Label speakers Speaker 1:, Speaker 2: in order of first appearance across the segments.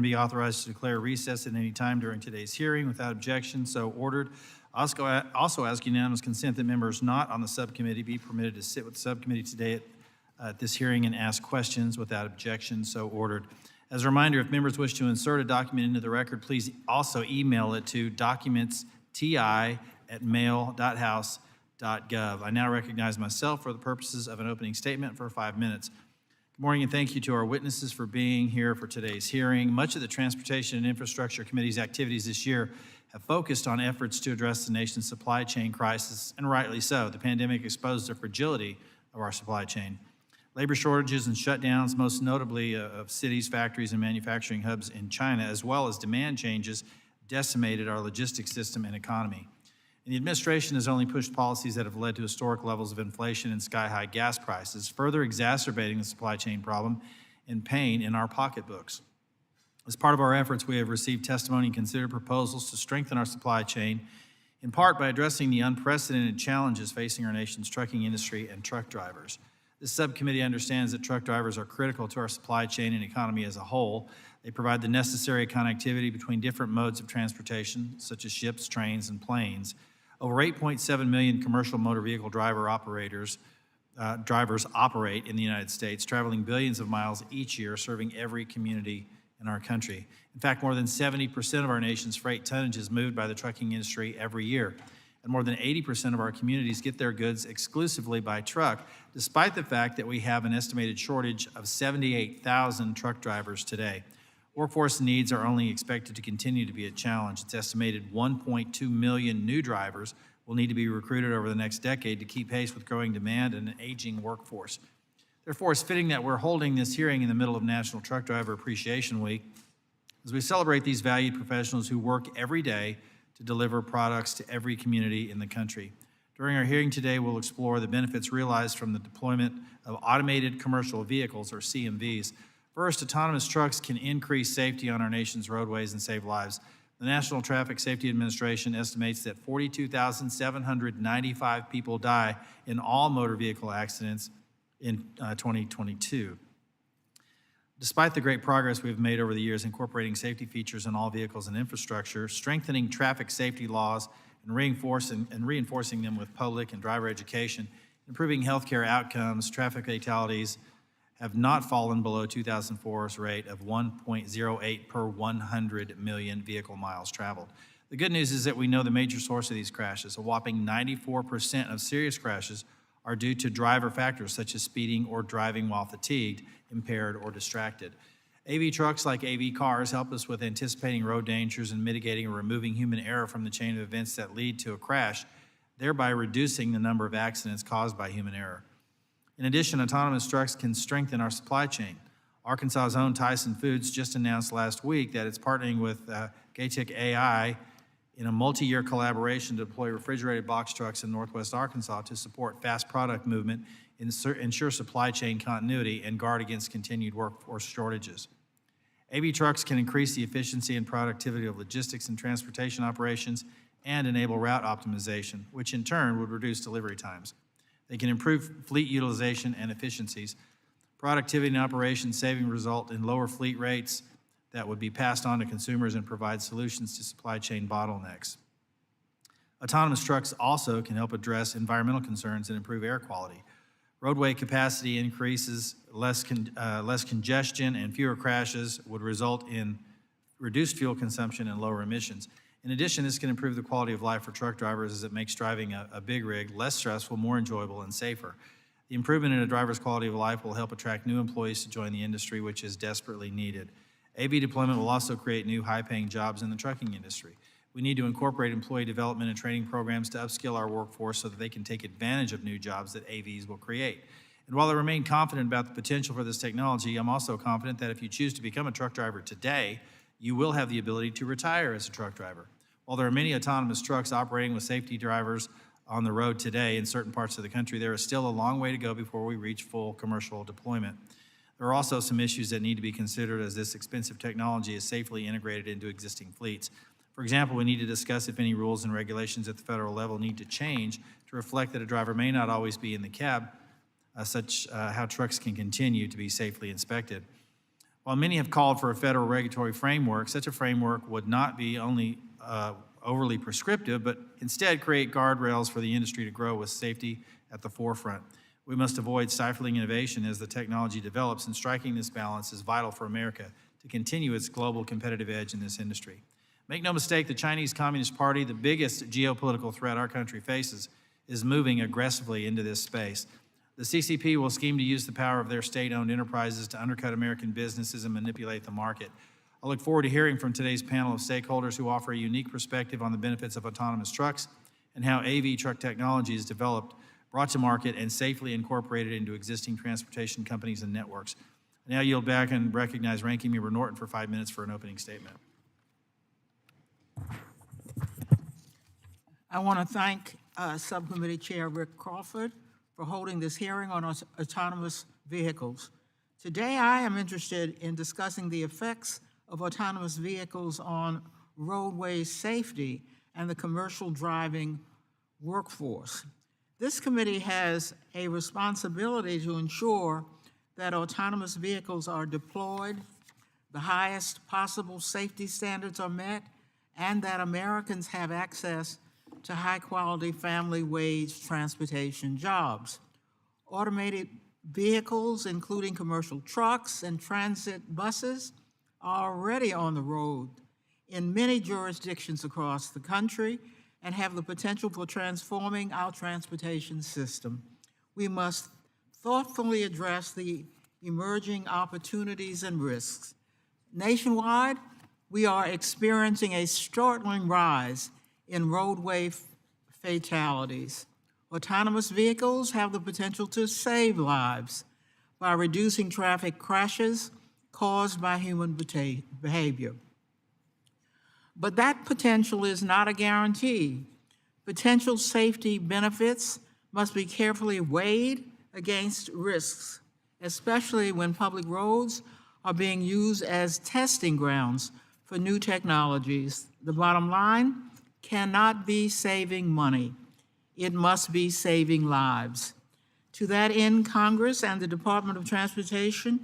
Speaker 1: chairman be authorized to declare recess at any time during today's hearing. Without objection, so ordered. Also ask unanimous consent that members not on the subcommittee be permitted to sit with the subcommittee today at this hearing and ask questions. Without objection, so ordered. As a reminder, if members wish to insert a document into the record, please also email it to documentsti@mail.house.gov. I now recognize myself for the purposes of an opening statement for 5 minutes. Good morning, and thank you to our witnesses for being here for today's hearing. Much of the Transportation and Infrastructure Committee's activities this year have focused on efforts to address the nation's supply chain crisis, and rightly so. The pandemic exposed the fragility of our supply chain. Labor shortages and shutdowns, most notably of cities, factories, and manufacturing hubs in China, as well as demand changes, decimated our logistics system and economy. And the administration has only pushed policies that have led to historic levels of inflation and sky-high gas prices, further exacerbating the supply chain problem and pain in our pocketbooks. As part of our efforts, we have received testimony and considered proposals to strengthen our supply chain, in part by addressing the unprecedented challenges facing our nation's trucking industry and truck drivers. This subcommittee understands that truck drivers are critical to our supply chain and economy as a whole. They provide the necessary connectivity between different modes of transportation, such as ships, trains, and planes. Over 8.7 million commercial motor vehicle drivers operate in the United States, traveling billions of miles each year, serving every community in our country. In fact, more than 70% of our nation's freight tonnage is moved by the trucking industry every year. And more than 80% of our communities get their goods exclusively by truck, despite the fact that we have an estimated shortage of 78,000 truck drivers today. Workforce needs are only expected to continue to be a challenge. It's estimated 1.2 million new drivers will need to be recruited over the next decade to keep pace with growing demand and an aging workforce. Therefore, it's fitting that we're holding this hearing in the middle of National Truck Driver Appreciation Week as we celebrate these valued professionals who work every day to deliver products to every community in the country. During our hearing today, we'll explore the benefits realized from the deployment of automated commercial vehicles, or CMVs. First, autonomous trucks can increase safety on our nation's roadways and save lives. The National Traffic Safety Administration estimates that 42,795 people die in all motor vehicle accidents in 2022. Despite the great progress we've made over the years incorporating safety features in all vehicles and infrastructure, strengthening traffic safety laws, and reinforcing them with public and driver education, improving healthcare outcomes, traffic fatalities have not fallen below 2004's rate of 1.08 per 100 million vehicle miles traveled. The good news is that we know the major source of these crashes. A whopping 94% of serious crashes are due to driver factors such as speeding or driving while fatigued, impaired, or distracted. AV trucks, like AV cars, help us with anticipating road dangers and mitigating or removing human error from the chain of events that lead to a crash, thereby reducing the number of accidents caused by human error. In addition, autonomous trucks can strengthen our supply chain. Arkansas's own Tyson Foods just announced last week that it's partnering with Gatek AI in a multi-year collaboration to deploy refrigerated box trucks in Northwest Arkansas to support fast product movement, ensure supply chain continuity, and guard against continued workforce shortages. AV trucks can increase the efficiency and productivity of logistics and transportation operations and enable route optimization, which in turn would reduce delivery times. They can improve fleet utilization and efficiencies. Productivity and operation saving result in lower fleet rates that would be passed on to consumers and provide solutions to supply chain bottlenecks. Autonomous trucks also can help address environmental concerns and improve air quality. Roadway capacity increases, less congestion, and fewer crashes would result in reduced fuel consumption and lower emissions. In addition, this can improve the quality of life for truck drivers as it makes driving a big rig less stressful, more enjoyable, and safer. The improvement in a driver's quality of life will help attract new employees to join the industry, which is desperately needed. AV deployment will also create new high-paying jobs in the trucking industry. We need to incorporate employee development and training programs to upskill our workforce so that they can take advantage of new jobs that AVs will create. And while I remain confident about the potential for this technology, I'm also confident that if you choose to become a truck driver today, you will have the ability to retire as a truck driver. While there are many autonomous trucks operating with safety drivers on the road today in certain parts of the country, there is still a long way to go before we reach full commercial deployment. There are also some issues that need to be considered as this expensive technology is safely integrated into existing fleets. For example, we need to discuss if any rules and regulations at the federal level need to change to reflect that a driver may not always be in the cab, how trucks can continue to be safely inspected. While many have called for a federal regulatory framework, such a framework would not be only overly prescriptive, but instead create guardrails for the industry to grow with safety at the forefront. We must avoid stifling innovation as the technology develops, and striking this balance is vital for America to continue its global competitive edge in this industry. Make no mistake, the Chinese Communist Party, the biggest geopolitical threat our country faces, is moving aggressively into this space. The CCP will scheme to use the power of their state-owned enterprises to undercut American businesses and manipulate the market. I look forward to hearing from today's panel of stakeholders who offer a unique perspective on the benefits of autonomous trucks and how AV truck technology is developed, brought to market, and safely incorporated into existing transportation companies and networks. I now yield back and recognize Ranking Member Norton for 5 minutes for an opening statement.
Speaker 2: I want to thank Subcommittee Chair Rick Crawford for holding this hearing on autonomous vehicles. Today, I am interested in discussing the effects of autonomous vehicles on roadway safety and the commercial driving workforce. This committee has a responsibility to ensure that autonomous vehicles are deployed, the highest possible safety standards are met, and that Americans have access to high-quality family wage transportation jobs. Automated vehicles, including commercial trucks and transit buses, are already on the road in many jurisdictions across the country and have the potential for transforming our transportation system. We must thoughtfully address the emerging opportunities and risks. Nationwide, we are experiencing a startling rise in roadway fatalities. Autonomous vehicles have the potential to save lives by reducing traffic crashes caused by human behavior. But that potential is not a guarantee. Potential safety benefits must be carefully weighed against risks, especially when public roads are being used as testing grounds for new technologies. The bottom line cannot be saving money. It must be saving lives. To that end, Congress and the Department of Transportation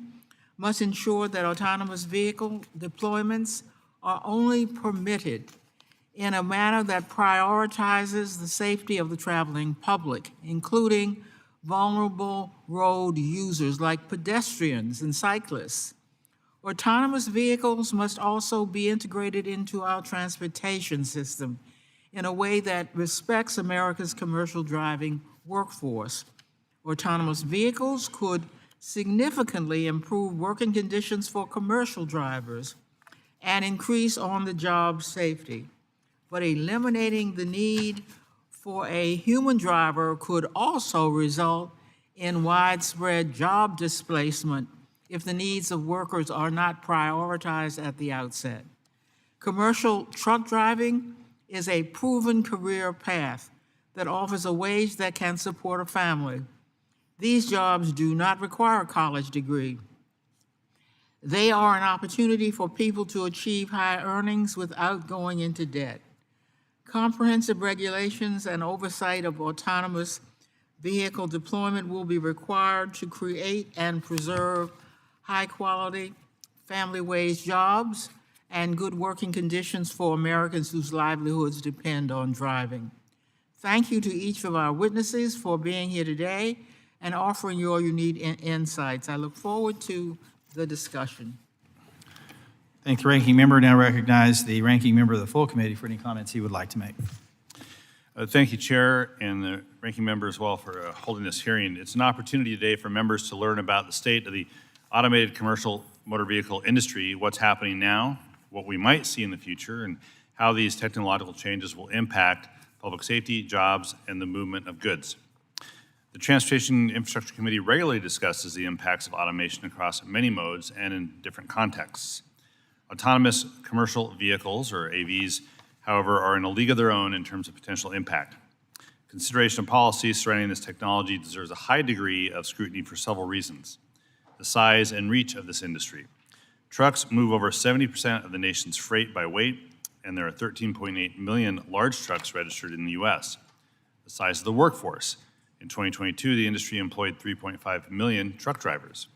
Speaker 2: must ensure that autonomous vehicle deployments are only permitted in a manner that prioritizes the safety of the traveling public, including vulnerable road users like pedestrians and cyclists. Autonomous vehicles must also be integrated into our transportation system in a way that respects America's commercial driving workforce. Autonomous vehicles could significantly improve working conditions for commercial drivers and increase on-the-job safety. But eliminating the need for a human driver could also result in widespread job displacement if the needs of workers are not prioritized at the outset. Commercial truck driving is a proven career path that offers a wage that can support a family. These jobs do not require a college degree. They are an opportunity for people to achieve high earnings without going into debt. Comprehensive regulations and oversight of autonomous vehicle deployment will be required to create and preserve high-quality family wage jobs and good working conditions for Americans whose livelihoods depend on driving. Thank you to each of our witnesses for being here today and offering your unique insights. I look forward to the discussion.
Speaker 1: Thank the Ranking Member. Now recognize the Ranking Member of the full committee for any comments he would like to make.
Speaker 3: Thank you, Chair, and the Ranking Member as well for holding this hearing. It's an opportunity today for members to learn about the state of the automated commercial motor vehicle industry, what's happening now, what we might see in the future, and how these technological changes will impact public safety, jobs, and the movement of goods. The Transportation Infrastructure Committee regularly discusses the impacts of automation across many modes and in different contexts. Autonomous commercial vehicles, or AVs, however, are in a league of their own in terms of potential impact. Consideration of policies surrounding this technology deserves a high degree of scrutiny for several reasons. The size and reach of this industry. Trucks move over 70% of the nation's freight by weight, and there are 13.8 million large trucks registered in the U.S. The size of the workforce. In 2022, the industry employed 3.5 million truck drivers.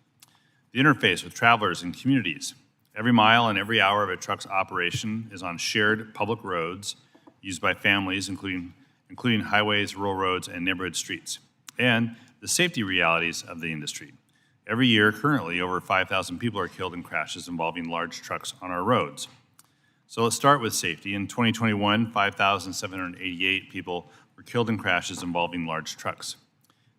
Speaker 3: the interface with travelers and communities. Every mile and every hour of a truck's operation is on shared public roads used by families, including highways, rural roads, and neighborhood streets, and the safety realities of the industry. Every year, currently, over 5,000 people are killed in crashes involving large trucks on our roads. So let's start with safety. In 2021, 5,788 people were killed in crashes involving large trucks.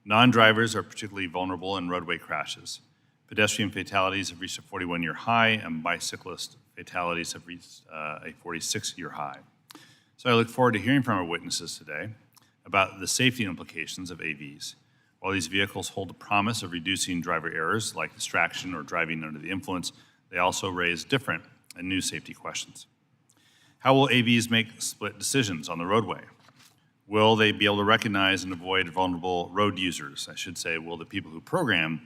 Speaker 3: Non-drivers are particularly vulnerable in roadway crashes. Pedestrian fatalities have reached a 41-year high, and bicyclist fatalities have reached a 46-year high. So I look forward to hearing from our witnesses today about the safety implications of AVs. While these vehicles hold the promise of reducing driver errors like distraction or driving under the influence, they also raise different and new safety questions. How will AVs make split decisions on the roadway? Will they be able to recognize and avoid vulnerable road users? I should say, will the people who program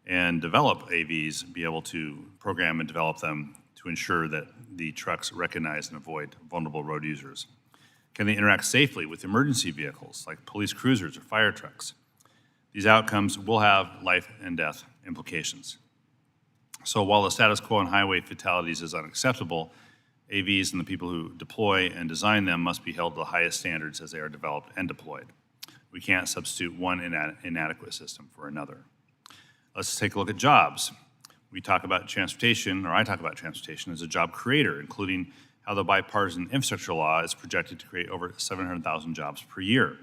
Speaker 3: and develop AVs be able to program and develop them to ensure that the trucks recognize and avoid vulnerable road users? Can they interact safely with emergency vehicles like police cruisers or fire trucks? These outcomes will have life and death implications. So while the status quo on highway fatalities is unacceptable, AVs and the people who deploy and design them must be held to the highest standards as they are developed and deployed. We can't substitute one inadequate system for another. Let's take a look at jobs. We talk about transportation, or I talk about transportation as a job creator, including how the bipartisan infrastructure law is projected to create over 700,000 jobs per year.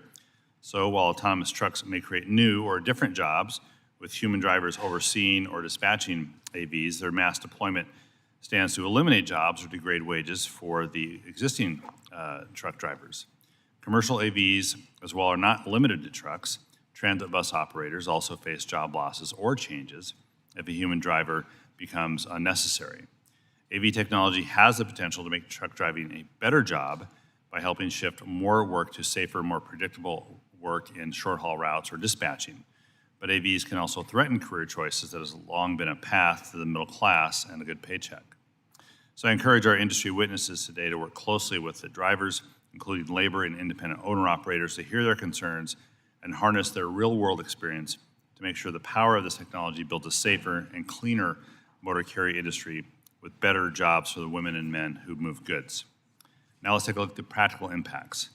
Speaker 3: So while autonomous trucks may create new or different jobs with human drivers overseeing or dispatching AVs, their mass deployment stands to eliminate jobs or degrade wages for the existing truck drivers. Commercial AVs as well are not limited to trucks. Transit bus operators also face job losses or changes if a human driver becomes unnecessary. AV technology has the potential to make truck driving a better job by helping shift more work to safer, more predictable work in short-haul routes or dispatching. But AVs can also threaten career choices that has long been a path to the middle class and a good paycheck. So I encourage our industry witnesses today to work closely with the drivers, including labor and independent owner-operators, to hear their concerns and harness their real-world experience to make sure the power of this technology builds a safer and cleaner motor carrier industry with better jobs for the women and men who move goods. Now let's take a look at the practical impacts.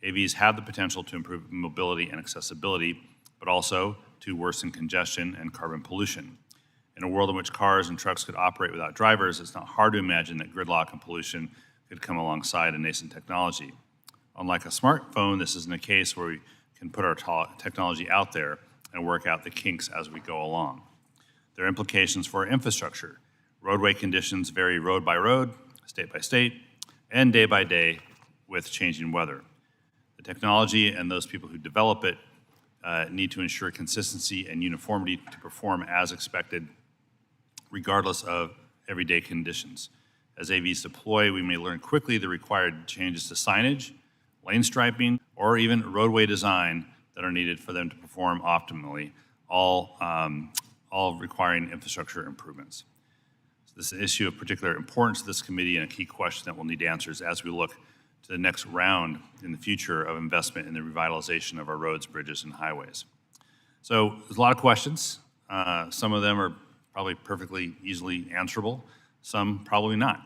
Speaker 3: AVs have the potential to improve mobility and accessibility, but also to worsen congestion and carbon pollution. In a world in which cars and trucks could operate without drivers, it's not hard to imagine that gridlock and pollution could come alongside a nascent technology. Unlike a smartphone, this isn't a case where we can put our technology out there and work out the kinks as we go along. There are implications for our infrastructure. Roadway conditions vary road by road, state by state, and day by day with changing weather. The technology and those people who develop it need to ensure consistency and uniformity to perform as expected, regardless of everyday conditions. As AVs deploy, we may learn quickly the required changes to signage, lane striping, or even roadway design that are needed for them to perform optimally, all requiring infrastructure improvements. So this is an issue of particular importance to this committee and a key question that will need answers as we look to the next round in the future of investment in the revitalization of our roads, bridges, and highways. So there's a lot of questions. Some of them are probably perfectly easily answerable, some probably not.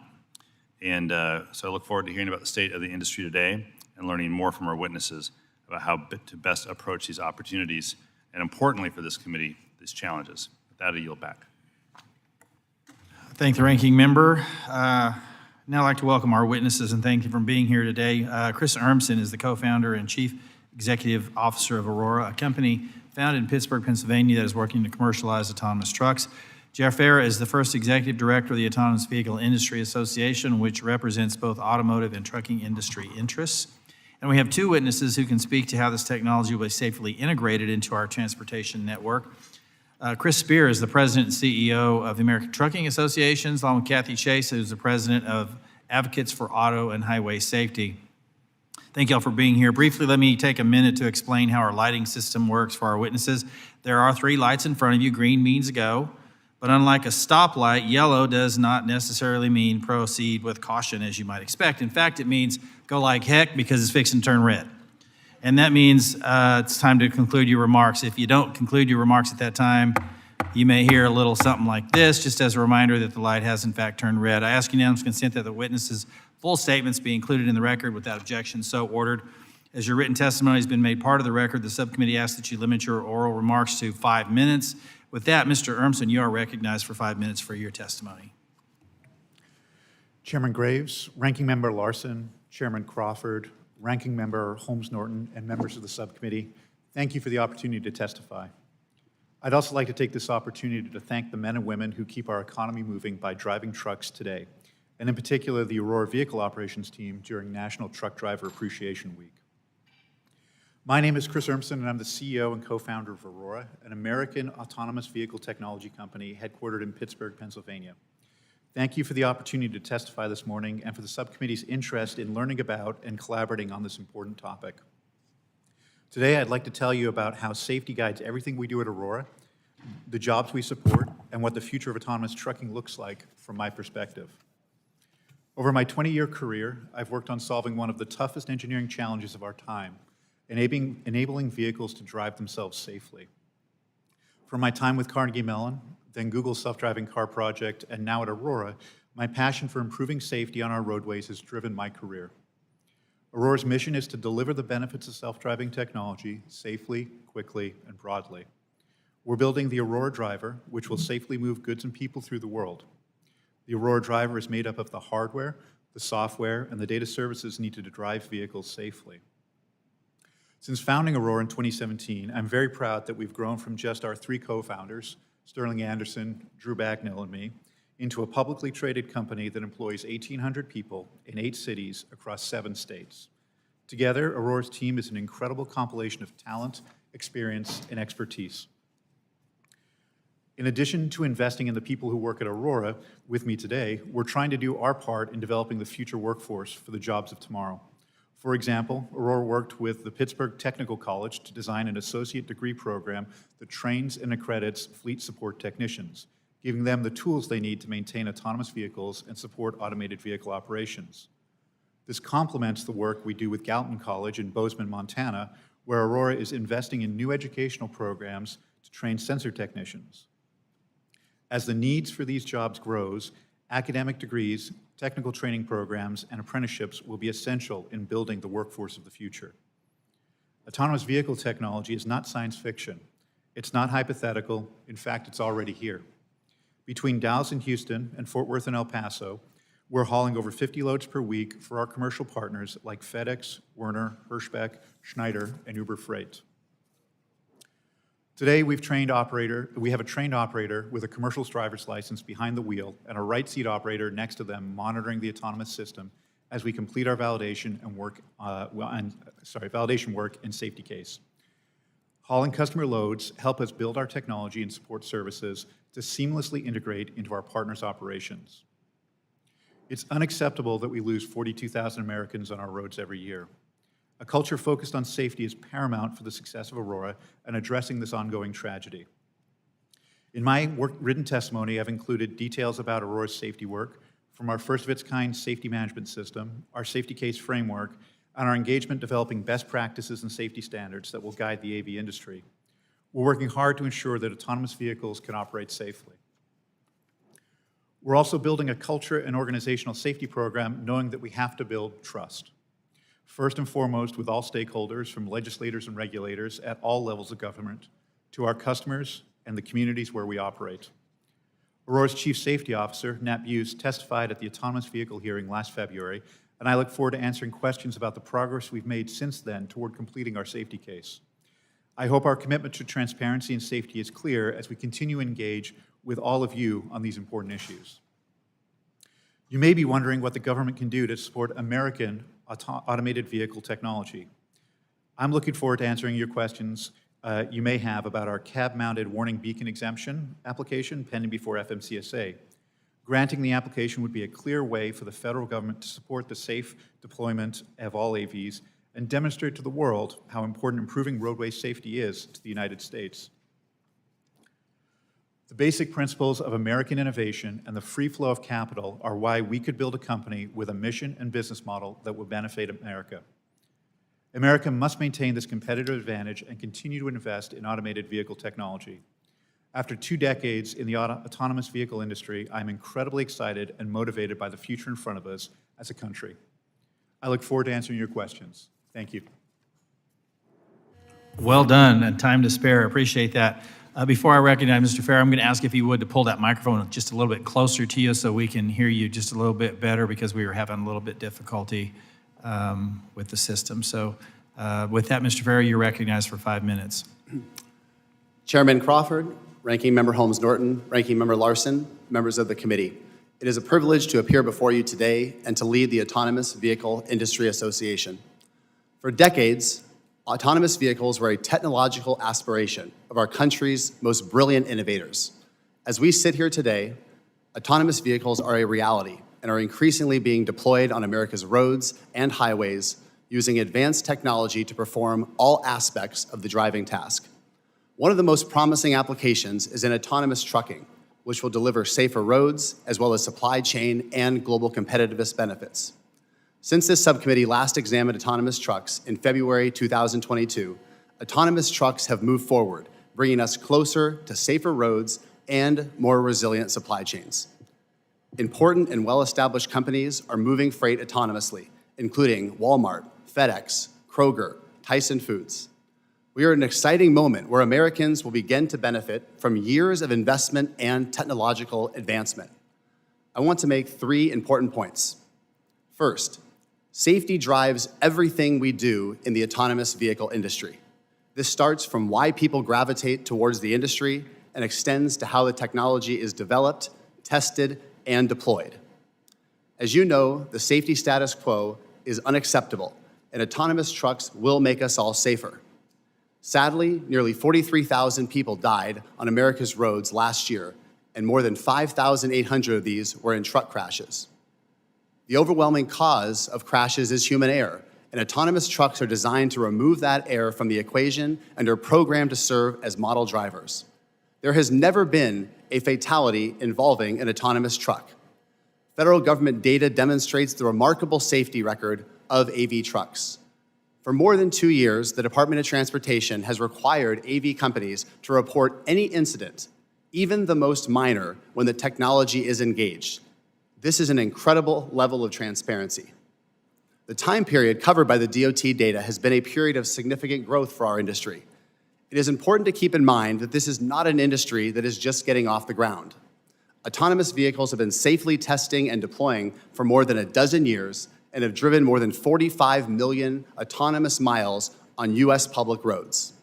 Speaker 3: And so I look forward to hearing about the state of the industry today and learning more from our witnesses about how to best approach these opportunities and, importantly for this committee, these challenges. With that, I yield back.
Speaker 1: Thank the ranking member. Now I'd like to welcome our witnesses and thank you for being here today. Chris Urmson is the co-founder and chief executive officer of Aurora, a company founded in Pittsburgh, Pennsylvania that is working to commercialize autonomous trucks. Jeff Farah is the first executive director of the Autonomous Vehicle Industry Association, which represents both automotive and trucking industry interests. And we have two witnesses who can speak to how this technology will be safely integrated into our transportation network. Chris Spear is the president and CEO of the American Trucking Associations, along with Kathy Chase, who's the president of Advocates for Auto and Highway Safety. Thank you all for being here. Briefly, let me take a minute to explain how our lighting system works for our witnesses. There are 3 lights in front of you. Green means go, but unlike a stoplight, yellow does not necessarily mean proceed with caution, as you might expect. In fact, it means go like heck because it's fixing to turn red. And that means it's time to conclude your remarks. If you don't conclude your remarks at that time, you may hear a little something like this, just as a reminder that the light has in fact turned red. I ask unanimous consent that the witness's full statements be included in the record without objection, so ordered. As your written testimony has been made part of the record, the subcommittee asks that you limit your oral remarks to 5 minutes. With that, Mr. Urmson, you are recognized for 5 minutes for your testimony.
Speaker 4: Chairman Graves, Ranking Member Larson, Chairman Crawford, Ranking Member Holmes-Norton, and members of the subcommittee, thank you for the opportunity to testify. I'd also like to take this opportunity to thank the men and women who keep our economy moving by driving trucks today, and in particular the Aurora Vehicle Operations Team during National Truck Driver Appreciation Week. My name is Chris Urmson, and I'm the CEO and co-founder of Aurora, an American autonomous vehicle technology company headquartered in Pittsburgh, Pennsylvania. Thank you for the opportunity to testify this morning and for the subcommittee's interest in learning about and collaborating on this important topic. Today, I'd like to tell you about how safety guides everything we do at Aurora, the jobs we support, and what the future of autonomous trucking looks like from my perspective. Over my 20-year career, I've worked on solving one of the toughest engineering challenges of our time, enabling vehicles to drive themselves safely. From my time with Carnegie Mellon, then Google's self-driving car project, and now at Aurora, my passion for improving safety on our roadways has driven my career. Aurora's mission is to deliver the benefits of self-driving technology safely, quickly, and broadly. We're building the Aurora Driver, which will safely move goods and people through the world. The Aurora Driver is made up of the hardware, the software, and the data services needed to drive vehicles safely. Since founding Aurora in 2017, I'm very proud that we've grown from just our 3 co-founders, Sterling Anderson, Drew Bagnell, and me, into a publicly traded company that employs 1,800 people in 8 cities across 7 states. Together, Aurora's team is an incredible compilation of talent, experience, and expertise. In addition to investing in the people who work at Aurora with me today, we're trying to do our part in developing the future workforce for the jobs of tomorrow. For example, Aurora worked with the Pittsburgh Technical College to design an associate degree program that trains and accredits fleet support technicians, giving them the tools they need to maintain autonomous vehicles and support automated vehicle operations. This complements the work we do with Galton College in Bozeman, Montana, where Aurora is investing in new educational programs to train sensor technicians. As the needs for these jobs grows, academic degrees, technical training programs, and apprenticeships will be essential in building the workforce of the future. Autonomous vehicle technology is not science fiction. It's not hypothetical. In fact, it's already here. Between Dallas and Houston and Fort Worth and El Paso, we're hauling over 50 loads per week for our commercial partners like FedEx, Werner, Hirschbeck, Schneider, and Uber Freight. Today, we have a trained operator with a commercial driver's license behind the wheel and a right seat operator next to them monitoring the autonomous system as we complete our validation work and safety case. Hauling customer loads help us build our technology and support services to seamlessly integrate into our partners' operations. It's unacceptable that we lose 42,000 Americans on our roads every year. A culture focused on safety is paramount for the success of Aurora and addressing this ongoing tragedy. In my written testimony, I've included details about Aurora's safety work, from our first-of-its-kind safety management system, our safety case framework, and our engagement developing best practices and safety standards that will guide the AV industry. We're working hard to ensure that autonomous vehicles can operate safely. We're also building a culture and organizational safety program knowing that we have to build trust. First and foremost, with all stakeholders, from legislators and regulators at all levels of government, to our customers and the communities where we operate. Aurora's Chief Safety Officer, Nat Buse, testified at the autonomous vehicle hearing last February, and I look forward to answering questions about the progress we've made since then toward completing our safety case. I hope our commitment to transparency and safety is clear as we continue to engage with all of you on these important issues. You may be wondering what the government can do to support American automated vehicle technology. I'm looking forward to answering your questions you may have about our cab-mounted warning beacon exemption application pending before FMCSA. Granting the application would be a clear way for the federal government to support the safe deployment of all AVs and demonstrate to the world how important improving roadway safety is to the United States. The basic principles of American innovation and the free flow of capital are why we could build a company with a mission and business model that will benefit America. America must maintain this competitive advantage and continue to invest in automated vehicle technology. After 2 decades in the autonomous vehicle industry, I'm incredibly excited and motivated by the future in front of us as a country. I look forward to answering your questions. Thank you.
Speaker 1: Well done, and time to spare. Appreciate that. Before I recognize Mr. Farrer, I'm going to ask if you would to pull that microphone just a little bit closer to you so we can hear you just a little bit better, because we were having a little bit difficulty with the system. So with that, Mr. Farrer, you're recognized for 5 minutes.
Speaker 5: Chairman Crawford, Ranking Member Holmes Norton, Ranking Member Larson, members of the committee. It is a privilege to appear before you today and to lead the Autonomous Vehicle Industry Association. For decades, autonomous vehicles were a technological aspiration of our country's most brilliant innovators. As we sit here today, autonomous vehicles are a reality and are increasingly being deployed on America's roads and highways using advanced technology to perform all aspects of the driving task. One of the most promising applications is in autonomous trucking, which will deliver safer roads as well as supply chain and global competitiveness benefits. Since this subcommittee last examined autonomous trucks in February 2022, autonomous trucks have moved forward, bringing us closer to safer roads and more resilient supply chains. Important and well-established companies are moving freight autonomously, including Walmart, FedEx, Kroger, Tyson Foods. We are at an exciting moment where Americans will begin to benefit from years of investment and technological advancement. I want to make 3 important points. First, safety drives everything we do in the autonomous vehicle industry. This starts from why people gravitate towards the industry and extends to how the technology is developed, tested, and deployed. As you know, the safety status quo is unacceptable, and autonomous trucks will make us all safer. Sadly, nearly 43,000 people died on America's roads last year, and more than 5,800 of these were in truck crashes. The overwhelming cause of crashes is human error, and autonomous trucks are designed to remove that error from the equation and are programmed to serve as model drivers. There has never been a fatality involving an autonomous truck. Federal government data demonstrates the remarkable safety record of AV trucks. For more than 2 years, the Department of Transportation has required AV companies to report any incident, even the most minor, when the technology is engaged. This is an incredible level of transparency. The time period covered by the DOT data has been a period of significant growth for our industry. It is important to keep in mind that this is not an industry that is just getting off the ground. Autonomous vehicles have been safely testing and deploying for more than a dozen years and have driven more than 45 million autonomous miles on U.S. public roads.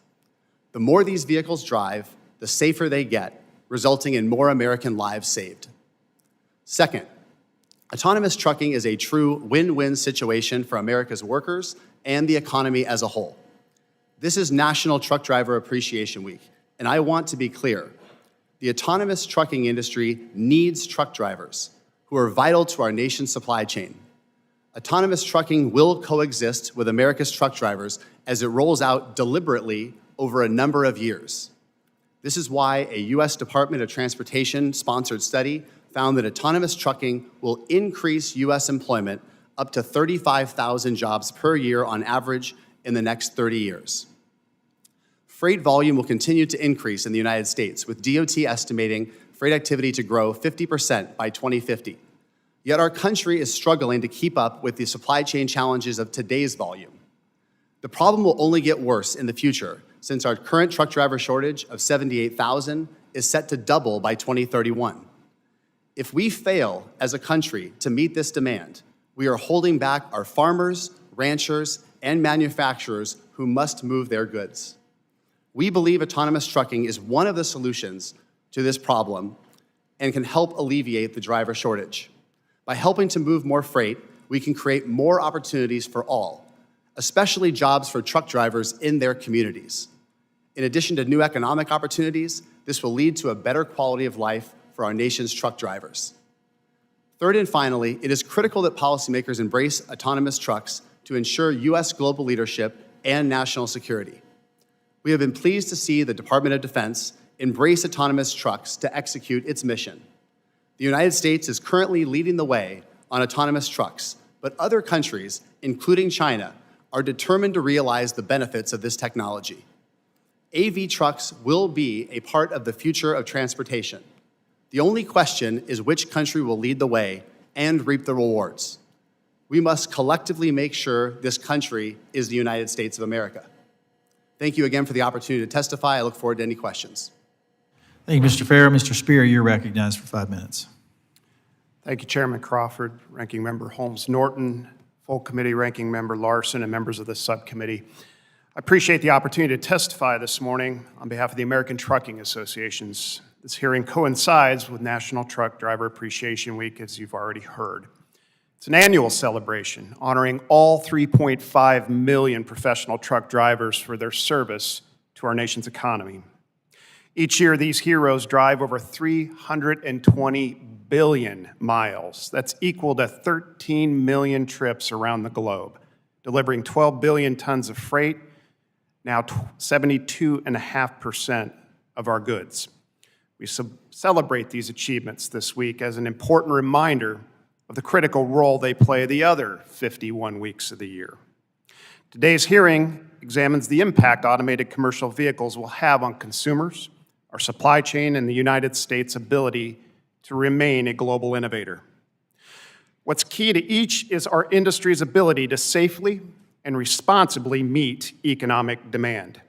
Speaker 5: The more these vehicles drive, the safer they get, resulting in more American lives saved. Second, autonomous trucking is a true win-win situation for America's workers and the economy as a whole. This is National Truck Driver Appreciation Week, and I want to be clear. The autonomous trucking industry needs truck drivers who are vital to our nation's supply chain. Autonomous trucking will coexist with America's truck drivers as it rolls out deliberately over a number of years. This is why a U.S. Department of Transportation-sponsored study found that autonomous trucking will increase U.S. employment up to 35,000 jobs per year on average in the next 30 years. Freight volume will continue to increase in the United States, with DOT estimating freight activity to grow 50% by 2050. Yet our country is struggling to keep up with the supply chain challenges of today's volume. The problem will only get worse in the future, since our current truck driver shortage of 78,000 is set to double by 2031. If we fail as a country to meet this demand, we are holding back our farmers, ranchers, and manufacturers who must move their goods. We believe autonomous trucking is one of the solutions to this problem and can help alleviate the driver shortage. By helping to move more freight, we can create more opportunities for all, especially jobs for truck drivers in their communities. In addition to new economic opportunities, this will lead to a better quality of life for our nation's truck drivers. Third and finally, it is critical that policymakers embrace autonomous trucks to ensure U.S. global leadership and national security. We have been pleased to see the Department of Defense embrace autonomous trucks to execute its mission. The United States is currently leading the way on autonomous trucks, but other countries, including China, are determined to realize the benefits of this technology. AV trucks will be a part of the future of transportation. The only question is which country will lead the way and reap the rewards. We must collectively make sure this country is the United States of America. Thank you again for the opportunity to testify. I look forward to any questions.
Speaker 1: Thank you, Mr. Farrow. Mr. Spear, you're recognized for 5 minutes.
Speaker 6: Thank you, Chairman Crawford, Ranking Member Holmes Norton, full committee Ranking Member Larson, and members of the subcommittee. I appreciate the opportunity to testify this morning on behalf of the American Trucking Associations. This hearing coincides with National Truck Driver Appreciation Week, as you've already heard. It's an annual celebration honoring all 3.5 million professional truck drivers for their service to our nation's economy. Each year, these heroes drive over 320 billion miles. That's equal to 13 million trips around the globe, delivering 12 billion tons of freight, now 72.5% of our goods. We celebrate these achievements this week as an important reminder of the critical role they play the other 51 weeks of the year. Today's hearing examines the impact automated commercial vehicles will have on consumers, our supply chain, and the United States' ability to remain a global innovator. What's key to each is our industry's ability to safely and responsibly meet economic demand.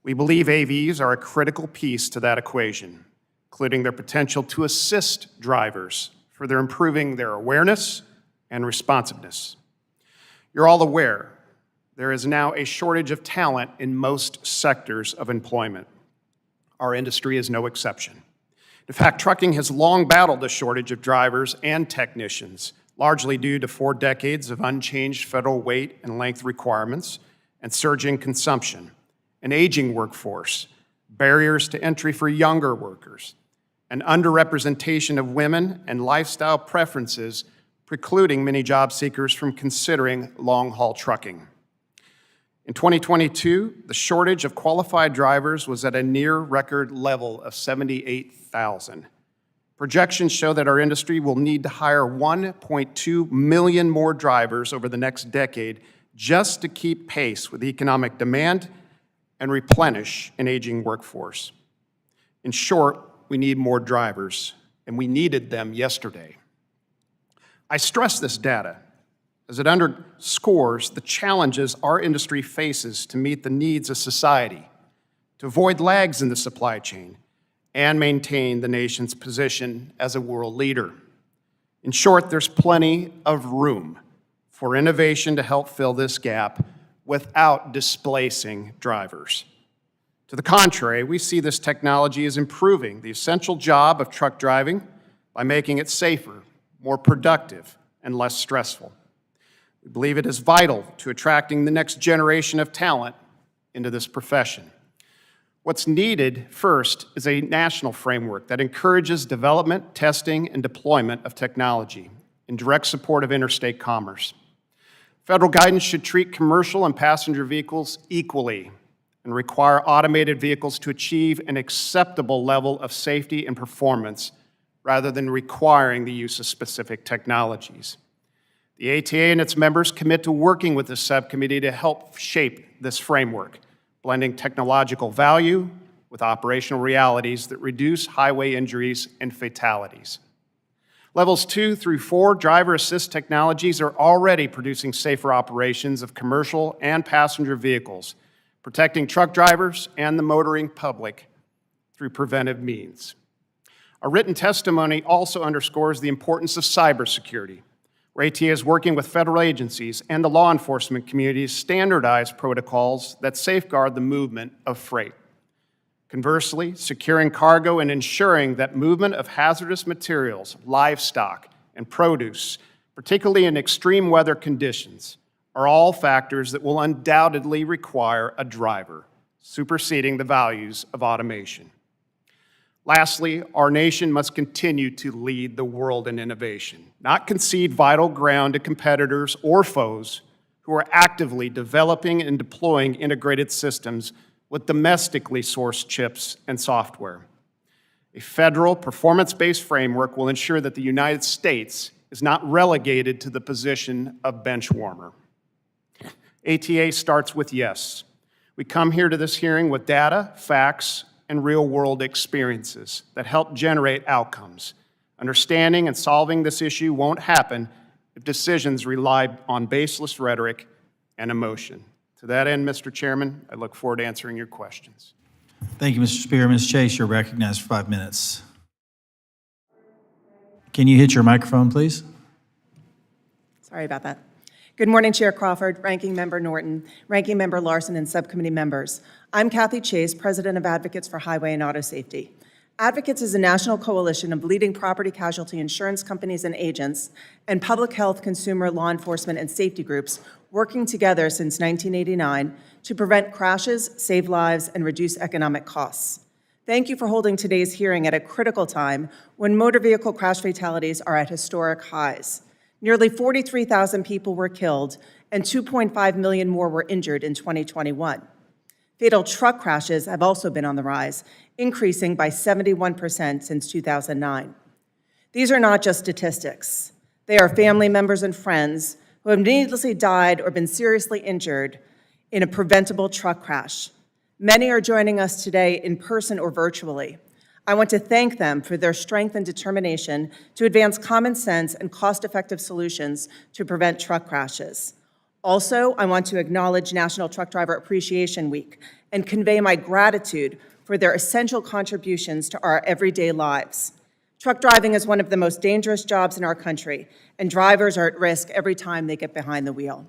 Speaker 6: We believe AVs are a critical piece to that equation, including their potential to assist drivers for their improving their awareness and responsiveness. You're all aware there is now a shortage of talent in most sectors of employment. Our industry is no exception. In fact, trucking has long battled the shortage of drivers and technicians, largely due to 4 decades of unchanged federal weight and length requirements and surging consumption, an aging workforce, barriers to entry for younger workers, an underrepresentation of women, and lifestyle preferences precluding many job seekers from considering long-haul trucking. In 2022, the shortage of qualified drivers was at a near record level of 78,000. Projections show that our industry will need to hire 1.2 million more drivers over the next decade just to keep pace with economic demand and replenish an aging workforce. In short, we need more drivers, and we needed them yesterday. I stress this data as it underscores the challenges our industry faces to meet the needs of society, to avoid lags in the supply chain, and maintain the nation's position as a world leader. In short, there's plenty of room for innovation to help fill this gap without displacing drivers. To the contrary, we see this technology as improving the essential job of truck driving by making it safer, more productive, and less stressful. We believe it is vital to attracting the next generation of talent into this profession. What's needed first is a national framework that encourages development, testing, and deployment of technology in direct support of interstate commerce. Federal guidance should treat commercial and passenger vehicles equally and require automated vehicles to achieve an acceptable level of safety and performance rather than requiring the use of specific technologies. The ATA and its members commit to working with the subcommittee to help shape this framework, blending technological value with operational realities that reduce highway injuries and fatalities. Levels 2 through 4 driver assist technologies are already producing safer operations of commercial and passenger vehicles, protecting truck drivers and the motoring public through preventive means. Our written testimony also underscores the importance of cybersecurity, where ATA is working with federal agencies and the law enforcement community to standardize protocols that safeguard the movement of freight. Conversely, securing cargo and ensuring that movement of hazardous materials, livestock, and produce, particularly in extreme weather conditions, are all factors that will undoubtedly require a driver, superseding the values of automation. Lastly, our nation must continue to lead the world in innovation, not concede vital ground to competitors or foes who are actively developing and deploying integrated systems with domestically sourced chips and software. A federal performance-based framework will ensure that the United States is not relegated to the position of bench warmer. ATA starts with yes. We come here to this hearing with data, facts, and real-world experiences that help generate outcomes. Understanding and solving this issue won't happen if decisions rely on baseless rhetoric and emotion. To that end, Mr. Chairman, I look forward to answering your questions.
Speaker 1: Thank you, Mr. Spear. Ms. Chase, you're recognized for 5 minutes. Can you hit your microphone, please?
Speaker 7: Sorry about that. Good morning, Chair Crawford, Ranking Member Norton, Ranking Member Larson, and Subcommittee members. I'm Kathy Chase, President of Advocates for Highway and Auto Safety. Advocates is a national coalition of leading property casualty insurance companies and agents and public health, consumer, law enforcement, and safety groups working together since 1989 to prevent crashes, save lives, and reduce economic costs. Thank you for holding today's hearing at a critical time when motor vehicle crash fatalities are at historic highs. Nearly 43,000 people were killed and 2.5 million more were injured in 2021. Fatal truck crashes have also been on the rise, increasing by 71% since 2009. These are not just statistics. They are family members and friends who have needlessly died or been seriously injured in a preventable truck crash. Many are joining us today in person or virtually. I want to thank them for their strength and determination to advance common sense and cost-effective solutions to prevent truck crashes. Also, I want to acknowledge National Truck Driver Appreciation Week and convey my gratitude for their essential contributions to our everyday lives. Truck driving is one of the most dangerous jobs in our country, and drivers are at risk every time they get behind the wheel.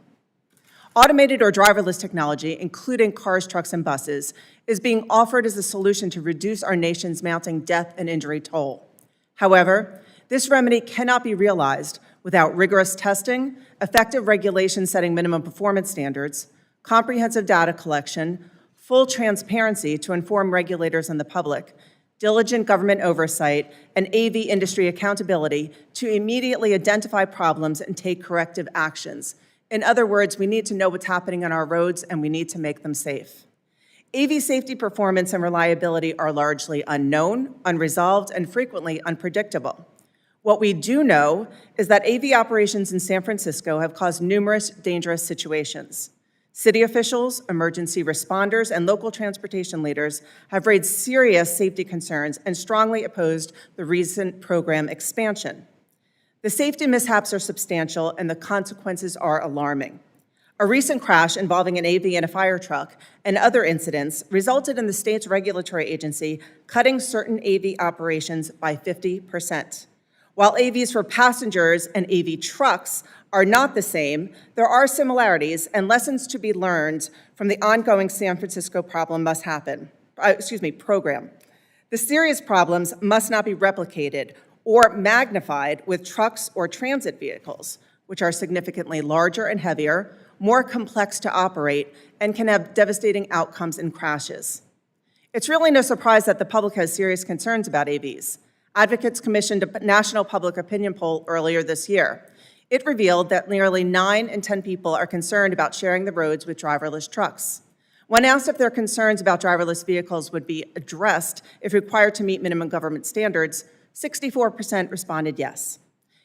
Speaker 7: Automated or driverless technology, including cars, trucks, and buses, is being offered as a solution to reduce our nation's mounting death and injury toll. However, this remedy cannot be realized without rigorous testing, effective regulation setting minimum performance standards, comprehensive data collection, full transparency to inform regulators and the public, diligent government oversight, and AV industry accountability to immediately identify problems and take corrective actions. In other words, we need to know what's happening on our roads and we need to make them safe. AV safety performance and reliability are largely unknown, unresolved, and frequently unpredictable. What we do know is that AV operations in San Francisco have caused numerous dangerous situations. City officials, emergency responders, and local transportation leaders have raised serious safety concerns and strongly opposed the recent program expansion. The safety mishaps are substantial and the consequences are alarming. A recent crash involving an AV and a fire truck and other incidents resulted in the state's regulatory agency cutting certain AV operations by 50%. While AVs for passengers and AV trucks are not the same, there are similarities and lessons to be learned from the ongoing San Francisco program. The serious problems must not be replicated or magnified with trucks or transit vehicles, which are significantly larger and heavier, more complex to operate, and can have devastating outcomes in crashes. It's really no surprise that the public has serious concerns about AVs. Advocates commissioned a national public opinion poll earlier this year. It revealed that nearly 9 in 10 people are concerned about sharing the roads with driverless trucks. When asked if their concerns about driverless vehicles would be addressed if required to meet minimum government standards, 64% responded yes.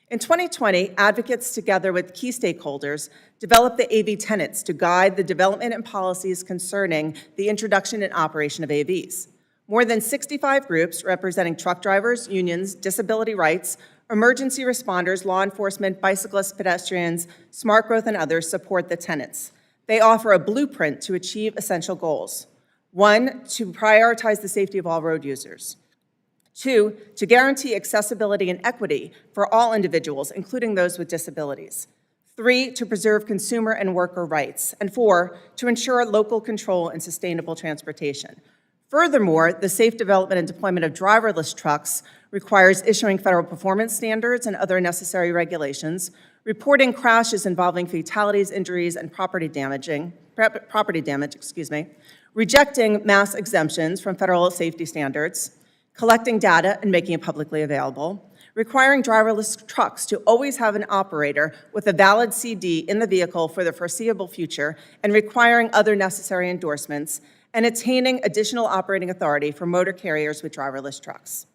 Speaker 7: In 2020, advocates, together with key stakeholders, developed the AV tenets to guide the development and policies concerning the introduction and operation of AVs. More than 65 groups representing truck drivers, unions, disability rights, emergency responders, law enforcement, bicyclists, pedestrians, smart growth, and others support the tenets. They offer a blueprint to achieve essential goals. 1, to prioritize the safety of all road users. 2, to guarantee accessibility and equity for all individuals, including those with disabilities. 3, to preserve consumer and worker rights. And 4, to ensure local control and sustainable transportation. Furthermore, the safe development and deployment of driverless trucks requires issuing federal performance standards and other necessary regulations, reporting crashes involving fatalities, injuries, and property damage, rejecting mass exemptions from federal safety standards, collecting data and making it publicly available, requiring driverless trucks to always have an operator with a valid CD in the vehicle for the foreseeable future, and requiring other necessary endorsements, and attaining additional operating authority for motor carriers with driverless trucks.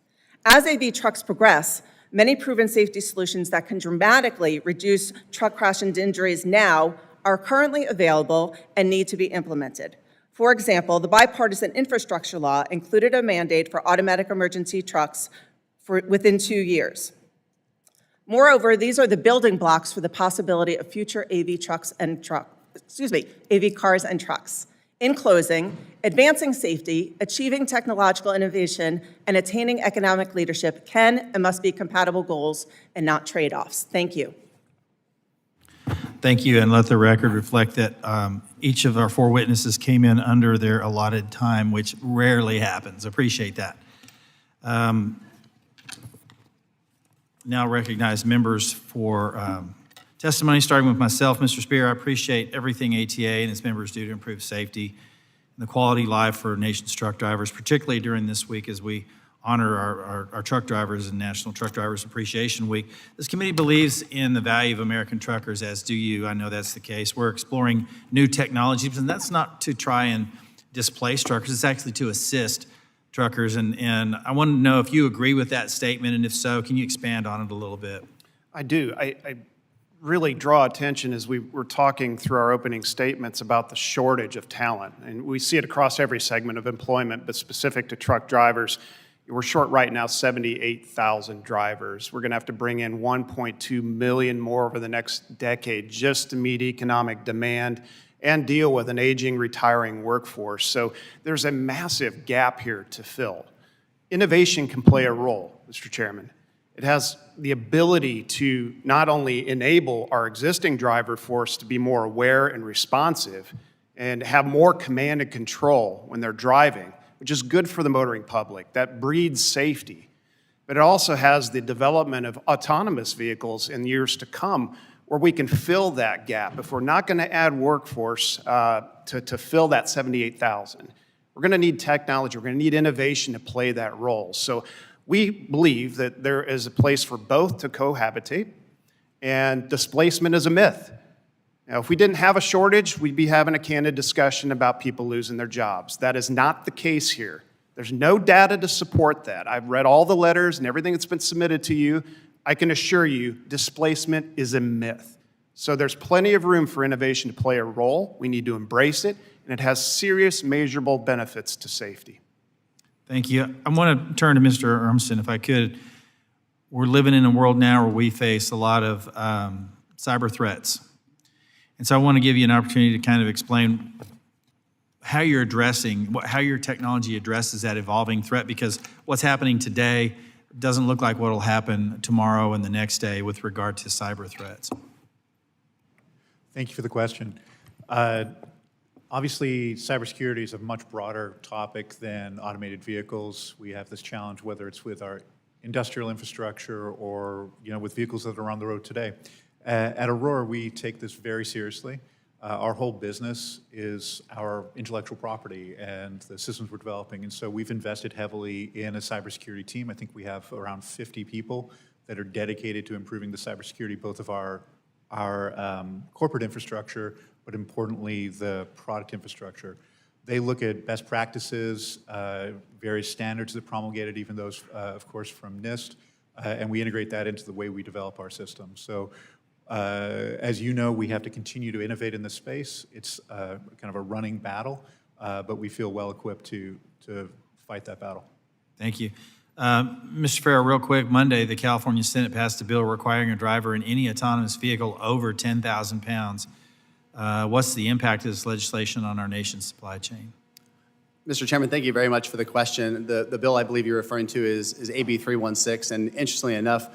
Speaker 7: As AV trucks progress, many proven safety solutions that can dramatically reduce truck crash and injuries now are currently available and need to be implemented. For example, the bipartisan infrastructure law included a mandate for automatic emergency trucks within 2 years. Moreover, these are the building blocks for the possibility of future AV cars and trucks. In closing, advancing safety, achieving technological innovation, and attaining economic leadership can and must be compatible goals and not trade-offs. Thank you.
Speaker 1: Thank you, and let the record reflect that each of our 4 witnesses came in under their allotted time, which rarely happens. Appreciate that. Now recognize members for testimony, starting with myself. Mr. Spear, I appreciate everything ATA and its members do to improve safety and the quality of life for nation's truck drivers, particularly during this week as we honor our truck drivers and National Truck Drivers Appreciation Week. This committee believes in the value of American truckers, as do you. I know that's the case. We're exploring new technologies, and that's not to try and displace truckers. It's actually to assist truckers. And I want to know if you agree with that statement, and if so, can you expand on it a little bit?
Speaker 6: I do. I really draw attention as we were talking through our opening statements about the shortage of talent. And we see it across every segment of employment, but specific to truck drivers. We're short right now 78,000 drivers. We're going to have to bring in 1.2 million more over the next decade just to meet economic demand and deal with an aging, retiring workforce. So there's a massive gap here to fill. Innovation can play a role, Mr. Chairman. It has the ability to not only enable our existing driver force to be more aware and responsive and have more command and control when they're driving, which is good for the motoring public. That breeds safety. But it also has the development of autonomous vehicles in years to come where we can fill that gap. If we're not going to add workforce to fill that 78,000, we're going to need technology. We're going to need innovation to play that role. So we believe that there is a place for both to cohabitate, and displacement is a myth. Now, if we didn't have a shortage, we'd be having a candid discussion about people losing their jobs. That is not the case here. There's no data to support that. I've read all the letters and everything that's been submitted to you. I can assure you, displacement is a myth. So there's plenty of room for innovation to play a role. We need to embrace it, and it has serious, measurable benefits to safety.
Speaker 1: Thank you. I want to turn to Mr. Urmson, if I could. We're living in a world now where we face a lot of cyber threats. And so I want to give you an opportunity to kind of explain how you're addressing, how your technology addresses that evolving threat, because what's happening today doesn't look like what will happen tomorrow and the next day with regard to cyber threats.
Speaker 4: Thank you for the question. Obviously, cybersecurity is a much broader topic than automated vehicles. We have this challenge, whether it's with our industrial infrastructure or with vehicles that are on the road today. At Aurora, we take this very seriously. Our whole business is our intellectual property and the systems we're developing, and so we've invested heavily in a cybersecurity team. I think we have around 50 people that are dedicated to improving the cybersecurity, both of our corporate infrastructure, but importantly, the product infrastructure. They look at best practices, various standards that are promulgated, even those, of course, from NIST, and we integrate that into the way we develop our systems. So, as you know, we have to continue to innovate in this space. It's kind of a running battle, but we feel well equipped to fight that battle.
Speaker 1: Thank you. Mr. Farrell, real quick, Monday, the California Senate passed a bill requiring a driver in any autonomous vehicle over 10,000 pounds. What's the impact of this legislation on our nation's supply chain?
Speaker 5: Mr. Chairman, thank you very much for the question. The bill I believe you're referring to is AB 316, and interestingly enough,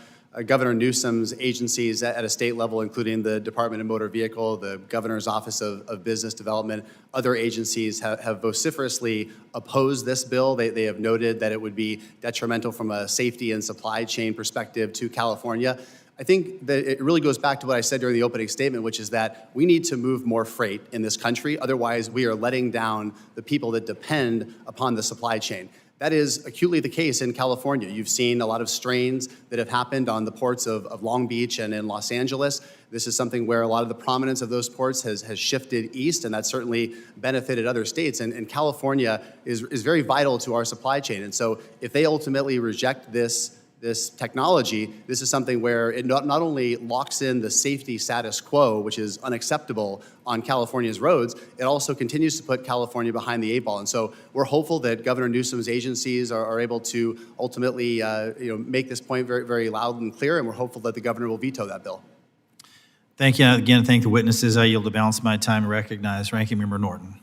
Speaker 5: Governor Newsom's agencies at a state level, including the Department of Motor Vehicle, the Governor's Office of Business Development, other agencies have vociferously opposed this bill. They have noted that it would be detrimental from a safety and supply chain perspective to California. I think that it really goes back to what I said during the opening statement, which is that we need to move more freight in this country. Otherwise, we are letting down the people that depend upon the supply chain. That is acutely the case in California. You've seen a lot of strains that have happened on the ports of Long Beach and in Los Angeles. This is something where a lot of the prominence of those ports has shifted east, and that certainly benefited other states. And California is very vital to our supply chain. And so if they ultimately reject this this technology, this is something where it not only locks in the safety status quo, which is unacceptable on California's roads, it also continues to put California behind the 8 ball. And so we're hopeful that Governor Newsom's agencies are able to ultimately make this point very, very loud and clear, and we're hopeful that the governor will veto that bill.
Speaker 1: Thank you. Again, thank the witnesses. I yield the balance of my time and recognize Ranking Member Norton.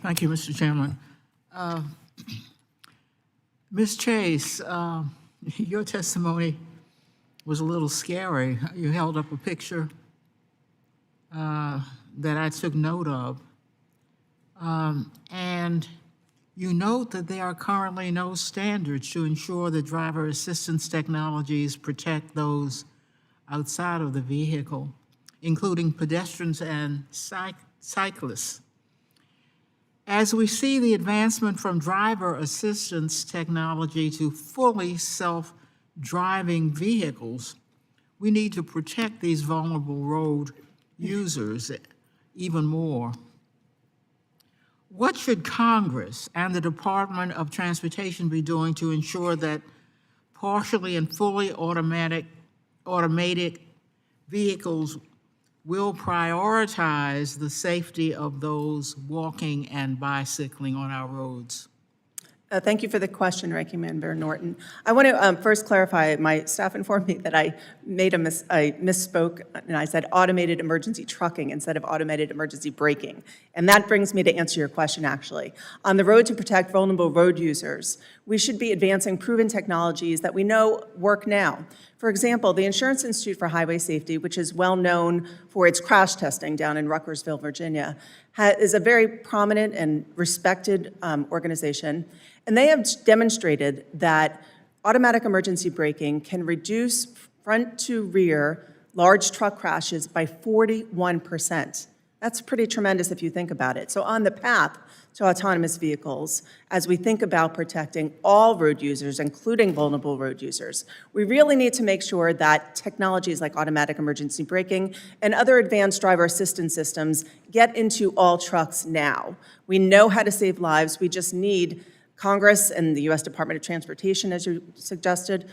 Speaker 2: Thank you, Mr. Chairman. Ms. Chase, your testimony was a little scary. You held up a picture that I took note of. And you note that there are currently no standards to ensure that driver assistance technologies protect those outside of the vehicle, including pedestrians and cyclists. As we see the advancement from driver assistance technology to fully self-driving vehicles, we need to protect these vulnerable road users even more. What should Congress and the Department of Transportation be doing to ensure that partially and fully automated vehicles will prioritize the safety of those walking and bicycling on our roads?
Speaker 7: Thank you for the question, Ranking Member Norton. I want to first clarify, my staff informed me that I misspoke, and I said automated emergency trucking instead of automated emergency braking. And that brings me to answer your question, actually. On the road to protect vulnerable road users, we should be advancing proven technologies that we know work now. For example, the Insurance Institute for Highway Safety, which is well known for its crash testing down in Ruckersville, Virginia, is a very prominent and respected organization. And they have demonstrated that automatic emergency braking can reduce front to rear large truck crashes by 41%. That's pretty tremendous if you think about it. So on the path to autonomous vehicles, as we think about protecting all road users, including vulnerable road users, we really need to make sure that technologies like automatic emergency braking and other advanced driver assistance systems get into all trucks now. We know how to save lives. We just need Congress and the U.S. Department of Transportation, as you suggested,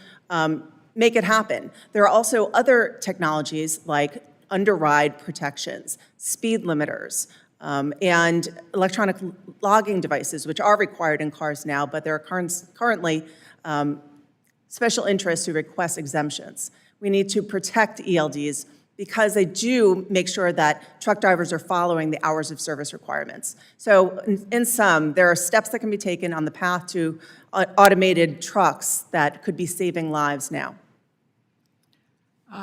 Speaker 7: make it happen. There are also other technologies like underride protections, speed limiters, and electronic logging devices, which are required in cars now, but there are currently special interests who request exemptions. We need to protect ELDs because they do make sure that truck drivers are following the hours of service requirements. So in sum, there are steps that can be taken on the path to automated trucks that could be saving lives now.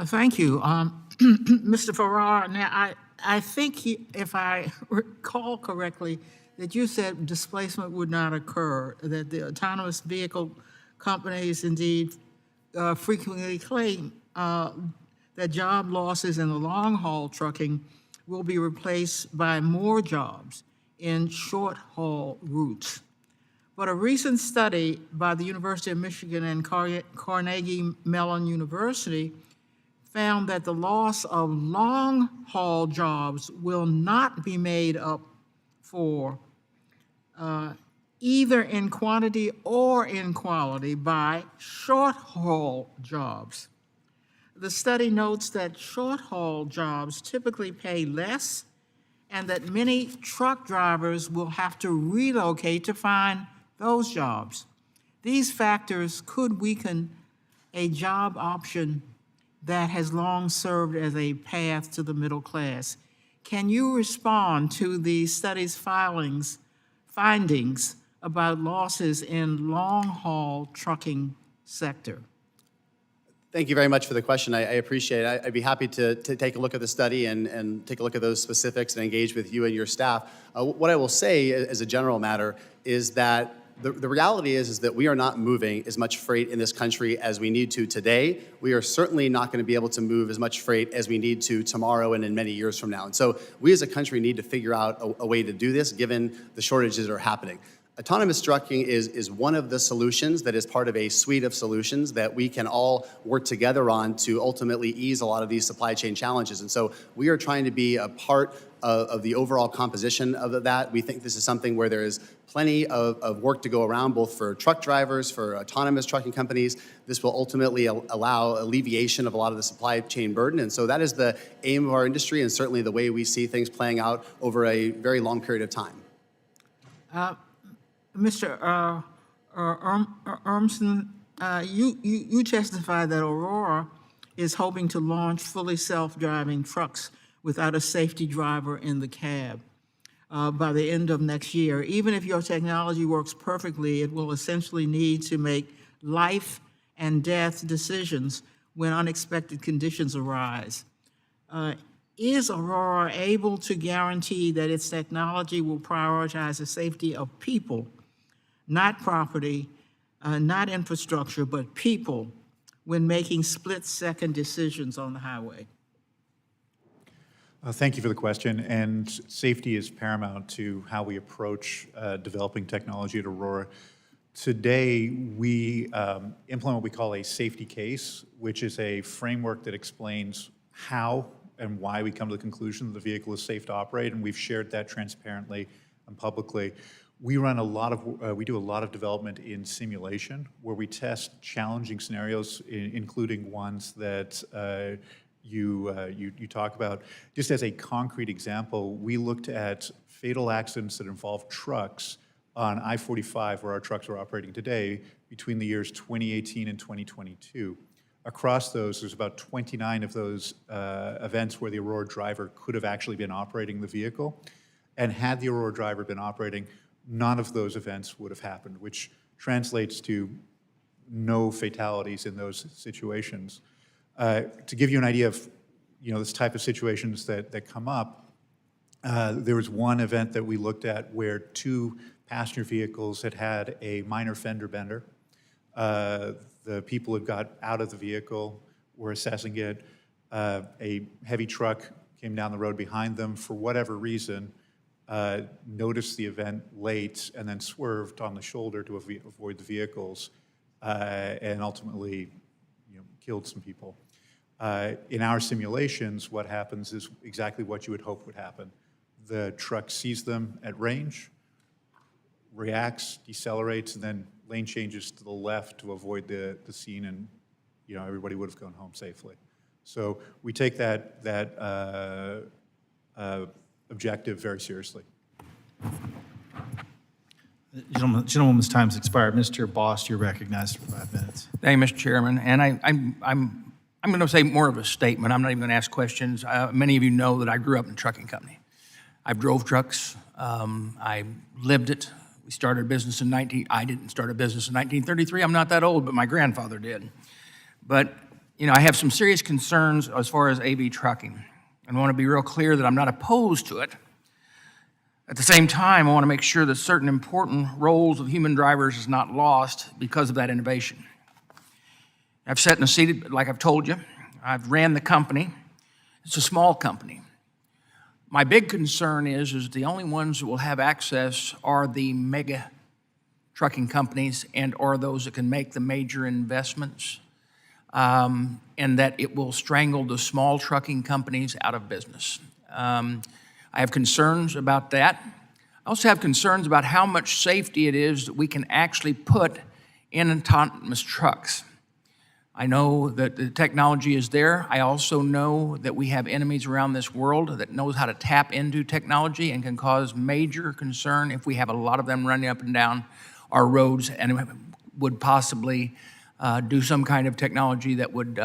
Speaker 2: Thank you. Mr. Farrar, now I think, if I recall correctly, that you said displacement would not occur, that the autonomous vehicle companies indeed frequently claim that job losses in the long-haul trucking will be replaced by more jobs in short-haul routes. But a recent study by the University of Michigan and Carnegie Mellon University found that the loss of long-haul jobs will not be made up for either in quantity or in quality by short-haul jobs. The study notes that short-haul jobs typically pay less and that many truck drivers will have to relocate to find those jobs. These factors could weaken a job option that has long served as a path to the middle class. Can you respond to the study's findings about losses in long-haul trucking sector?
Speaker 5: Thank you very much for the question. I appreciate it. I'd be happy to take a look at the study and take a look at those specifics and engage with you and your staff. What I will say as a general matter is that the reality is that we are not moving as much freight in this country as we need to today. We are certainly not going to be able to move as much freight as we need to tomorrow and in many years from now. And so we as a country need to figure out a way to do this given the shortages that are happening. Autonomous trucking is one of the solutions that is part of a suite of solutions that we can all work together on to ultimately ease a lot of these supply chain challenges. And so we are trying to be a part of the overall composition of that. We think this is something where there is plenty of work to go around, both for truck drivers, for autonomous trucking companies. This will ultimately allow alleviation of a lot of the supply chain burden. And so that is the aim of our industry and certainly the way we see things playing out over a very long period of time.
Speaker 2: Mr. Urmson, you testified that Aurora is hoping to launch fully self-driving trucks without a safety driver in the cab by the end of next year. Even if your technology works perfectly, it will essentially need to make life and death decisions when unexpected conditions arise. Is Aurora able to guarantee that its technology will prioritize the safety of people, not property, not infrastructure, but people, when making split-second decisions on the highway?
Speaker 4: Thank you for the question. And safety is paramount to how we approach developing technology at Aurora. Today, we implement what we call a safety case, which is a framework that explains how and why we come to the conclusion that the vehicle is safe to operate, and we've shared that transparently and publicly. We do a lot of development in simulation, where we test challenging scenarios, including ones that you talk about. Just as a concrete example, we looked at fatal accidents that involve trucks on I-45, where our trucks are operating today, between the years 2018 and 2022. Across those, there's about 29 of those events where the Aurora driver could have actually been operating the vehicle. And had the Aurora driver been operating, none of those events would have happened, which translates to no fatalities in those situations. To give you an idea of this type of situations that come up, there was one event that we looked at where two passenger vehicles had a minor fender bender. The people had got out of the vehicle, were assessing it. A heavy truck came down the road behind them for whatever reason, noticed the event late, and then swerved on the shoulder to avoid the vehicles, and ultimately killed some people. In our simulations, what happens is exactly what you would hope would happen. The truck sees them at range, reacts, decelerates, and then lane changes to the left to avoid the scene, and everybody would have gone home safely. So we take that objective very seriously.
Speaker 1: Gentleman's time's expired. Mr. Boss, you're recognized for 5 minutes.
Speaker 8: Thank you, Mr. Chairman. And I'm going to say more of a statement. I'm not even going to ask questions. Many of you know that I grew up in a trucking company. I drove trucks. I lived it. We started a business I didn't start a business in 1933. I'm not that old, but my grandfather did. But, I have some serious concerns as far as AV trucking. And I want to be real clear that I'm not opposed to it. At the same time, I want to make sure that certain important roles of human drivers is not lost because of that innovation. I've sat in a seat, like I've told you. I've ran the company. It's a small company. My big concern is the only ones that will have access are the mega trucking companies and are those that can make the major investments, and that it will strangle the small trucking companies out of business. I have concerns about that. I also have concerns about how much safety it is that we can actually put in autonomous trucks. I know that the technology is there. I also know that we have enemies around this world that knows how to tap into technology and can cause major concern if we have a lot of them running up and down our roads and would possibly do some kind of technology that would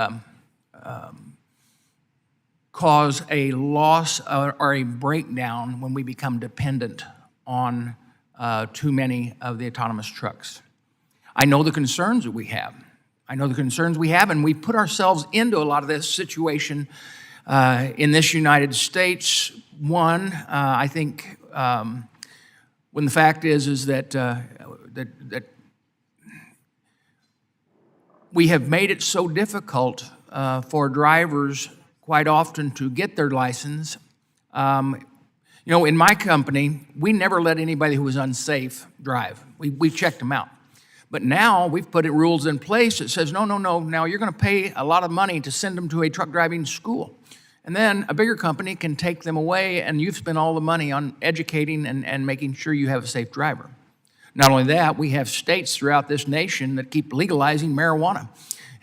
Speaker 8: cause a loss or a breakdown when we become dependent on too many of the autonomous trucks. I know the concerns that we have. And we put ourselves into a lot of this situation in this United States. One, I think, when the fact is that we have made it so difficult for drivers quite often to get their license. You know, in my company, we never let anybody who was unsafe drive. We checked them out. But now we've put rules in place that says, no, now you're going to pay a lot of money to send them to a truck driving school. And then a bigger company can take them away, and you've spent all the money on educating and making sure you have a safe driver. Not only that, we have states throughout this nation that keep legalizing marijuana,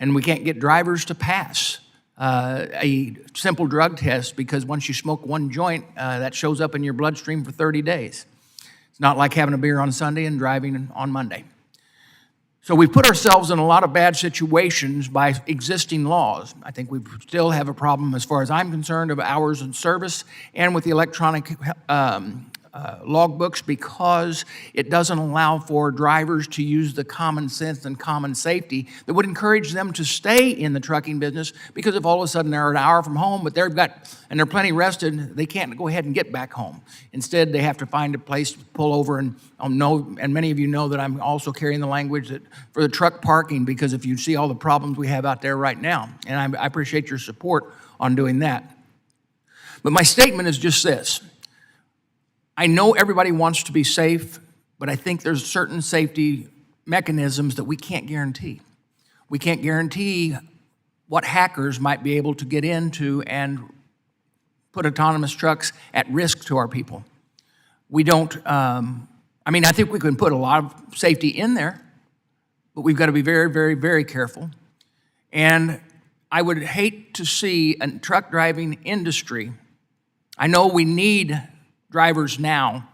Speaker 8: and we can't get drivers to pass a simple drug test because once you smoke one joint, that shows up in your bloodstream for 30 days. It's not like having a beer on Sunday and driving on Monday. So we put ourselves in a lot of bad situations by existing laws. I think we still have a problem, as far as I'm concerned, of hours in service and with the electronic logbooks, because it doesn't allow for drivers to use the common sense and common safety that would encourage them to stay in the trucking business, because if all of a sudden they're an hour from home, but they're plenty rested, they can't go ahead and get back home. Instead, they have to find a place to pull over, and many of you know that I'm also carrying the language that for the truck parking, because if you see all the problems we have out there right now, and I appreciate your support on doing that. But my statement is just this. I know everybody wants to be safe, but I think there's certain safety mechanisms that we can't guarantee. We can't guarantee what hackers might be able to get into and put autonomous trucks at risk to our people. We don't, I think we can put a lot of safety in there, but we've got to be very, very, very careful. And I would hate to see a truck driving industry, I know we need drivers now,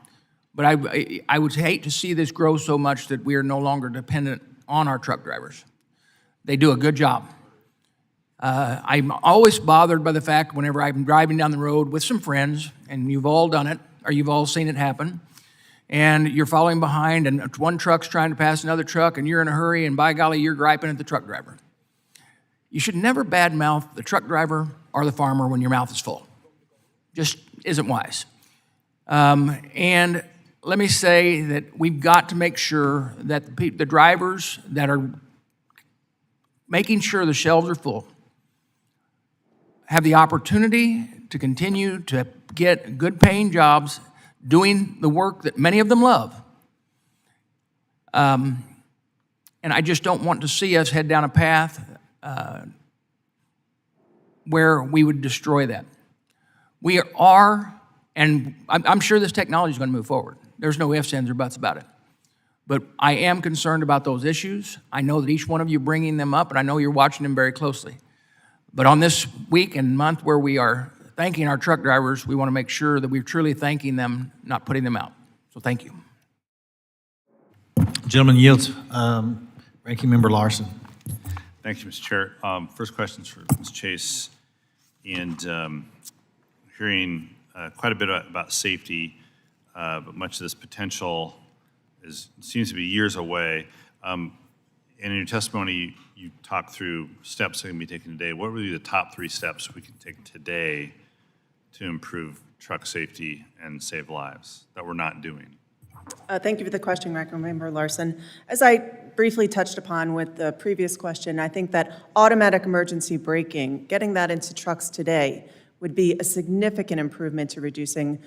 Speaker 8: but I would hate to see this grow so much that we are no longer dependent on our truck drivers. They do a good job. I'm always bothered by the fact whenever I'm driving down the road with some friends, and you've all done it, or you've all seen it happen, and you're following behind, and one truck's trying to pass another truck, and you're in a hurry, and by golly, you're griping at the truck driver. You should never badmouth the truck driver or the farmer when your mouth is full. Just isn't wise. And let me say that we've got to make sure that the drivers that are making sure the shelves are full have the opportunity to continue to get good paying jobs doing the work that many of them love. And I just don't want to see us head down a path where we would destroy that. We are, and I'm sure this technology is going to move forward. There's no ifs, ands, or buts about it. But I am concerned about those issues. I know that each one of you bringing them up, and I know you're watching them very closely. But on this week and month where we are thanking our truck drivers, we want to make sure that we're truly thanking them, not putting them out. So thank you.
Speaker 1: Gentleman yields. Ranking Member Larson.
Speaker 3: Thank you, Mr. Chair. First question's for Ms. Chase. And hearing quite a bit about safety, but much of this potential seems to be years away. And in your testimony, you talked through steps that can be taken today. What would be the top 3 steps we can take today to improve truck safety and save lives that we're not doing?
Speaker 7: Thank you for the question, Ranking Member Larson. As I briefly touched upon with the previous question, I think that automatic emergency braking, getting that into trucks today, would be a significant improvement to reducing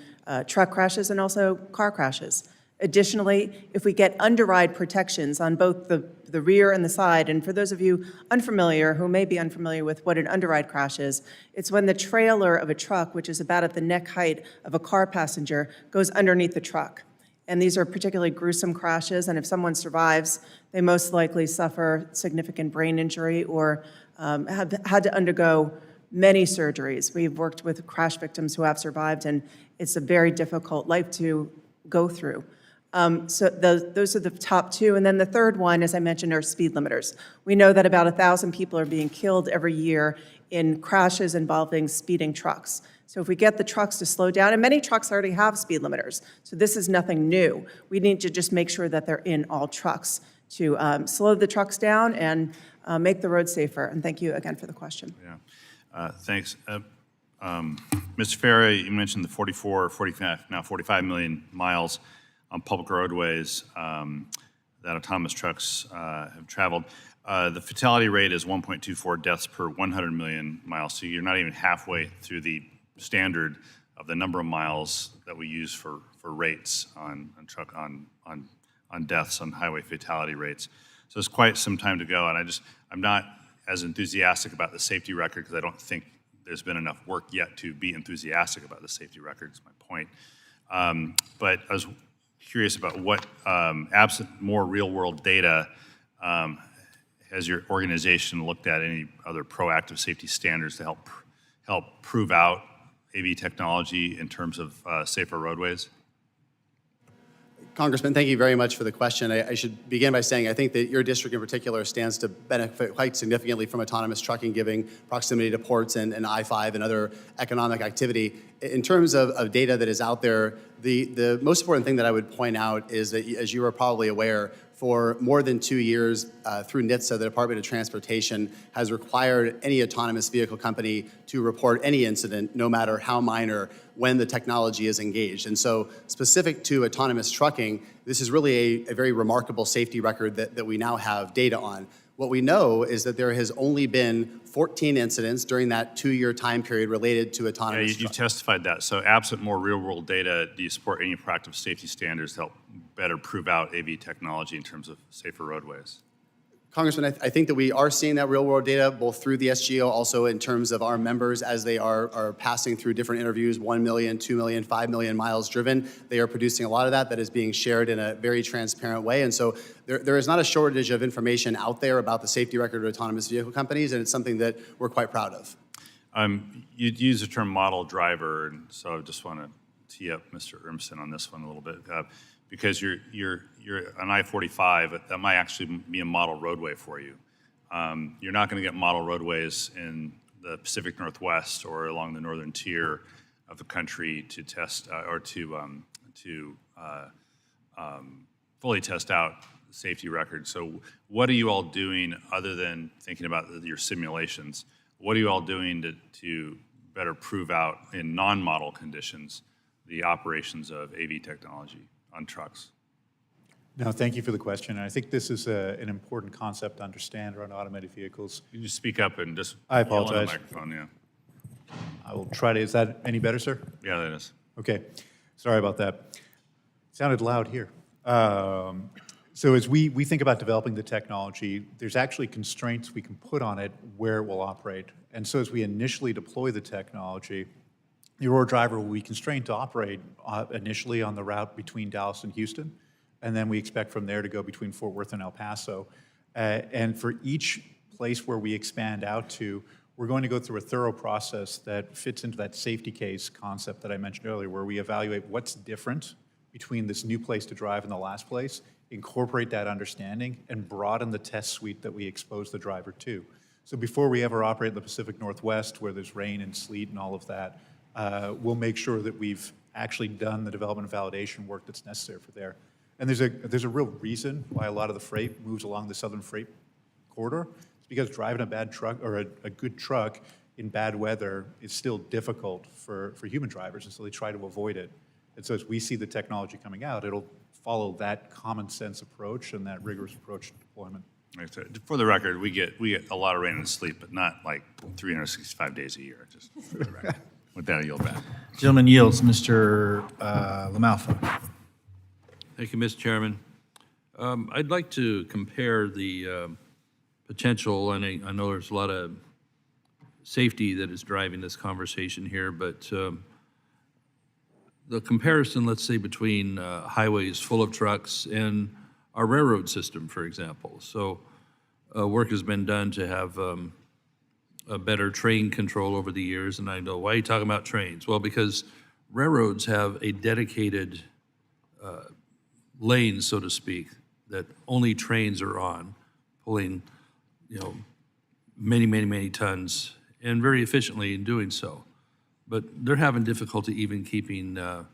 Speaker 7: truck crashes and also car crashes. Additionally, if we get underride protections on both the rear and the side, and for those of you unfamiliar, who may be unfamiliar with what an underride crash is, it's when the trailer of a truck, which is about at the neck height of a car passenger, goes underneath the truck. And these are particularly gruesome crashes, and if someone survives, they most likely suffer significant brain injury or have had to undergo many surgeries. We've worked with crash victims who have survived, and it's a very difficult life to go through. So those are the top 2. And then the third one, as I mentioned, are speed limiters. We know that about 1,000 people are being killed every year in crashes involving speeding trucks. So if we get the trucks to slow down, and many trucks already have speed limiters, so this is nothing new. We need to just make sure that they're in all trucks to slow the trucks down and make the road safer. And thank you again for the question.
Speaker 3: Yeah, thanks. Mr. Farah, you mentioned the 45 million miles on public roadways that autonomous trucks have traveled. The fatality rate is 1.24 deaths per 100 million miles, so you're not even halfway through the standard of the number of miles that we use for rates on deaths, on highway fatality rates. So it's quite some time to go, and I'm not as enthusiastic about the safety record because I don't think there's been enough work yet to be enthusiastic about the safety record, is my point. But I was curious about what, absent more real-world data, has your organization looked at any other proactive safety standards to help prove out AV technology in terms of safer roadways?
Speaker 5: Congressman, thank you very much for the question. I should begin by saying I think that your district in particular stands to benefit quite significantly from autonomous trucking, giving proximity to ports and I-5 and other economic activity. In terms of data that is out there, the most important thing that I would point out is that, as you are probably aware, for more than 2 years through NHTSA, the Department of Transportation has required any autonomous vehicle company to report any incident, no matter how minor, when the technology is engaged. And so specific to autonomous trucking, this is really a very remarkable safety record that we now have data on. What we know is that there has only been 14 incidents during that 2-year time period related to autonomous
Speaker 3: Yeah, you testified that. So absent more real-world data, do you support any proactive safety standards to help better prove out AV technology in terms of safer roadways?
Speaker 5: Congressman, I think that we are seeing that real-world data, both through the SGO, also in terms of our members as they are passing through different interviews, 1 million, 2 million, 5 million miles driven. They are producing a lot of that is being shared in a very transparent way. And so there is not a shortage of information out there about the safety record of autonomous vehicle companies, and it's something that we're quite proud of.
Speaker 3: You use the term model driver, and so I just want to tee up Mr. Urmson on this one a little bit. Because you're on I-45, that might actually be a model roadway for you. You're not going to get model roadways in the Pacific Northwest or along the northern tier of the country to test or to fully test out the safety record. So what are you all doing other than thinking about your simulations? What are you all doing to better prove out in non-model conditions the operations of AV technology on trucks?
Speaker 4: No, thank you for the question. And I think this is an important concept to understand around automated vehicles.
Speaker 3: You just speak up and just
Speaker 4: I
Speaker 3: yell in the
Speaker 4: apologize.
Speaker 3: microphone, yeah.
Speaker 4: I will try to, is that any better, sir?
Speaker 3: Yeah, that is.
Speaker 4: Okay, sorry about that. Sounded loud here. So as we think about developing the technology, there's actually constraints we can put on it where it will operate. And so as we initially deploy the technology, the Aurora driver will be constrained to operate initially on the route between Dallas and Houston, and then we expect from there to go between Fort Worth and El Paso. And for each place where we expand out to, we're going to go through a thorough process that fits into that safety case concept that I mentioned earlier, where we evaluate what's different between this new place to drive and the last place, incorporate that understanding, and broaden the test suite that we expose the driver to. So before we ever operate in the Pacific Northwest, where there's rain and sleet and all of that, we'll make sure that we've actually done the development and validation work that's necessary for there. And there's a real reason why a lot of the freight moves along the southern freight corridor. It's because driving a bad truck or a good truck in bad weather is still difficult for human drivers, and so they try to avoid it. And so as we see the technology coming out, it'll follow that common sense approach and that rigorous approach to deployment.
Speaker 3: For the record, we get a lot of rain and sleet, but not like 365 days a year, just for the record. With that, I yield back.
Speaker 1: Gentleman yields. Mr. LaMalfa.
Speaker 9: Thank you, Mr. Chairman. I'd like to compare the potential, and I know there's a lot of safety that is driving this conversation here, but the comparison, let's say, between highways full of trucks and our railroad system, for example. So work has been done to have a better train control over the years, and I know, why are you talking about trains? Well, because railroads have a dedicated lane, so to speak, that only trains are on, pulling, many, many, many tons, and very efficiently in doing so. But they're having difficulty even keeping the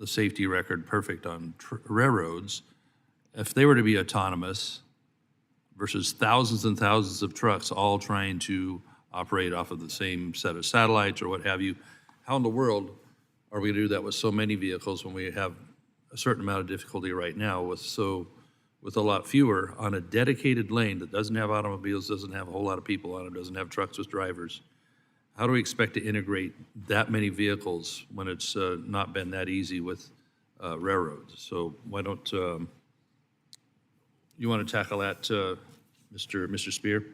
Speaker 9: safety record perfect on railroads. If they were to be autonomous versus thousands and thousands of trucks all trying to operate off of the same set of satellites or what have you, how in the world are we going to do that with so many vehicles when we have a certain amount of difficulty right now with a lot fewer on a dedicated lane that doesn't have automobiles, doesn't have a whole lot of people on it, doesn't have trucks with drivers? how do we expect to integrate that many vehicles when it's not been that easy with railroads? So why don't you want to tackle that, Mr. Spear?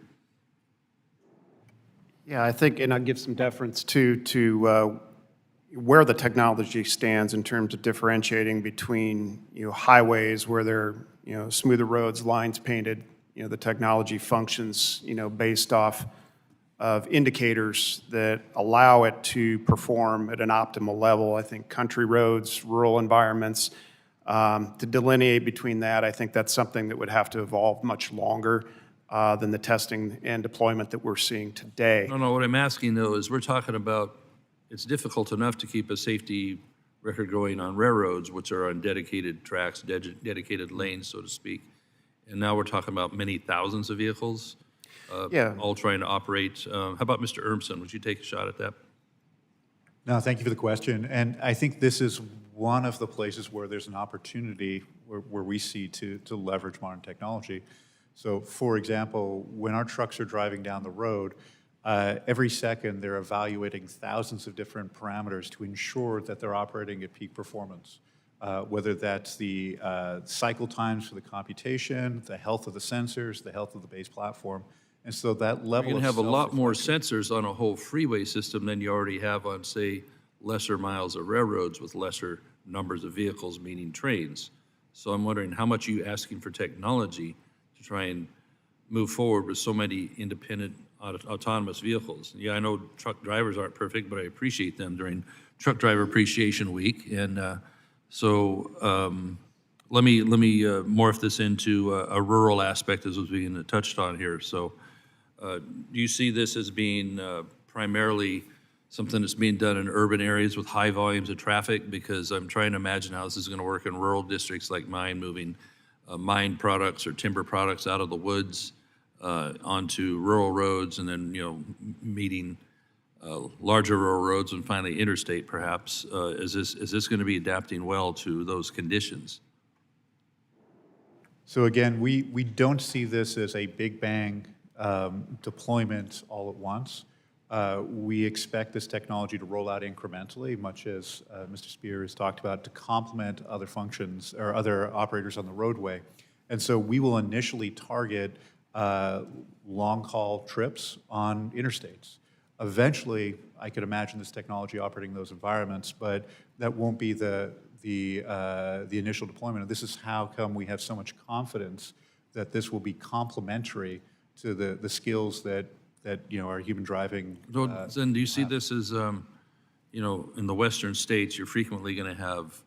Speaker 6: Yeah, I think, and I'll give some deference to where the technology stands in terms of differentiating between, highways where there are, smoother roads, lines painted, the technology functions, based off of indicators that allow it to perform at an optimal level. I think country roads, rural environments, to delineate between that, I think that's something that would have to evolve much longer than the testing and deployment that we're seeing today.
Speaker 9: No, what I'm asking though is we're talking about, it's difficult enough to keep a safety record going on railroads, which are on dedicated tracks, dedicated lanes, so to speak. And now we're talking about many thousands of vehicles,
Speaker 6: Yeah.
Speaker 9: all trying to operate. How about Mr. Urmson? Would you take a shot at that?
Speaker 4: No, thank you for the question. And I think this is one of the places where there's an opportunity where we see to leverage modern technology. So for example, when our trucks are driving down the road, every second they're evaluating thousands of different parameters to ensure that they're operating at peak performance. Whether that's the cycle times for the computation, the health of the sensors, the health of the base platform. And so that level
Speaker 9: You're
Speaker 4: of
Speaker 9: going to have a lot more
Speaker 4: self-reflection-
Speaker 9: sensors on a whole freeway system than you already have on, say, lesser miles of railroads with lesser numbers of vehicles, meaning trains. So I'm wondering, how much are you asking for technology to try and move forward with so many independent autonomous vehicles? Yeah, I know truck drivers aren't perfect, but I appreciate them during Truck Driver Appreciation Week. And let me morph this into a rural aspect as was being touched on here. So do you see this as being primarily something that's being done in urban areas with high volumes of traffic? Because I'm trying to imagine how this is going to work in rural districts like mine, moving mine products or timber products out of the woods onto rural roads, and then meeting larger rural roads and finally interstate perhaps. Is this going to be adapting well to those conditions?
Speaker 4: So again, we don't see this as a big bang deployment all at once. We expect this technology to roll out incrementally, much as Mr. Spear has talked about, to complement other functions or other operators on the roadway. And so we will initially target long-haul trips on interstates. Eventually, I could imagine this technology operating in those environments, but that won't be the initial deployment. And this is how come we have so much confidence that this will be complementary to the skills that our human driving.
Speaker 9: Then do you see this as, in the western states, you're frequently going to have,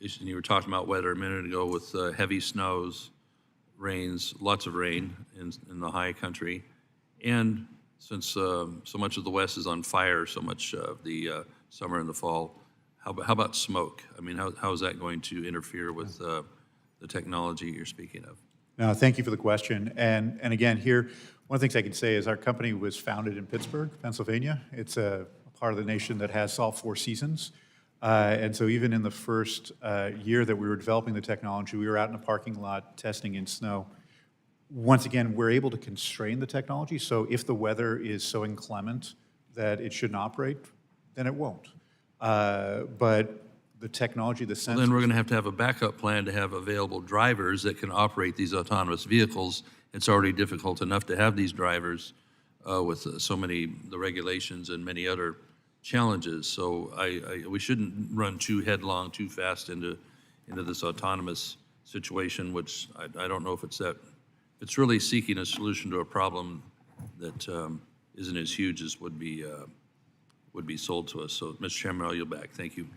Speaker 9: and you were talking about weather a minute ago with heavy snows, rains, lots of rain in the high country. And since so much of the West is on fire, so much of the summer and the fall, how about smoke? I mean, how is that going to interfere with the technology you're speaking of?
Speaker 4: No, thank you for the question. And again, here, one of the things I can say is our company was founded in Pittsburgh, Pennsylvania. It's a part of the nation that has all 4 seasons. And so even in the first year that we were developing the technology, we were out in a parking lot testing in snow. Once again, we're able to constrain the technology. So if the weather is so inclement that it shouldn't operate, then it won't. But the technology, the sensors.
Speaker 9: Well, then we're going to have a backup plan to have available drivers that can operate these autonomous vehicles. It's already difficult enough to have these drivers with so many, the regulations and many other challenges. So we shouldn't run too headlong, too fast into this autonomous situation, which I don't know if it's really seeking a solution to a problem that isn't as huge as would be sold to us. So, Mr. Chairman, I'll yield back. Thank you.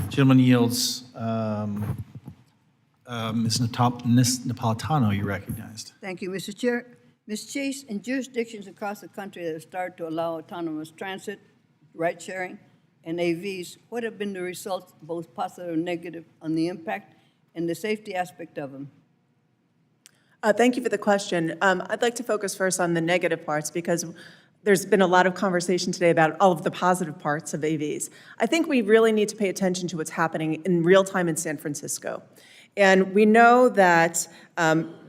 Speaker 1: Gentleman yields. Ms. Napolitano, you recognized.
Speaker 10: Thank you, Mr. Chair. Ms. Chase, in jurisdictions across the country that have started to allow autonomous transit, ride-sharing, and AVs, what have been the results, both positive and negative, on the impact and the safety aspect of them?
Speaker 7: Thank you for the question. I'd like to focus first on the negative parts because there's been a lot of conversation today about all of the positive parts of AVs. I think we really need to pay attention to what's happening in real time in San Francisco. And we know that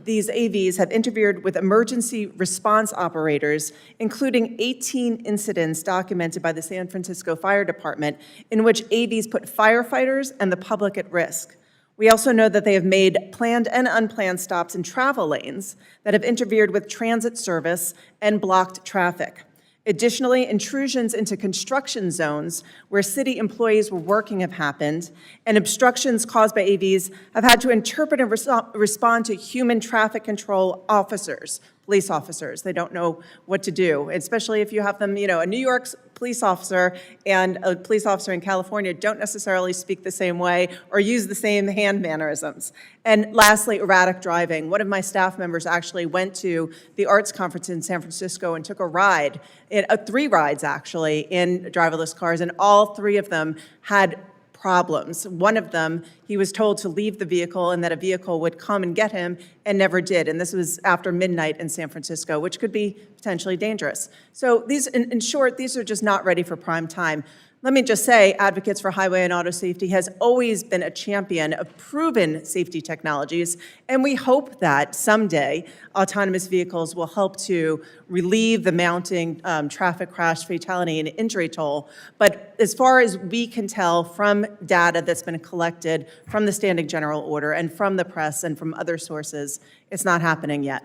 Speaker 7: these AVs have interfered with emergency response operators, including 18 incidents documented by the San Francisco Fire Department in which AVs put firefighters and the public at risk. We also know that they have made planned and unplanned stops in travel lanes that have interfered with transit service and blocked traffic. Additionally, intrusions into construction zones where city employees were working have happened, and obstructions caused by AVs have had to interpret and respond to human traffic control officers, police officers. They don't know what to do, especially if you have them, a New York police officer and a police officer in California don't necessarily speak the same way or use the same hand mannerisms. And lastly, erratic driving. One of my staff members actually went to the arts conference in San Francisco and took a ride, 3 rides actually, in driverless cars, and all 3 of them had problems. One of them, he was told to leave the vehicle and that a vehicle would come and get him, and never did. And this was after midnight in San Francisco, which could be potentially dangerous. So these, in short, these are just not ready for prime time. Let me just say, Advocates for Highway and Auto Safety has always been a champion of proven safety technologies, and we hope that someday autonomous vehicles will help to relieve the mounting traffic crash, fatality, and injury toll. But as far as we can tell from data that's been collected from the Standing General Order and from the press and from other sources, it's not happening yet.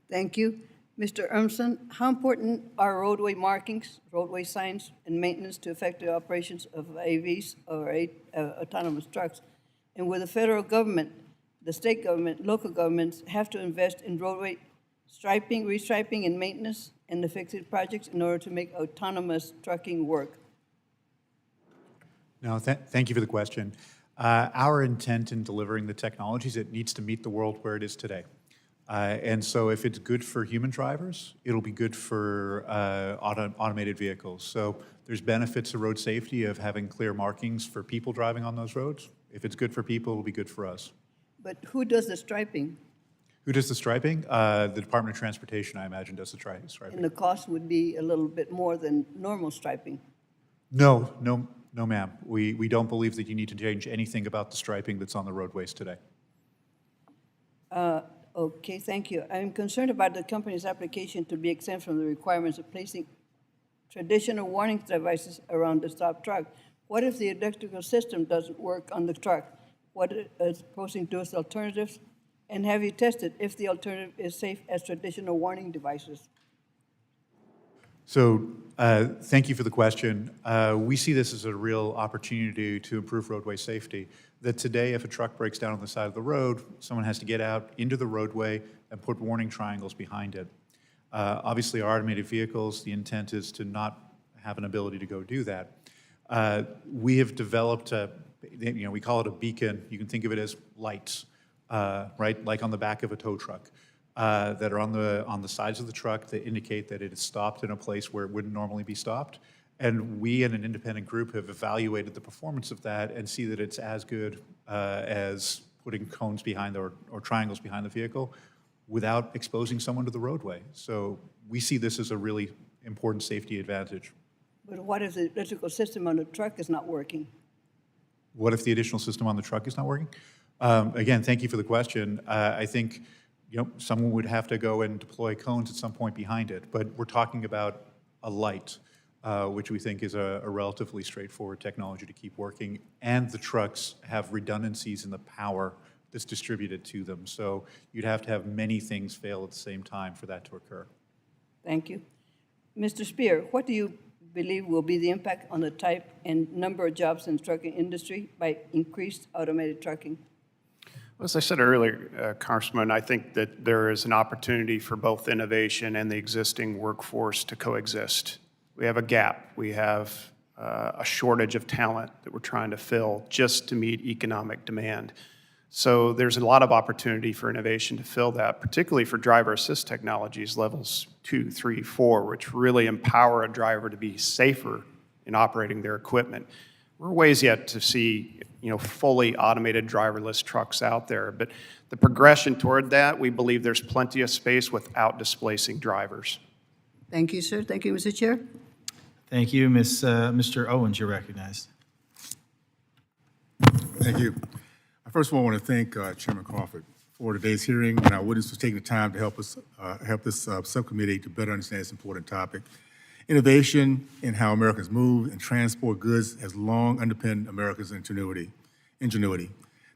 Speaker 10: Thank you. Mr. Urmson, how important are roadway markings, roadway signs, and maintenance to effective operations of AVs or autonomous trucks? And will the federal government, the state government, local governments have to invest in roadway striping, restriping, and maintenance and effective projects in order to make autonomous trucking work?
Speaker 4: No, thank you for the question. Our intent in delivering the technologies, it needs to meet the world where it is today. And so if it's good for human drivers, it'll be good for automated vehicles. So there's benefits to road safety of having clear markings for people driving on those roads. If it's good for people, it'll be good for us.
Speaker 10: But who does the striping?
Speaker 4: Who does the striping? The Department of Transportation, I imagine, does the striping.
Speaker 10: And the cost would be a little bit more than normal striping.
Speaker 4: No, ma'am. We don't believe that you need to change anything about the striping that's on the roadways today.
Speaker 10: Okay, thank you. I'm concerned about the company's application to be exempt from the requirements of placing traditional warning devices around the stop truck. What if the electrical system doesn't work on the truck? What is proposing to do as alternatives? And have you tested if the alternative is safe as traditional warning devices?
Speaker 4: So thank you for the question. We see this as a real opportunity to improve roadway safety. That today, if a truck breaks down on the side of the road, someone has to get out into the roadway and put warning triangles behind it. Obviously, our automated vehicles, the intent is to not have an ability to go do that. We have developed, we call it a beacon. You can think of it as lights, right? Like on the back of a tow truck. That are on the sides of the truck that indicate that it is stopped in a place where it wouldn't normally be stopped. And we and an independent group have evaluated the performance of that and see that it's as good as putting cones behind or triangles behind the vehicle without exposing someone to the roadway. So we see this as a really important safety advantage.
Speaker 10: But what if the electrical system on the truck is not working?
Speaker 4: What if the additional system on the truck is not working? Again, thank you for the question. I think someone would have to go and deploy cones at some point behind it, but we're talking about a light, which we think is a relatively straightforward technology to keep working, and the trucks have redundancies in the power that's distributed to them. So you'd have to have many things fail at the same time for that to occur.
Speaker 10: Thank you. Mr. Spear, what do you believe will be the impact on the type and number of jobs in the trucking industry by increased automated trucking?
Speaker 6: As I said earlier, Congressman, I think that there is an opportunity for both innovation and the existing workforce to coexist. We have a gap. We have a shortage of talent that we're trying to fill just to meet economic demand. So there's a lot of opportunity for innovation to fill that, particularly for driver assist technologies, levels 2, 3, 4, which really empower a driver to be safer in operating their equipment. We're ways yet to see fully automated driverless trucks out there. But the progression toward that, we believe there's plenty of space without displacing drivers.
Speaker 10: Thank you, sir. Thank you, Mr. Chair.
Speaker 1: Thank you. Mr. Owens, you're recognized.
Speaker 11: Thank you. I first of all want to thank Chairman Crawford for today's hearing and our witness for taking the time to help this subcommittee to better understand this important topic. Innovation in how Americans move and transport goods has long underpinned America's ingenuity. The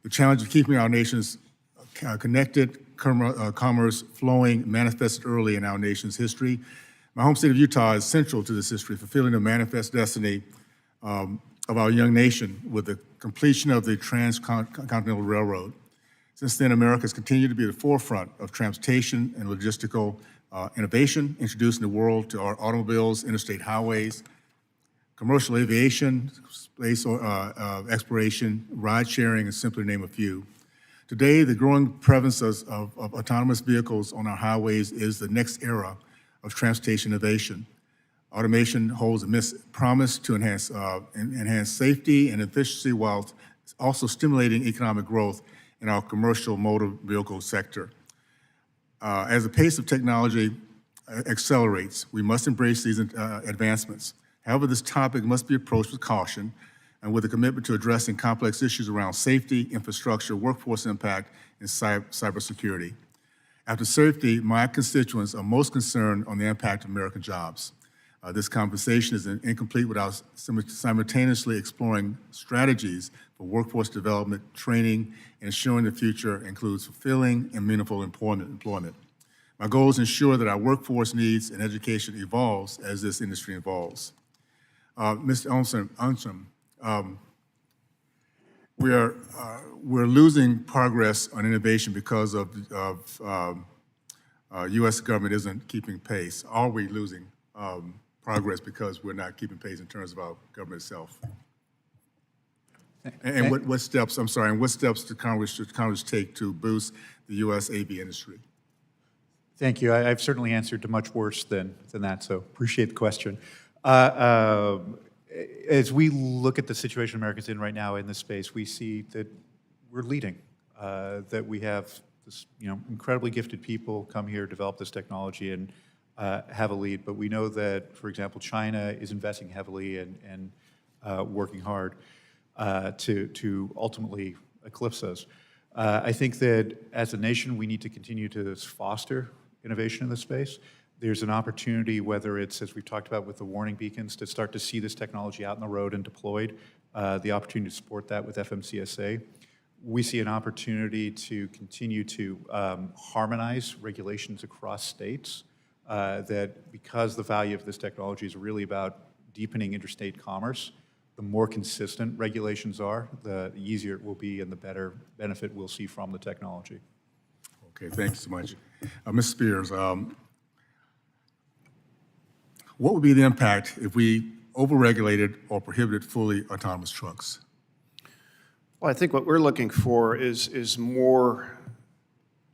Speaker 11: challenge of keeping our nation's connected commerce flowing manifested early in our nation's history. My home state of Utah is central to this history, fulfilling the manifest destiny of our young nation with the completion of the Transcontinental Railroad. Since then, America has continued to be at the forefront of transportation and logistical innovation, introducing the world to our automobiles, interstate highways, commercial aviation, space exploration, ride sharing, and simply to name a few. Today, the growing prevalence of autonomous vehicles on our highways is the next era of transportation innovation. Automation holds a promise to enhance safety and efficiency while also stimulating economic growth in our commercial motor vehicle sector. As the pace of technology accelerates, we must embrace these advancements. However, this topic must be approached with caution and with a commitment to addressing complex issues around safety, infrastructure, workforce impact, and cybersecurity. After safety, my constituents are most concerned on the impact of American jobs. This conversation is incomplete without simultaneously exploring strategies for workforce development, training, and ensuring the future includes fulfilling and meaningful employment. My goal is to ensure that our workforce needs and education evolves as this industry evolves. Mr. Onsom, we're losing progress on innovation because of U.S. government isn't keeping pace. Are we losing progress because we're not keeping pace in terms of our government itself? And what steps, what steps should Congress take to boost the U.S. AV industry?
Speaker 4: Thank you. I've certainly answered to much worse than that, so appreciate the question. As we look at the situation America's in right now in this space, we see that we're leading, that we have this, incredibly gifted people come here, develop this technology, and have a lead. But we know that, for example, China is investing heavily and working hard to ultimately eclipse us. I think that as a nation, we need to continue to foster innovation in this space. There's an opportunity, whether it's, as we've talked about with the warning beacons, to start to see this technology out in the road and deployed, the opportunity to support that with FMCSA. We see an opportunity to continue to harmonize regulations across states, that because the value of this technology is really about deepening interstate commerce, the more consistent regulations are, the easier it will be and the better benefit we'll see from the technology.
Speaker 11: Okay, thanks so much. Ms. Spears, what would be the impact if we overregulated or prohibited fully autonomous trucks?
Speaker 6: Well, I think what we're looking for is more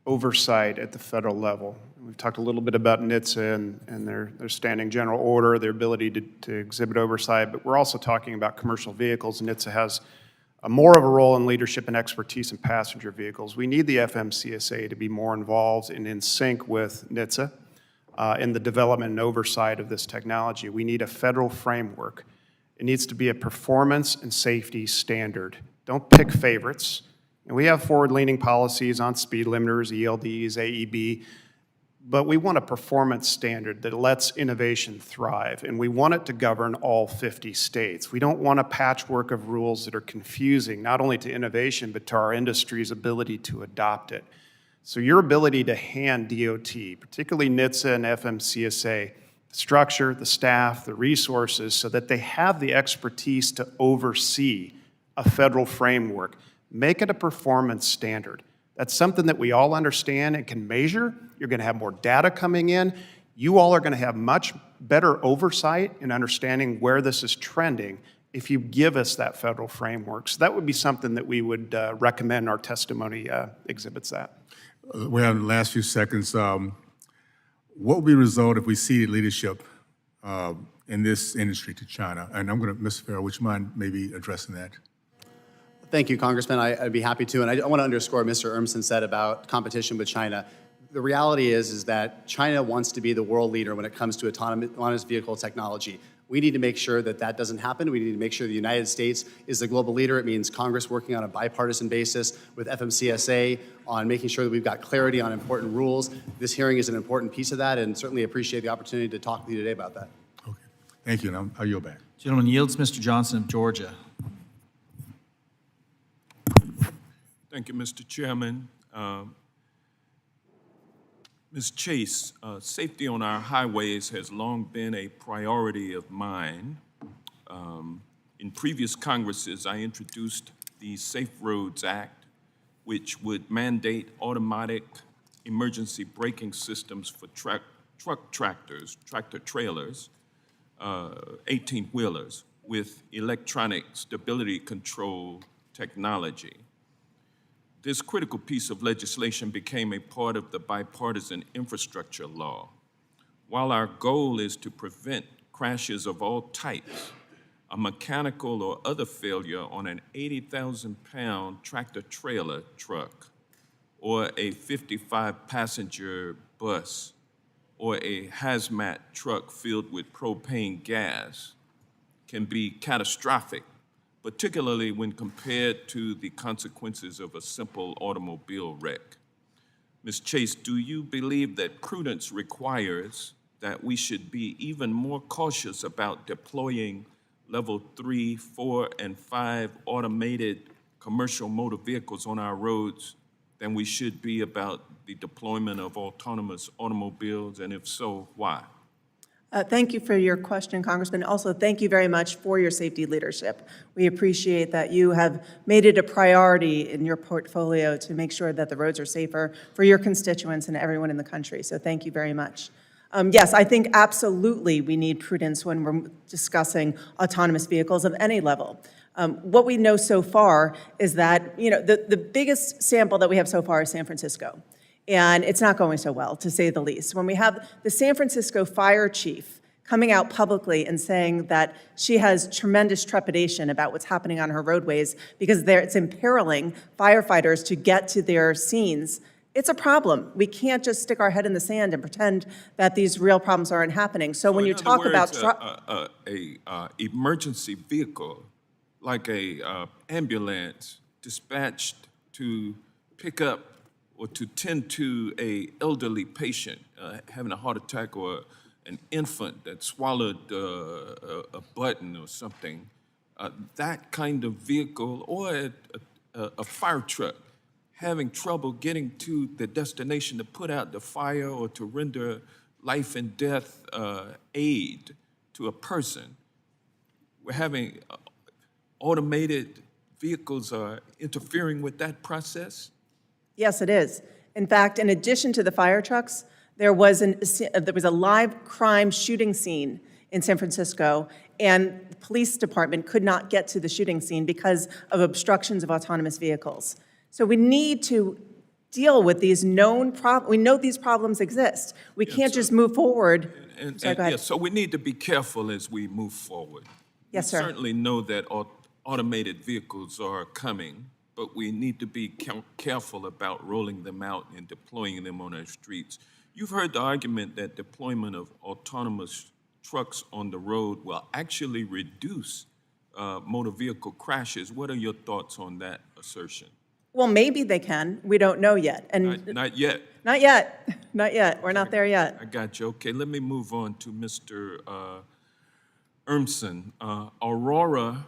Speaker 6: oversight at the federal level. We've talked a little bit about NHTSA and their standing general order, their ability to exhibit oversight, but we're also talking about commercial vehicles. NHTSA has more of a role in leadership and expertise in passenger vehicles. We need the FMCSA to be more involved and in sync with NHTSA in the development and oversight of this technology. We need a federal framework. It needs to be a performance and safety standard. Don't pick favorites. And we have forward-leaning policies on speed limiters, ELDs, AEB, but we want a performance standard that lets innovation thrive, and we want it to govern all 50 states. We don't want a patchwork of rules that are confusing, not only to innovation, but to our industry's ability to adopt it. So your ability to hand DOT, particularly NHTSA and FMCSA, the structure, the staff, the resources, so that they have the expertise to oversee a federal framework. Make it a performance standard. That's something that we all understand and can measure. You're going to have more data coming in. You all are going to have much better oversight in understanding where this is trending if you give us that federal framework. So that would be something that we would recommend. Our testimony exhibits that.
Speaker 11: We have the last few seconds. What would be the result if we ceded leadership in this industry to China? And I'm going to, Ms. Farrell, would you mind maybe addressing that?
Speaker 5: Thank you, Congressman. I'd be happy to. And I want to underscore what Mr. Urmson said about competition with China. The reality is that China wants to be the world leader when it comes to autonomous vehicle technology. We need to make sure that that doesn't happen. We need to make sure the United States is the global leader. It means Congress working on a bipartisan basis with FMCSA on making sure that we've got clarity on important rules. This hearing is an important piece of that, and certainly appreciate the opportunity to talk with you today about that.
Speaker 11: Okay. Thank you, and I'll yield back.
Speaker 1: Gentleman yields. Mr. Johnson of Georgia.
Speaker 12: Thank you, Mr. Chairman. Ms. Chase, safety on our highways has long been a priority of mine. In previous Congresses, I introduced the Safe Roads Act, which would mandate automatic emergency braking systems for tractor trailers, 18-wheelers, with electronic stability control technology. This critical piece of legislation became a part of the bipartisan infrastructure law. While our goal is to prevent crashes of all types, a mechanical or other failure on an 80,000-pound tractor-trailer truck, or a 55-passenger bus, or a hazmat truck filled with propane gas can be catastrophic, particularly when compared to the consequences of a simple automobile wreck. Ms. Chase, do you believe that prudence requires that we should be even more cautious about deploying level 3, 4, and 5 automated commercial motor vehicles on our roads than we should be about the deployment of autonomous automobiles, and if so, why?
Speaker 7: Thank you for your question, Congressman. Also, thank you very much for your safety leadership. We appreciate that you have made it a priority in your portfolio to make sure that the roads are safer for your constituents and everyone in the country. So thank you very much. Yes, I think absolutely we need prudence when we're discussing autonomous vehicles of any level. What we know so far is that, the biggest sample that we have so far is San Francisco. And it's not going so well, to say the least. When we have the San Francisco fire chief coming out publicly and saying that she has tremendous trepidation about what's happening on her roadways because it's imperiling firefighters to get to their scenes, it's a problem. We can't just stick our head in the sand and pretend that these real problems aren't happening. So when you talk about
Speaker 12: emergency vehicle, like a ambulance dispatched to pick up or to tend to a elderly patient having a heart attack, or an infant that swallowed a button or something, that kind of vehicle, or a fire truck having trouble getting to the destination to put out the fire or to render life and death aid to a person. We're having automated vehicles are interfering with that process?
Speaker 7: Yes, it is. In fact, in addition to the fire trucks, there was a live crime shooting scene in San Francisco, and the police department could not get to the shooting scene because of obstructions of autonomous vehicles. So we need to deal with these known problems. We know these problems exist. We can't just move forward. Sorry, go ahead.
Speaker 12: Yes, so we need to be careful as we move forward.
Speaker 7: Yes, sir.
Speaker 12: We certainly know that automated vehicles are coming, but we need to be careful about rolling them out and deploying them on our streets. You've heard the argument that deployment of autonomous trucks on the road will actually reduce motor vehicle crashes. What are your thoughts on that assertion?
Speaker 7: Well, maybe they can. We don't know yet. And
Speaker 12: Not yet.
Speaker 7: Not yet. Not yet. We're not there yet.
Speaker 12: I got you. Okay, let me move on to Mr. Urmson. Aurora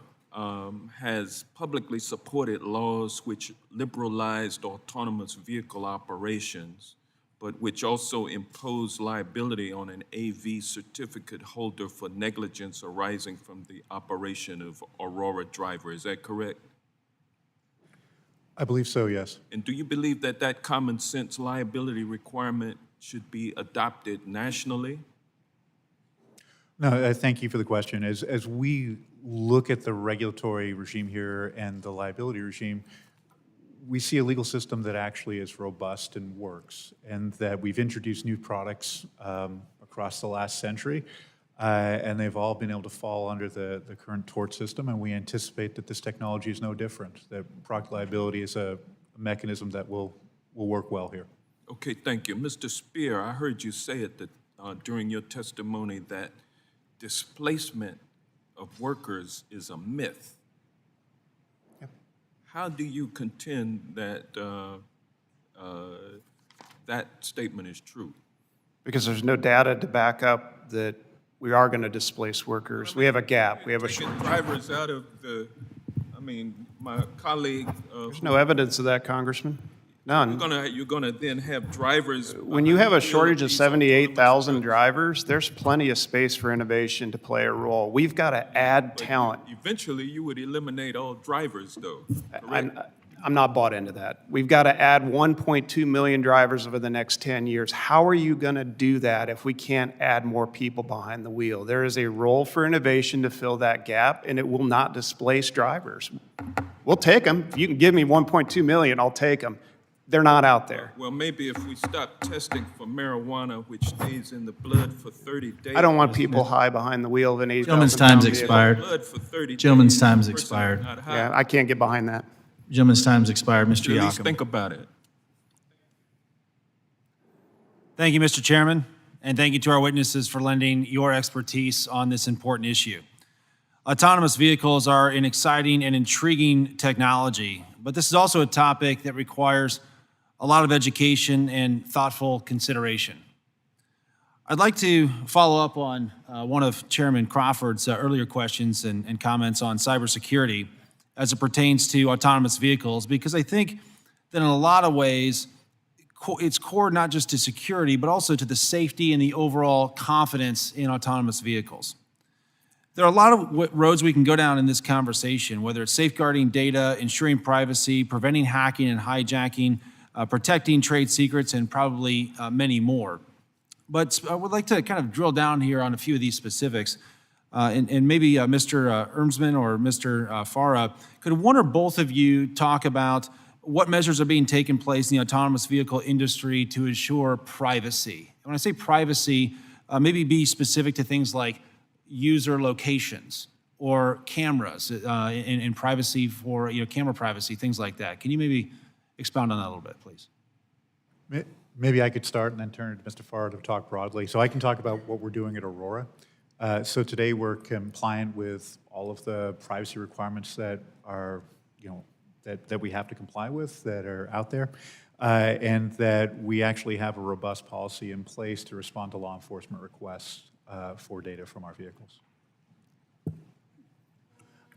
Speaker 12: has publicly supported laws which liberalized autonomous vehicle operations, but which also impose liability on an AV certificate holder for negligence arising from the operation of Aurora driver. Is that correct?
Speaker 4: I believe so, yes.
Speaker 12: And do you believe that that common sense liability requirement should be adopted nationally?
Speaker 4: No, thank you for the question. As we look at the regulatory regime here and the liability regime, we see a legal system that actually is robust and works, and that we've introduced new products across the last century, and they've all been able to fall under the current tort system, and we anticipate that this technology is no different, that product liability is a mechanism that will work well here. Okay,
Speaker 12: thank you. Mr. Spear, I heard you say it during your testimony that displacement of workers is a myth. How do you contend that that statement is true?
Speaker 6: Because there's no data to back up that we are going to displace workers. We have a gap. We have a
Speaker 12: Taking
Speaker 6: shortage.
Speaker 12: drivers out of the, my colleague.
Speaker 6: There's no evidence of that, Congressman. None.
Speaker 12: You're gonna then have drivers.
Speaker 6: When you have a
Speaker 12: behind the wheel
Speaker 6: shortage of
Speaker 12: these
Speaker 6: 78,000
Speaker 12: autonomous
Speaker 6: drivers, there's plenty of space for innovation to play a role. We've got to add
Speaker 12: trucks.
Speaker 6: talent.
Speaker 12: Eventually, you would eliminate all drivers, though, correct?
Speaker 6: I'm not bought into that. We've got to add 1.2 million drivers over the next 10 years. How are you going to do that if we can't add more people behind the wheel? There is a role for innovation to fill that gap, and it will not displace drivers. We'll take them. If you can give me 1.2 million, I'll take them. They're not out there.
Speaker 12: Well, maybe if we stop testing for marijuana, which stays in the blood for 30 days.
Speaker 6: I don't want people high behind the wheel of an 8,000
Speaker 1: Gentleman's time's expired.
Speaker 12: Blood for 30
Speaker 1: Gentleman's
Speaker 12: days,
Speaker 1: time's
Speaker 12: the person is
Speaker 1: expired.
Speaker 12: not high.
Speaker 6: Yeah, I can't get behind that.
Speaker 1: Gentleman's time's expired. Mr.
Speaker 12: At least
Speaker 1: Yakum.
Speaker 12: think about it.
Speaker 13: Thank you, Mr. Chairman, and thank you to our witnesses for lending your expertise on this important issue. Autonomous vehicles are an exciting and intriguing technology, but this is also a topic that requires a lot of education and thoughtful consideration. I'd like to follow up on one of Chairman Crawford's earlier questions and comments on cybersecurity as it pertains to autonomous vehicles, because I think that in a lot of ways, it's core not just to security, but also to the safety and the overall confidence in autonomous vehicles. There are a lot of roads we can go down in this conversation, whether it's safeguarding data, ensuring privacy, preventing hacking and hijacking, protecting trade secrets, and probably many more. But I would like to kind of drill down here on a few of these specifics. And maybe Mr. Ermsman or Mr. Farah, could one or both of you talk about what measures are being taken place in the autonomous vehicle industry to ensure privacy? When I say privacy, maybe be specific to things like user locations or cameras and privacy for, camera privacy, things like that. Can you maybe expound on that a little bit, please?
Speaker 4: Maybe I could start and then turn it to Mr. Farr to talk broadly. So I can talk about what we're doing at Aurora. So today we're compliant with all of the privacy requirements that are, that we have to comply with that are out there, and that we actually have a robust policy in place to respond to law enforcement requests for data from our vehicles.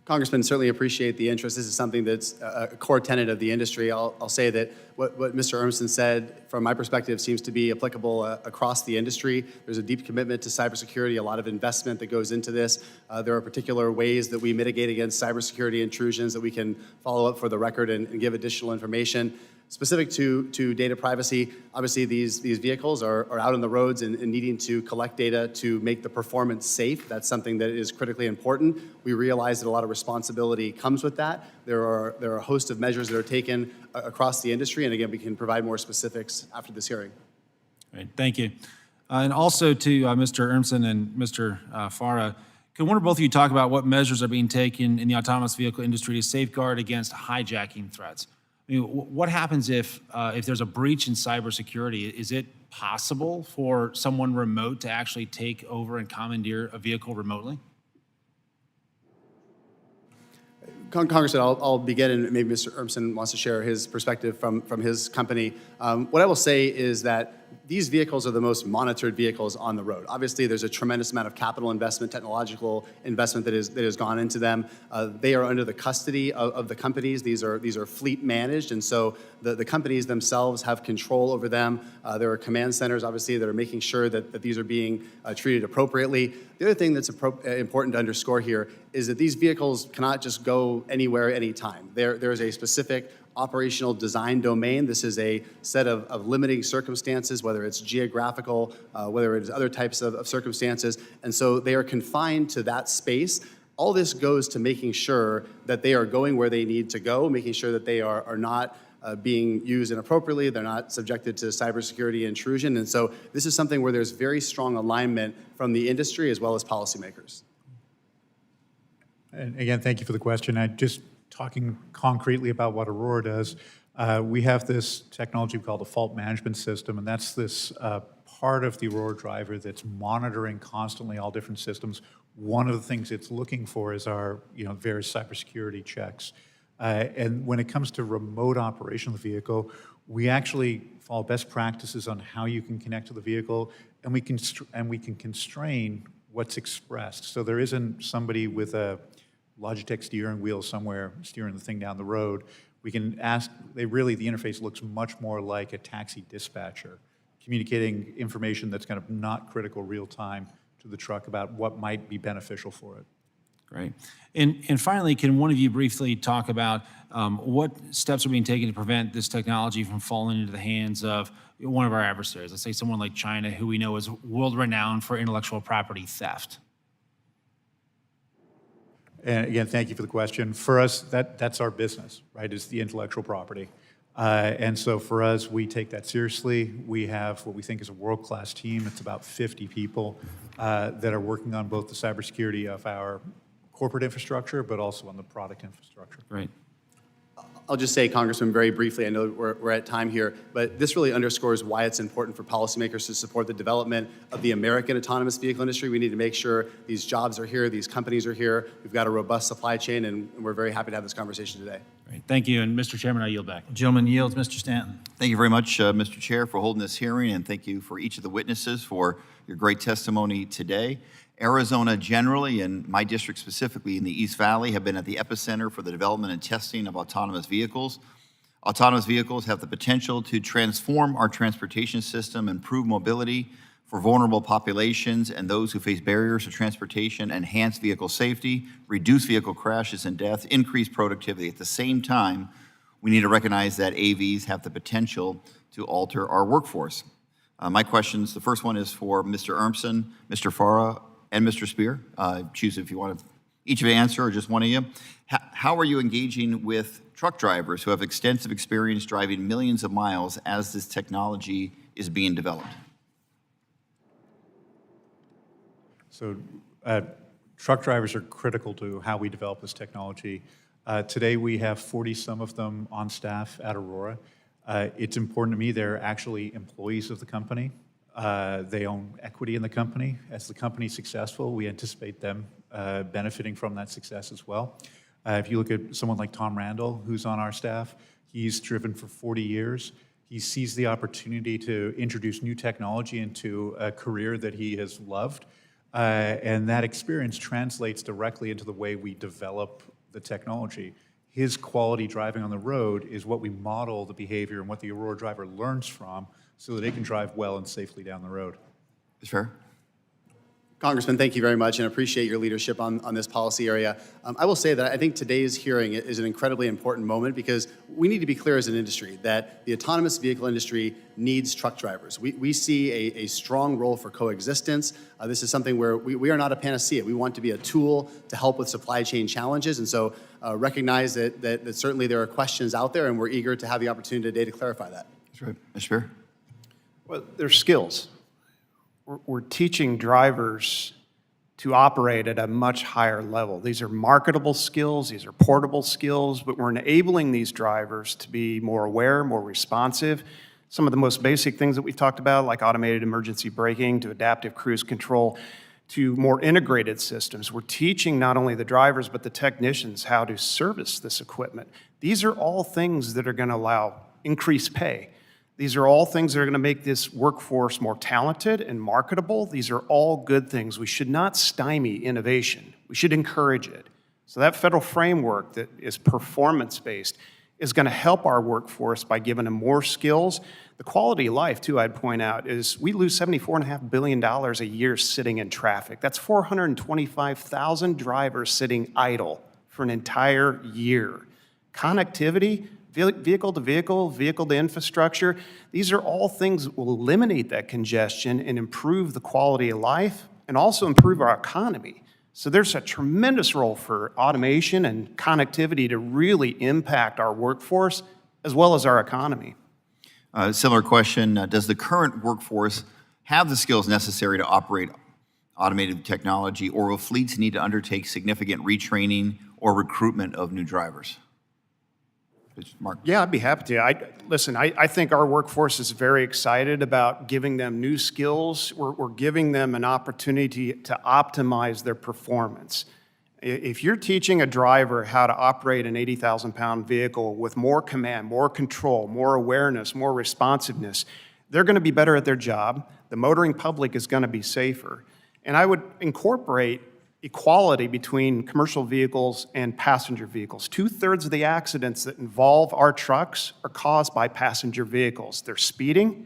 Speaker 5: Congressman, certainly appreciate the interest. This is something that's a core tenet of the industry. I'll say that what Mr. Ermson said, from my perspective, seems to be applicable across the industry. There's a deep commitment to cybersecurity, a lot of investment that goes into this. There are particular ways that we mitigate against cybersecurity intrusions that we can follow up for the record and give additional information. Specific to data privacy, obviously these vehicles are out on the roads and needing to collect data to make the performance safe. That's something that is critically important. We realize that a lot of responsibility comes with that. There are a host of measures that are taken across the industry, and again, we can provide more specifics after this hearing.
Speaker 1: Great, thank you. And also to Mr. Ermson and Mr. Farah, could one or both of you talk about what measures are being taken in the autonomous vehicle industry to safeguard against hijacking threats? I mean, what happens if there's a breach in cybersecurity? Is it possible for someone remote to actually take over and commandeer a vehicle remotely?
Speaker 5: Congressman, I'll begin, and maybe Mr. Ermson wants to share his perspective from his company. What I will say is that these vehicles are the most monitored vehicles on the road. Obviously, there's a tremendous amount of capital investment, technological investment that has gone into them. They are under the custody of the companies. These are fleet managed, and so the companies themselves have control over them. There are command centers, obviously, that are making sure that these are being treated appropriately. The other thing that's important to underscore here is that these vehicles cannot just go anywhere, anytime. There is a specific operational design domain. This is a set of limiting circumstances, whether it's geographical, whether it's other types of circumstances, and so they are confined to that space. All this goes to making sure that they are going where they need to go, making sure that they are not being used inappropriately, they're not subjected to cybersecurity intrusion, and so this is something where there's very strong alignment from the industry as well as policymakers.
Speaker 4: And again, thank you for the question. Just talking concretely about what Aurora does, we have this technology called the fault management system, and that's this part of the Aurora driver that's monitoring constantly all different systems. One of the things it's looking for is our various cybersecurity checks. And when it comes to remote operation of the vehicle, we actually follow best practices on how you can connect to the vehicle, and we can constrain what's expressed. So there isn't somebody with a Logitech steering wheel somewhere steering the thing down the road. We can ask, the interface looks much more like a taxi dispatcher, communicating information that's kind of not critical real time to the truck about what might be beneficial for it.
Speaker 13: Great. And finally, can one of you briefly talk about what steps are being taken to prevent this technology from falling into the hands of one of our adversaries? Let's say someone like China, who we know is world-renowned for intellectual property theft.
Speaker 4: And again, thank you for the question. For us, that's our business, right, is the intellectual property. And so for us, we take that seriously. We have what we think is a world-class team. It's about 50 people that are working on both the cybersecurity of our corporate infrastructure, but also on the product infrastructure.
Speaker 13: Great.
Speaker 5: I'll just say, Congressman, very briefly, I know we're at time here, but this really underscores why it's important for policymakers to support the development of the American autonomous vehicle industry. We need to make sure these jobs are here, these companies are here, we've got a robust supply chain, and we're very happy to have this conversation today.
Speaker 13: Great. Thank you. And Mr. Chairman, I yield back.
Speaker 1: Gentleman yields. Mr. Stanton.
Speaker 14: Thank you very much, Mr. Chair, for holding this hearing, and thank you for each of the witnesses for your great testimony today. Arizona generally, and my district specifically in the East Valley, have been at the epicenter for the development and testing of autonomous vehicles. Autonomous vehicles have the potential to transform our transportation system, improve mobility for vulnerable populations and those who face barriers to transportation, enhance vehicle safety, reduce vehicle crashes and deaths, increase productivity. At the same time, we need to recognize that AVs have the potential to alter our workforce. My questions, the first one is for Mr. Urmson, Mr. Farah, and Mr. Spear. Choose if you want to, each of you answer, or just one of you. How are you engaging with truck drivers who have extensive experience driving millions of miles as this technology is being developed?
Speaker 4: So truck drivers are critical to how we develop this technology. Today we have 40-some of them on staff at Aurora. It's important to me they're actually employees of the company. They own equity in the company. As the company's successful, we anticipate them benefiting from that success as well. If you look at someone like Tom Randall, who's on our staff, he's driven for 40 years. He sees the opportunity to introduce new technology into a career that he has loved. And that experience translates directly into the way we develop the technology. His quality driving on the road is what we model the behavior and what the Aurora driver learns from so that they can drive well and safely down the road.
Speaker 14: Ms. Farah?
Speaker 5: Congressman, thank you very much and appreciate your leadership on this policy area. I will say that I think today's hearing is an incredibly important moment because we need to be clear as an industry that the autonomous vehicle industry needs truck drivers. We see a strong role for coexistence. This is something where we are not a panacea. We want to be a tool to help with supply chain challenges, and so recognize that certainly there are questions out there, and we're eager to have the opportunity today to clarify that.
Speaker 14: That's right. Mr. Spear?
Speaker 6: Well, they're skills. We're teaching drivers to operate at a much higher level. These are marketable skills, these are portable skills, but we're enabling these drivers to be more aware, more responsive. Some of the most basic things that we've talked about, like automated emergency braking to adaptive cruise control, to more integrated systems. We're teaching not only the drivers, but the technicians how to service this equipment. These are all things that are going to allow increased pay. These are all things that are going to make this workforce more talented and marketable. These are all good things. We should not stymie innovation. We should encourage it. So that federal framework that is performance-based is going to help our workforce by giving them more skills. The quality of life, too, I'd point out, is we lose $74.5 billion a year sitting in traffic. That's 425,000 drivers sitting idle for an entire year. Connectivity, vehicle to vehicle, vehicle to infrastructure, these are all things that will eliminate that congestion and improve the quality of life and also improve our economy. So there's a tremendous role for automation and connectivity to really impact our workforce as well as our economy.
Speaker 14: Similar question, does the current workforce have the skills necessary to operate automated technology, or will fleets need to undertake significant retraining or recruitment of new drivers? Mark?
Speaker 6: Yeah, I'd be happy to. Listen, I think our workforce is very excited about giving them new skills. We're giving them an opportunity to optimize their performance. If you're teaching a driver how to operate an 80,000-pound vehicle with more command, more control, more awareness, more responsiveness, they're going to be better at their job. The motoring public is going to be safer. And I would incorporate equality between commercial vehicles and passenger vehicles. 2/3 of the accidents that involve our trucks are caused by passenger vehicles. They're speeding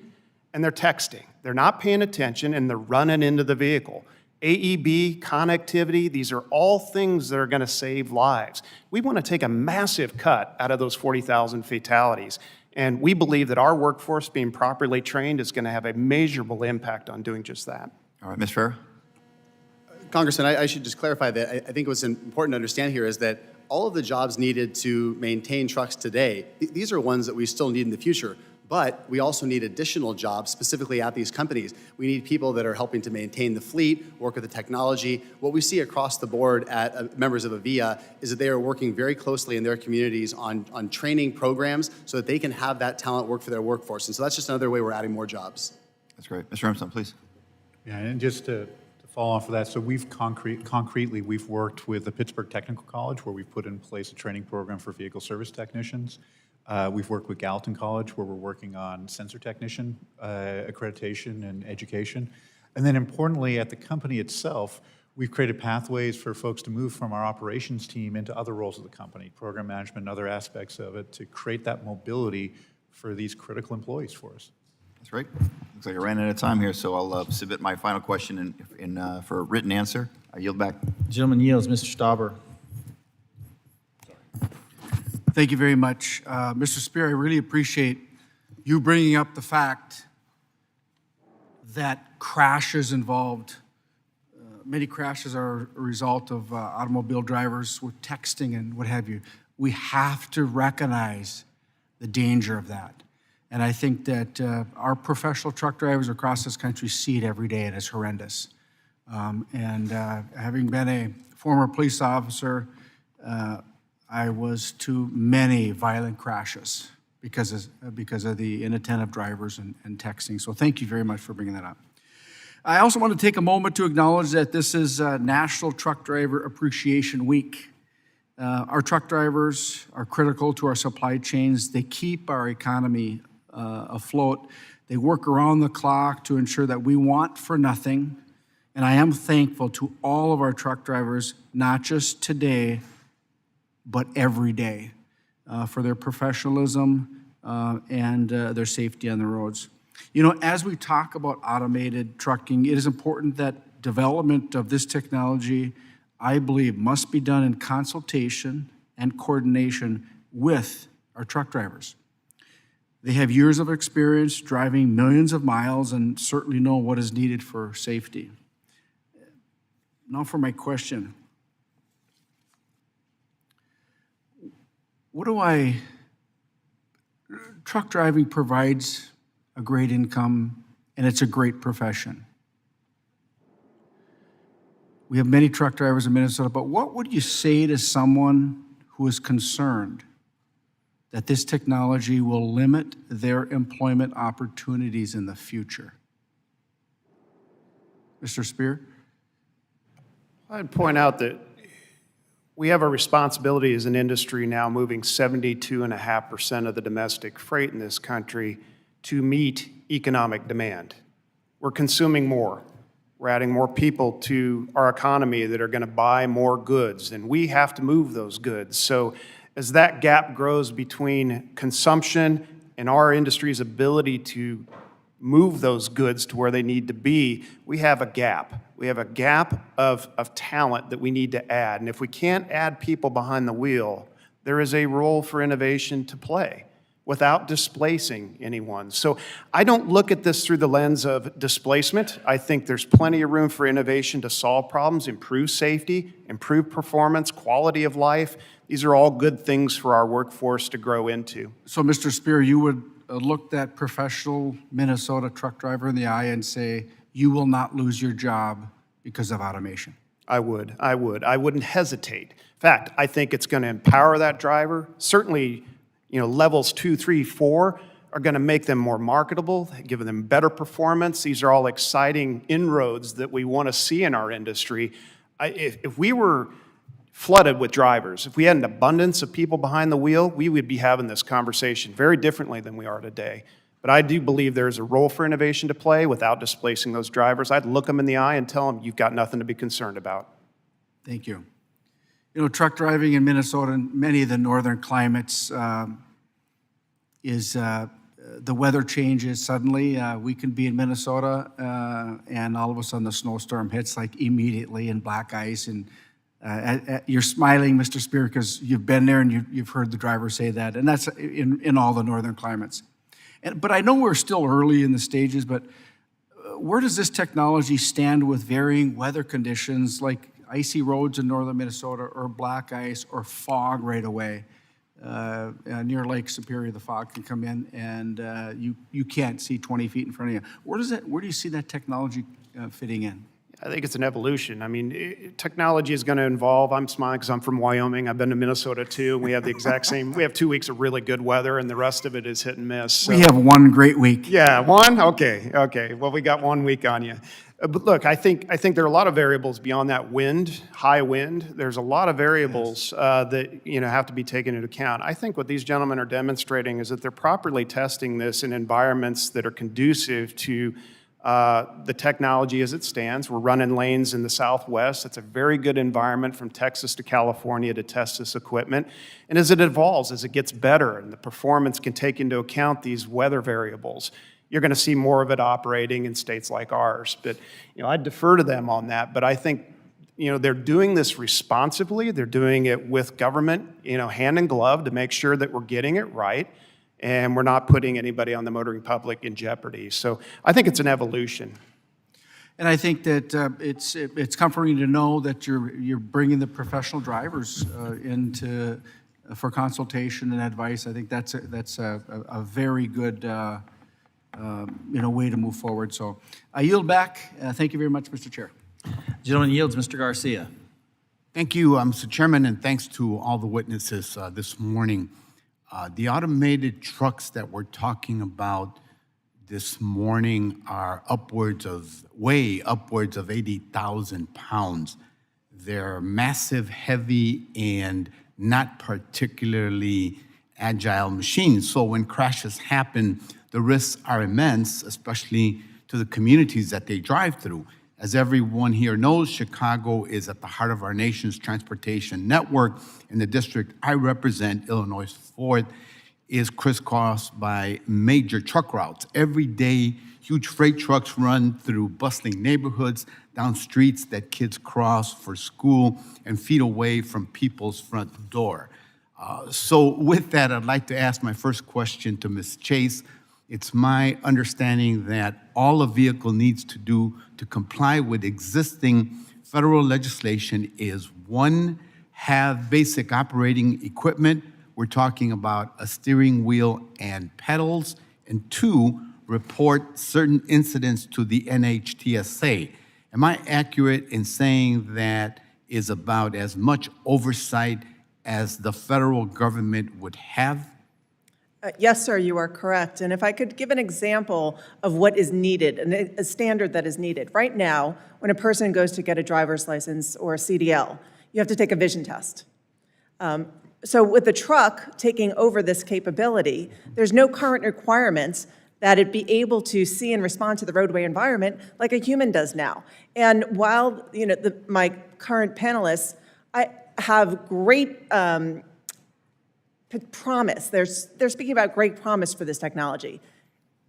Speaker 6: and they're texting. They're not paying attention and they're running into the vehicle. AEB, connectivity, these are all things that are going to save lives. We want to take a massive cut out of those 40,000 fatalities. And we believe that our workforce being properly trained is going to have a measurable impact on doing just that.
Speaker 14: All right, Ms. Farrer?
Speaker 5: Congressman, I should just clarify that I think what's important to understand here is that all of the jobs needed to maintain trucks today, these are ones that we still need in the future, but we also need additional jobs specifically at these companies. We need people that are helping to maintain the fleet, work with the technology. What we see across the board at members of AVIA is that they are working very closely in their communities on training programs so that they can have that talent work for their workforce. And so that's just another way we're adding more jobs.
Speaker 14: That's great. Mr. Armstrong, please.
Speaker 4: Yeah, and just to follow off of that, so we've concretely, we've worked with the Pittsburgh Technical College where we've put in place a training program for vehicle service technicians. We've worked with Gallatin College where we're working on sensor technician accreditation and education. And then importantly, at the company itself, we've created pathways for folks to move from our operations team into other roles of the company, program management and other aspects of it, to create that mobility for these critical employees for us.
Speaker 14: That's right. Looks like I ran out of time here, so I'll submit my final question for a written answer. I yield back.
Speaker 1: Gentleman yields. Mr. Stauber.
Speaker 15: Thank you very much. Mr. Spear, I really appreciate you bringing up the fact that crashes involved, many crashes are a result of automobile drivers with texting and what have you. We have to recognize the danger of that. And I think that our professional truck drivers across this country see it every day, and it's horrendous. Having been a former police officer, I was to many violent crashes because of the inattentive drivers and texting. So thank you very much for bringing that up. I also want to take a moment to acknowledge that this is National Truck Driver Appreciation Week. Our truck drivers are critical to our supply chains. They keep our economy afloat. They work around the clock to ensure that we want for nothing. And I am thankful to all of our truck drivers, not just today, but every day, for their professionalism and their safety on the roads. You know, as we talk about automated trucking, it is important that development of this technology, I believe, must be done in consultation and coordination with our truck drivers. They have years of experience driving millions of miles and certainly know what is needed for safety. Now for my question. Truck driving provides a great income and it's a great profession. We have many truck drivers in Minnesota, but what would you say to someone who is concerned that this technology will limit their employment opportunities in the future? Mr. Spear?
Speaker 6: I'd point out that we have a responsibility as an industry now moving 72.5% of the domestic freight in this country to meet economic demand. We're consuming more. We're adding more people to our economy that are going to buy more goods, and we have to move those goods. So as that gap grows between consumption and our industry's ability to move those goods to where they need to be, we have a gap. We have a gap of talent that we need to add. And if we can't add people behind the wheel, there is a role for innovation to play without displacing anyone. So I don't look at this through the lens of displacement. I think there's plenty of room for innovation to solve problems, improve safety, improve performance, quality of life. These are all good things for our workforce to grow into.
Speaker 15: So, Mr. Spear, you would look that professional Minnesota truck driver in the eye and say, you will not lose your job because of automation?
Speaker 6: I would. I wouldn't hesitate. In fact, I think it's going to empower that driver, certainly levels 2, 3, 4 are going to make them more marketable, give them better performance. These are all exciting inroads that we want to see in our industry. If we were flooded with drivers, if we had an abundance of people behind the wheel, we would be having this conversation very differently than we are today. But I do believe there's a role for innovation to play without displacing those drivers. I'd look them in the eye and tell them, you've got nothing to be concerned about.
Speaker 15: Thank you. Truck driving in Minnesota and many of the northern climates the weather changes suddenly. We can be in Minnesota and all of a sudden the snowstorm hits like immediately and black ice. And you're smiling, Mr. Spear, because you've been there and you've heard the driver say that. And that's in all the northern climates. But I know we're still early in the stages, but where does this technology stand with varying weather conditions like icy roads in northern Minnesota or black ice or fog right away? Near Lake Superior, the fog can come in and you can't see 20 feet in front of you. Where do you see that technology fitting in?
Speaker 6: I think it's an evolution. I mean, technology is going to evolve. I'm smiling because I'm from Wyoming. I've been to Minnesota too. And we have the exact same. We have 2 weeks of really good weather, and the rest of it is hit and miss. So.
Speaker 15: We have one great week.
Speaker 6: Yeah, one. Okay. Well, we got 1 week on you. But look, I think there are a lot of variables beyond that wind, high wind. There's a lot of variables that have to be taken into account. I think what these gentlemen are demonstrating is that they're properly testing this in environments that are conducive to the technology as it stands. We're running lanes in the Southwest. It's a very good environment from Texas to California to test this equipment. And as it evolves, as it gets better, and the performance can take into account these weather variables, you're going to see more of it operating in states like ours. But I defer to them on that. But I think they're doing this responsibly. They're doing it with government, hand in glove to make sure that we're getting it right. And we're not putting anybody on the motoring public in jeopardy. So I think it's an evolution.
Speaker 15: And I think that it's comforting to know that you're bringing the professional drivers for consultation and advice. I think that's a very good way to move forward. So I yield back. Thank you very much, Mr. Chair.
Speaker 1: Gentleman yields, Mr. Garcia.
Speaker 16: Thank you, Mr. Chairman, and thanks to all the witnesses this morning. The automated trucks that we're talking about this morning are way upwards of 80,000 pounds. They're massive, heavy, and not particularly agile machines. So when crashes happen, the risks are immense, especially to the communities that they drive through. As everyone here knows, Chicago is at the heart of our nation's transportation network. In the district I represent, Illinois 4th, is crisscrossed by major truck routes. Every day, huge freight trucks run through bustling neighborhoods, down streets that kids cross for school, and feet away from people's front door. So with that, I'd like to ask my first question to Ms. Chase. It's my understanding that all a vehicle needs to do to comply with existing federal legislation is, one, have basic operating equipment. We're talking about a steering wheel and pedals. And two, report certain incidents to the NHTSA. Am I accurate in saying that is about as much oversight as the federal government would have?
Speaker 7: Yes, sir, you are correct. And if I could give an example of what is needed, a standard that is needed. Right now, when a person goes to get a driver's license or a CDL, you have to take a vision test. So with the truck taking over this capability, there's no current requirements that it be able to see and respond to the roadway environment like a human does now. And while my current panelists have great promise, they're speaking about great promise for this technology.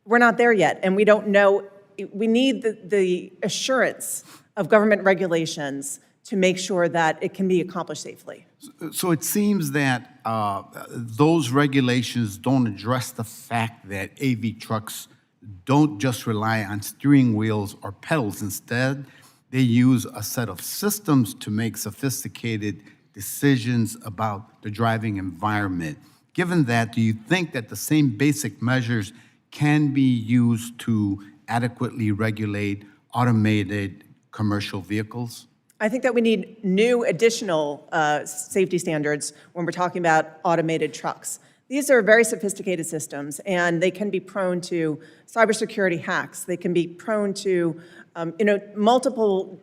Speaker 7: We're not there yet, and we don't know. We need the assurance of government regulations to make sure that it can be accomplished safely.
Speaker 16: So it seems that those regulations don't address the fact that AV trucks don't just rely on steering wheels or pedals. Instead, they use a set of systems to make sophisticated decisions about the driving environment. Given that, do you think that the same basic measures can be used to adequately regulate automated commercial vehicles?
Speaker 7: I think that we need new additional safety standards when we're talking about automated trucks. These are very sophisticated systems, and they can be prone to cybersecurity hacks. They can be prone to multiple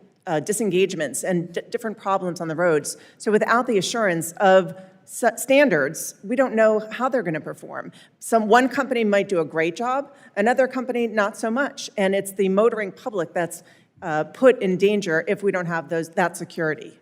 Speaker 7: disengagements and different problems on the roads. So without the assurance of standards, we don't know how they're going to perform. One company might do a great job, another company not so much, and it's the motoring public that's put in danger if we don't have that security.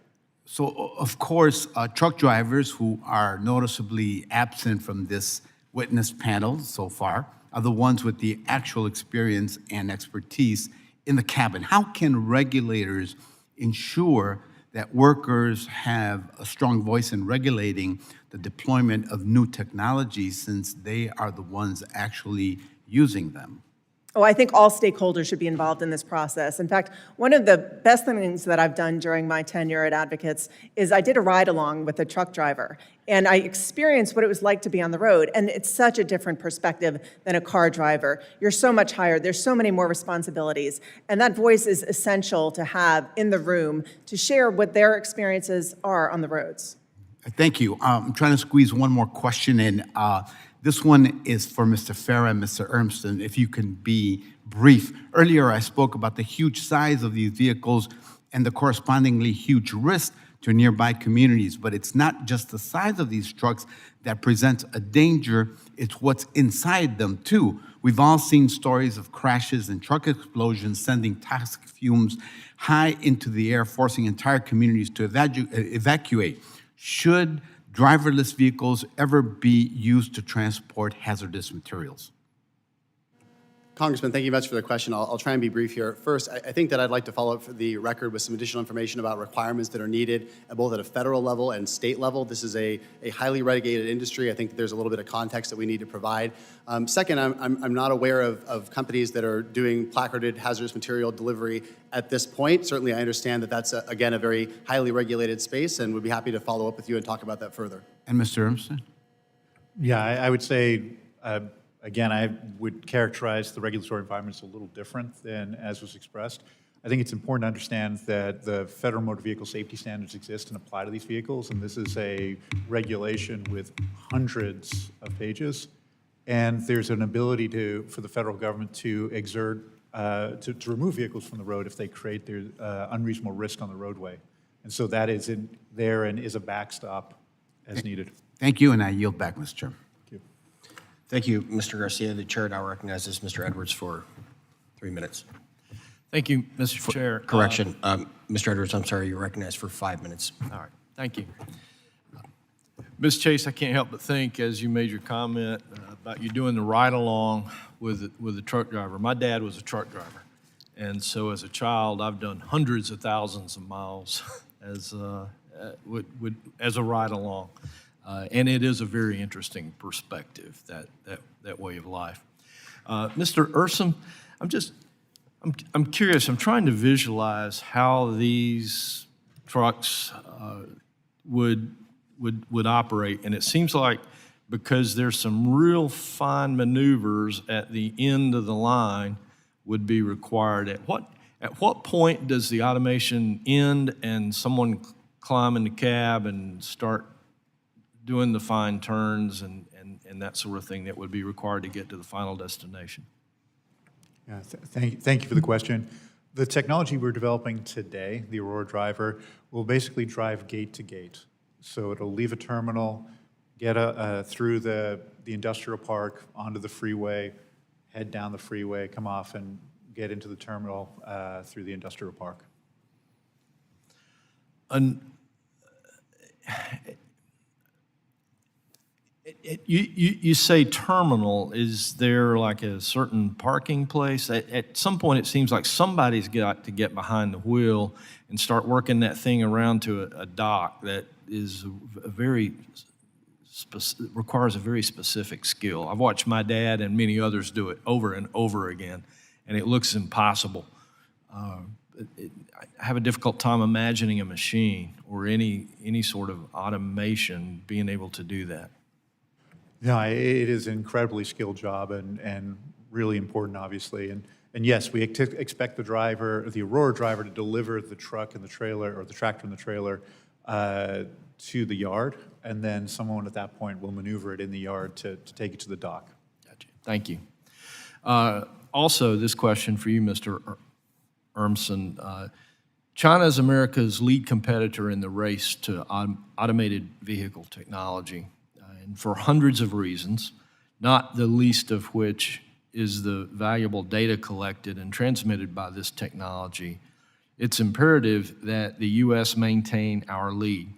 Speaker 16: So, of course, truck drivers who are noticeably absent from this witness panel so far are the ones with the actual experience and expertise in the cabin. How can regulators ensure that workers have a strong voice in regulating the deployment of new technologies since they are the ones actually using them?
Speaker 7: Oh, I think all stakeholders should be involved in this process. In fact, one of the best things that I've done during my tenure at Advocates is I did a ride-along with a truck driver, and I experienced what it was like to be on the road, and it's such a different perspective than a car driver. You're so much higher, there's so many more responsibilities, and that voice is essential to have in the room to share what their experiences are on the roads.
Speaker 16: Thank you. I'm trying to squeeze one more question in. This one is for Mr. Farah and Mr. Urmston, if you can be brief. Earlier, I spoke about the huge size of these vehicles and the correspondingly huge risk to nearby communities. But it's not just the size of these trucks that presents a danger, it's what's inside them, too. We've all seen stories of crashes and truck explosions sending toxic fumes high into the air, forcing entire communities to evacuate. Should driverless vehicles ever be used to transport hazardous materials?
Speaker 5: Congressman, thank you much for the question. I'll try and be brief here. First, I think that I'd like to follow up for the record with some additional information about requirements that are needed both at a federal level and state level. This is a highly regulated industry. I think there's a little bit of context that we need to provide. Second, I'm not aware of companies that are doing placarded hazardous material delivery at this point. Certainly, I understand that that's, again, a very highly regulated space, and would be happy to follow up with you and talk about that further.
Speaker 16: And Mr. Urmston?
Speaker 4: Yeah, I would say, again, I would characterize the regulatory environment as a little different than as was expressed. I think it's important to understand that the federal motor vehicle safety standards exist and apply to these vehicles, and this is a regulation with hundreds of pages. And there's an ability for the federal government to exert, to remove vehicles from the road if they create their unreasonable risk on the roadway. And so that is in there and is a backstop as needed.
Speaker 16: Thank you, and I yield back, Mr. Chairman.
Speaker 17: Thank you, Mr. Garcia. The chair now recognizes Mr. Edwards for 3 minutes.
Speaker 13: Thank you, Mr. Chair.
Speaker 17: Correction, Mr. Edwards, I'm sorry, you're recognized for 5 minutes.
Speaker 13: All right, thank you. Ms. Chase, I can't help but think, as you made your comment about you doing the ride-along with the truck driver. My dad was a truck driver, and so as a child, I've done hundreds of thousands of miles as a ride-along. And it is a very interesting perspective, that way of life. Mr. Urson, I'm curious. I'm trying to visualize how these trucks would operate, and it seems like because there's some real fine maneuvers at the end of the line would be required. At what point does the automation end and someone climb in the cab and start doing the fine turns and that sort of thing that would be required to get to the final destination?
Speaker 4: Yeah, thank you for the question. The technology we're developing today, the Aurora driver, will basically drive gate to gate. So it'll leave a terminal, get through the industrial park, onto the freeway, head down the freeway, come off and get into the terminal through the industrial park.
Speaker 13: You say terminal. Is there like a certain parking place? At some point, it seems like somebody's got to get behind the wheel and start working that thing around to a dock that is requires a very specific skill. I've watched my dad and many others do it over and over again, and it looks impossible. I have a difficult time imagining a machine or any sort of automation being able to do that.
Speaker 4: Yeah, it is an incredibly skilled job and really important, obviously. And yes, we expect the Aurora driver, to deliver the truck and the trailer, or the tractor and the trailer, to the yard and then someone at that point will maneuver it in the yard to take it to the dock.
Speaker 18: Thank you. Also, this question for you, Mr. Urmson. China is America's lead competitor in the race to automated vehicle technology, and for hundreds of reasons, not the least of which is the valuable data collected and transmitted by this technology. It's imperative that the U.S. maintain our lead.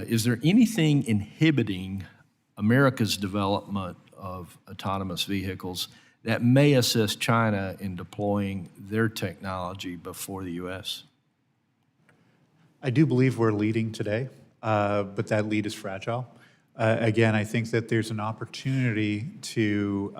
Speaker 18: Is there anything inhibiting America's development of autonomous vehicles that may assist China in deploying their technology before the U.S.?
Speaker 4: I do believe we're leading today, but that lead is fragile. Again, I think that there's an opportunity to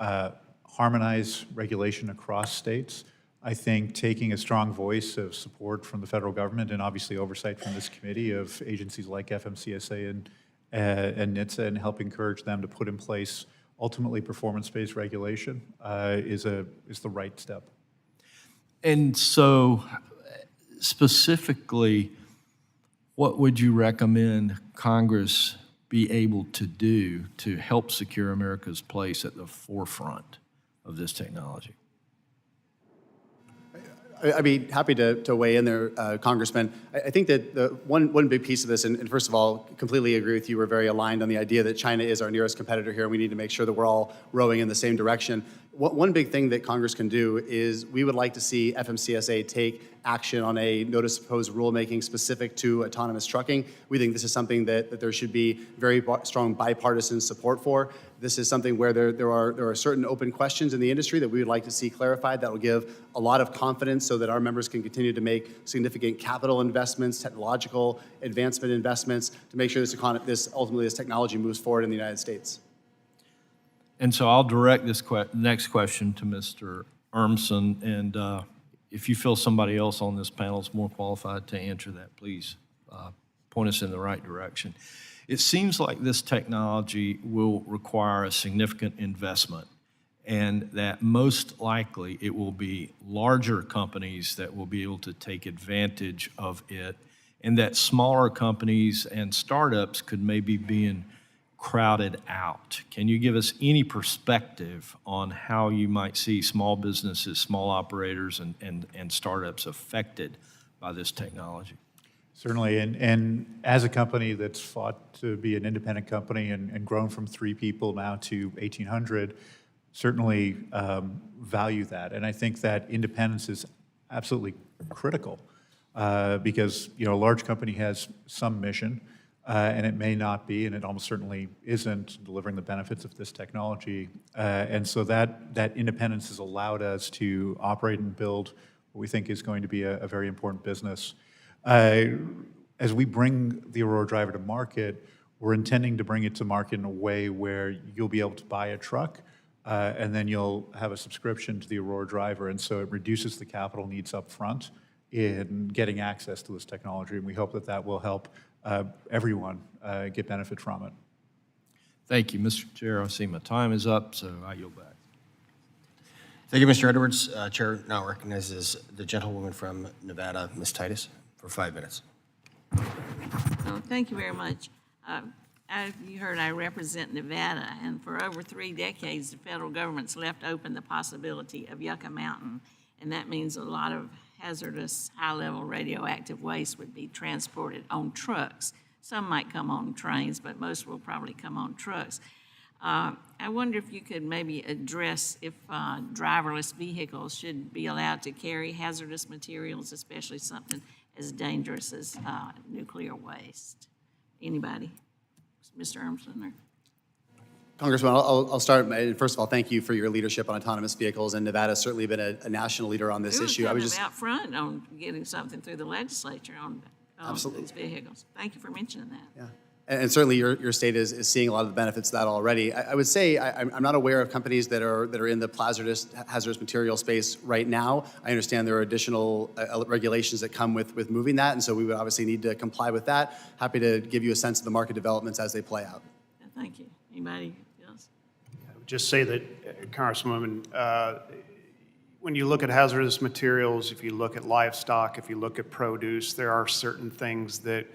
Speaker 4: harmonize regulation across states. I think taking a strong voice of support from the federal government and obviously oversight from this committee of agencies like FMCSA and NHTSA and help encourage them to put in place ultimately performance-based regulation is the right step.
Speaker 18: And so specifically, what would you recommend Congress be able to do to help secure America's place at the forefront of this technology?
Speaker 5: I'd be happy to weigh in there, Congressman. I think that the one big piece of this, and first of all, completely agree with you, we're very aligned on the idea that China is our nearest competitor here, and we need to make sure that we're all rowing in the same direction. One big thing that Congress can do is we would like to see FMCSA take action on a notice of proposed rulemaking specific to autonomous trucking. We think this is something that there should be very strong bipartisan support for. This is something where there are certain open questions in the industry that we would like to see clarified that will give a lot of confidence so that our members can continue to make significant capital investments, technological advancement investments to make sure ultimately this technology moves forward in the United States.
Speaker 18: And so I'll direct this next question to Mr. Urmson, and if you feel somebody else on this panel is more qualified to answer that, please point us in the right direction. It seems like this technology will require a significant investment, and that most likely it will be larger companies that will be able to take advantage of it, and that smaller companies and startups could maybe be crowded out. Can you give us any perspective on how you might see small businesses, small operators, and startups affected by this technology?
Speaker 4: Certainly, and as a company that's fought to be an independent company and grown from 3 people now to 1,800, certainly value that. And I think that independence is absolutely critical because a large company has some mission, and it may not be, and it almost certainly isn't delivering the benefits of this technology. And so that independence has allowed us to operate and build what we think is going to be a very important business. As we bring the Aurora Driver to market, we're intending to bring it to market in a way where you'll be able to buy a truck, and then you'll have a subscription to the Aurora Driver, and so it reduces the capital needs up front in getting access to this technology, and we hope that that will help everyone get benefit from it.
Speaker 18: Thank you, Mr. Chair. I see my time is up, so I yield back.
Speaker 17: Thank you, Mr. Edwards. Chair now recognizes the gentlewoman from Nevada, Ms. Titus, for 5 minutes.
Speaker 19: Oh, thank you very much. As you heard, I represent Nevada, and for over 3 decades, the federal government's left open the possibility of Yucca Mountain, and that means a lot of hazardous, high-level radioactive waste would be transported on trucks. Some might come on trains, but most will probably come on trucks. I wonder if you could maybe address if driverless vehicles should be allowed to carry hazardous materials, especially something as dangerous as nuclear waste. Anybody? Mr. Urmson? Or?
Speaker 5: Congressman, I'll start. First of all, thank you for your leadership on autonomous vehicles, and Nevada's certainly been a national leader on this issue.
Speaker 19: I was just out front on getting something through the legislature on these vehicles. Thank you for mentioning that.
Speaker 5: Yeah. And certainly your state is seeing a lot of the benefits of that already. I would say I'm not aware of companies that are in the hazardous material space right now. I understand there are additional regulations that come with moving that, and so we would obviously need to comply with that. Happy to give you a sense of the market developments as they play out.
Speaker 19: Thank you. Anybody else?
Speaker 6: I would just say that, Congresswoman, when you look at hazardous materials, if you look at livestock, if you look at produce, there are certain things that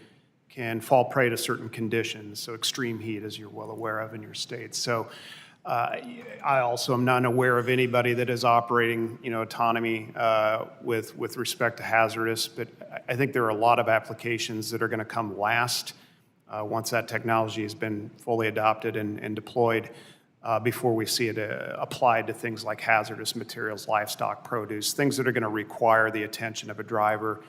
Speaker 6: can fall prey to certain conditions, so extreme heat, as you're well aware of in your state. So I also am not aware of anybody that is operating, autonomy with respect to hazardous, but I think there are a lot of applications that are going to come last once that technology has been fully adopted and deployed before we see it applied to things like hazardous materials, livestock, produce, things that are going to require the attention of a driver.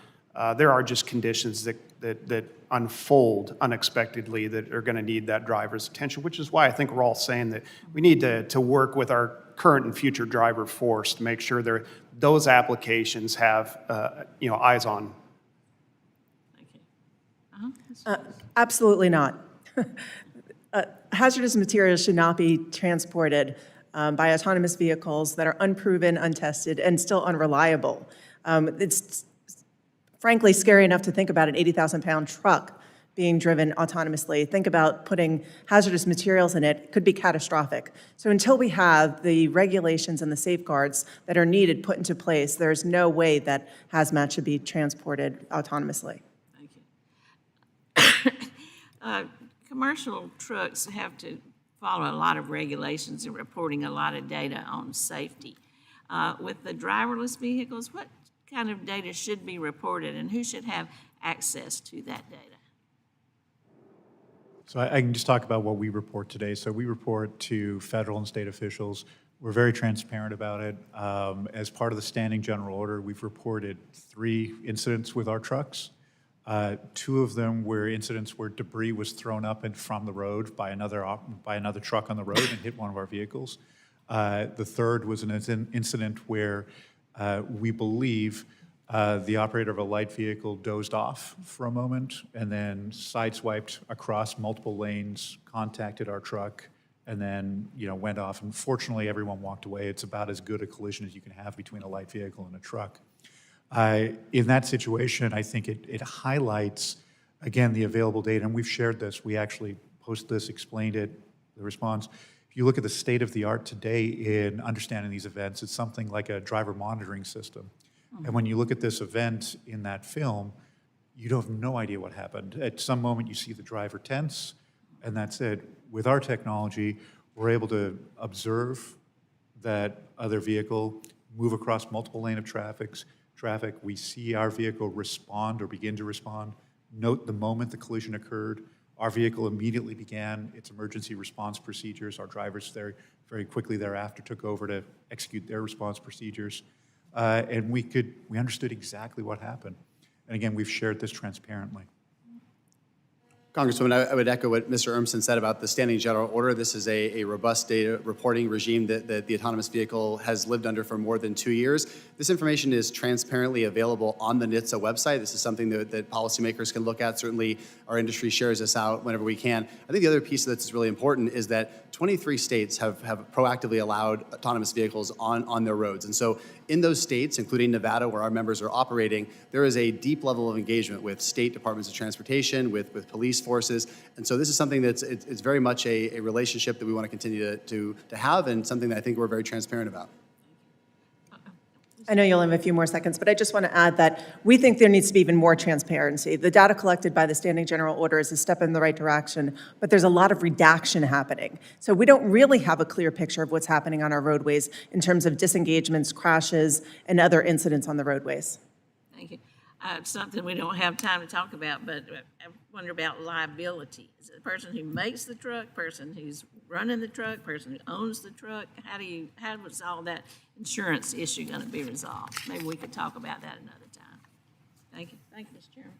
Speaker 6: There are just conditions that unfold unexpectedly that are going to need that driver's attention, which is why I think we're all saying that we need to work with our current and future driver force to make sure those applications have eyes on.
Speaker 7: Absolutely not. Hazardous materials should not be transported by autonomous vehicles that are unproven, untested, and still unreliable. It's frankly scary enough to think about an 80,000-pound truck being driven autonomously. Think about putting hazardous materials in it. It could be catastrophic. So until we have the regulations and the safeguards that are needed put into place, there's no way that hazmat should be transported autonomously.
Speaker 19: Commercial trucks have to follow a lot of regulations and reporting a lot of data on safety. With the driverless vehicles, what kind of data should be reported and who should have access to that data?
Speaker 4: So I can just talk about what we report today. So we report to federal and state officials. We're very transparent about it. As part of the standing general order, we've reported 3 incidents with our trucks. 2 of them were incidents where debris was thrown up and from the road by another truck on the road and hit one of our vehicles. The third was an incident where we believe the operator of a light vehicle dozed off for a moment and then sideswiped across multiple lanes, contacted our truck, and then went off. And fortunately, everyone walked away. It's about as good a collision as you can have between a light vehicle and a truck. In that situation, I think it highlights, again, the available data, and we've shared this. We actually posted this, explained it, the response. If you look at the state of the art today in understanding these events, it's something like a driver monitoring system. And when you look at this event in that film, you have no idea what happened. At some moment, you see the driver tense, and that's it. With our technology, we're able to observe that other vehicle move across multiple lanes of traffic. We see our vehicle respond or begin to respond. Note the moment the collision occurred. Our vehicle immediately began its emergency response procedures. Our drivers very quickly thereafter took over to execute their response procedures. And we understood exactly what happened. And again, we've shared this transparently.
Speaker 5: Congresswoman, I would echo what Mr. Urmson said about the standing general order. This is a robust data reporting regime that the autonomous vehicle has lived under for more than 2 years. This information is transparently available on the NHTSA website. This is something that policymakers can look at. Certainly, our industry shares this out whenever we can. I think the other piece that's really important is that 23 states have proactively allowed autonomous vehicles on their roads. And so in those states, including Nevada, where our members are operating, there is a deep level of engagement with state departments of transportation, with police forces. And so this is something that's it's very much a relationship that we want to continue to have, and something that I think we're very transparent about.
Speaker 7: I know you'll have a few more seconds, but I just want to add that we think there needs to be even more transparency. The data collected by the Standing General Order is a step in the right direction, but there's a lot of redaction happening. So we don't really have a clear picture of what's happening on our roadways in terms of disengagements, crashes, and other incidents on the roadways.
Speaker 19: Thank you. Something we don't have time to talk about, but I wonder about liability. Is it the person who makes the truck, person who's running the truck, person who owns the truck? How was all that insurance issue going to be resolved? Maybe we could talk about that another time. Thank you. Thank you, Mr. Chairman.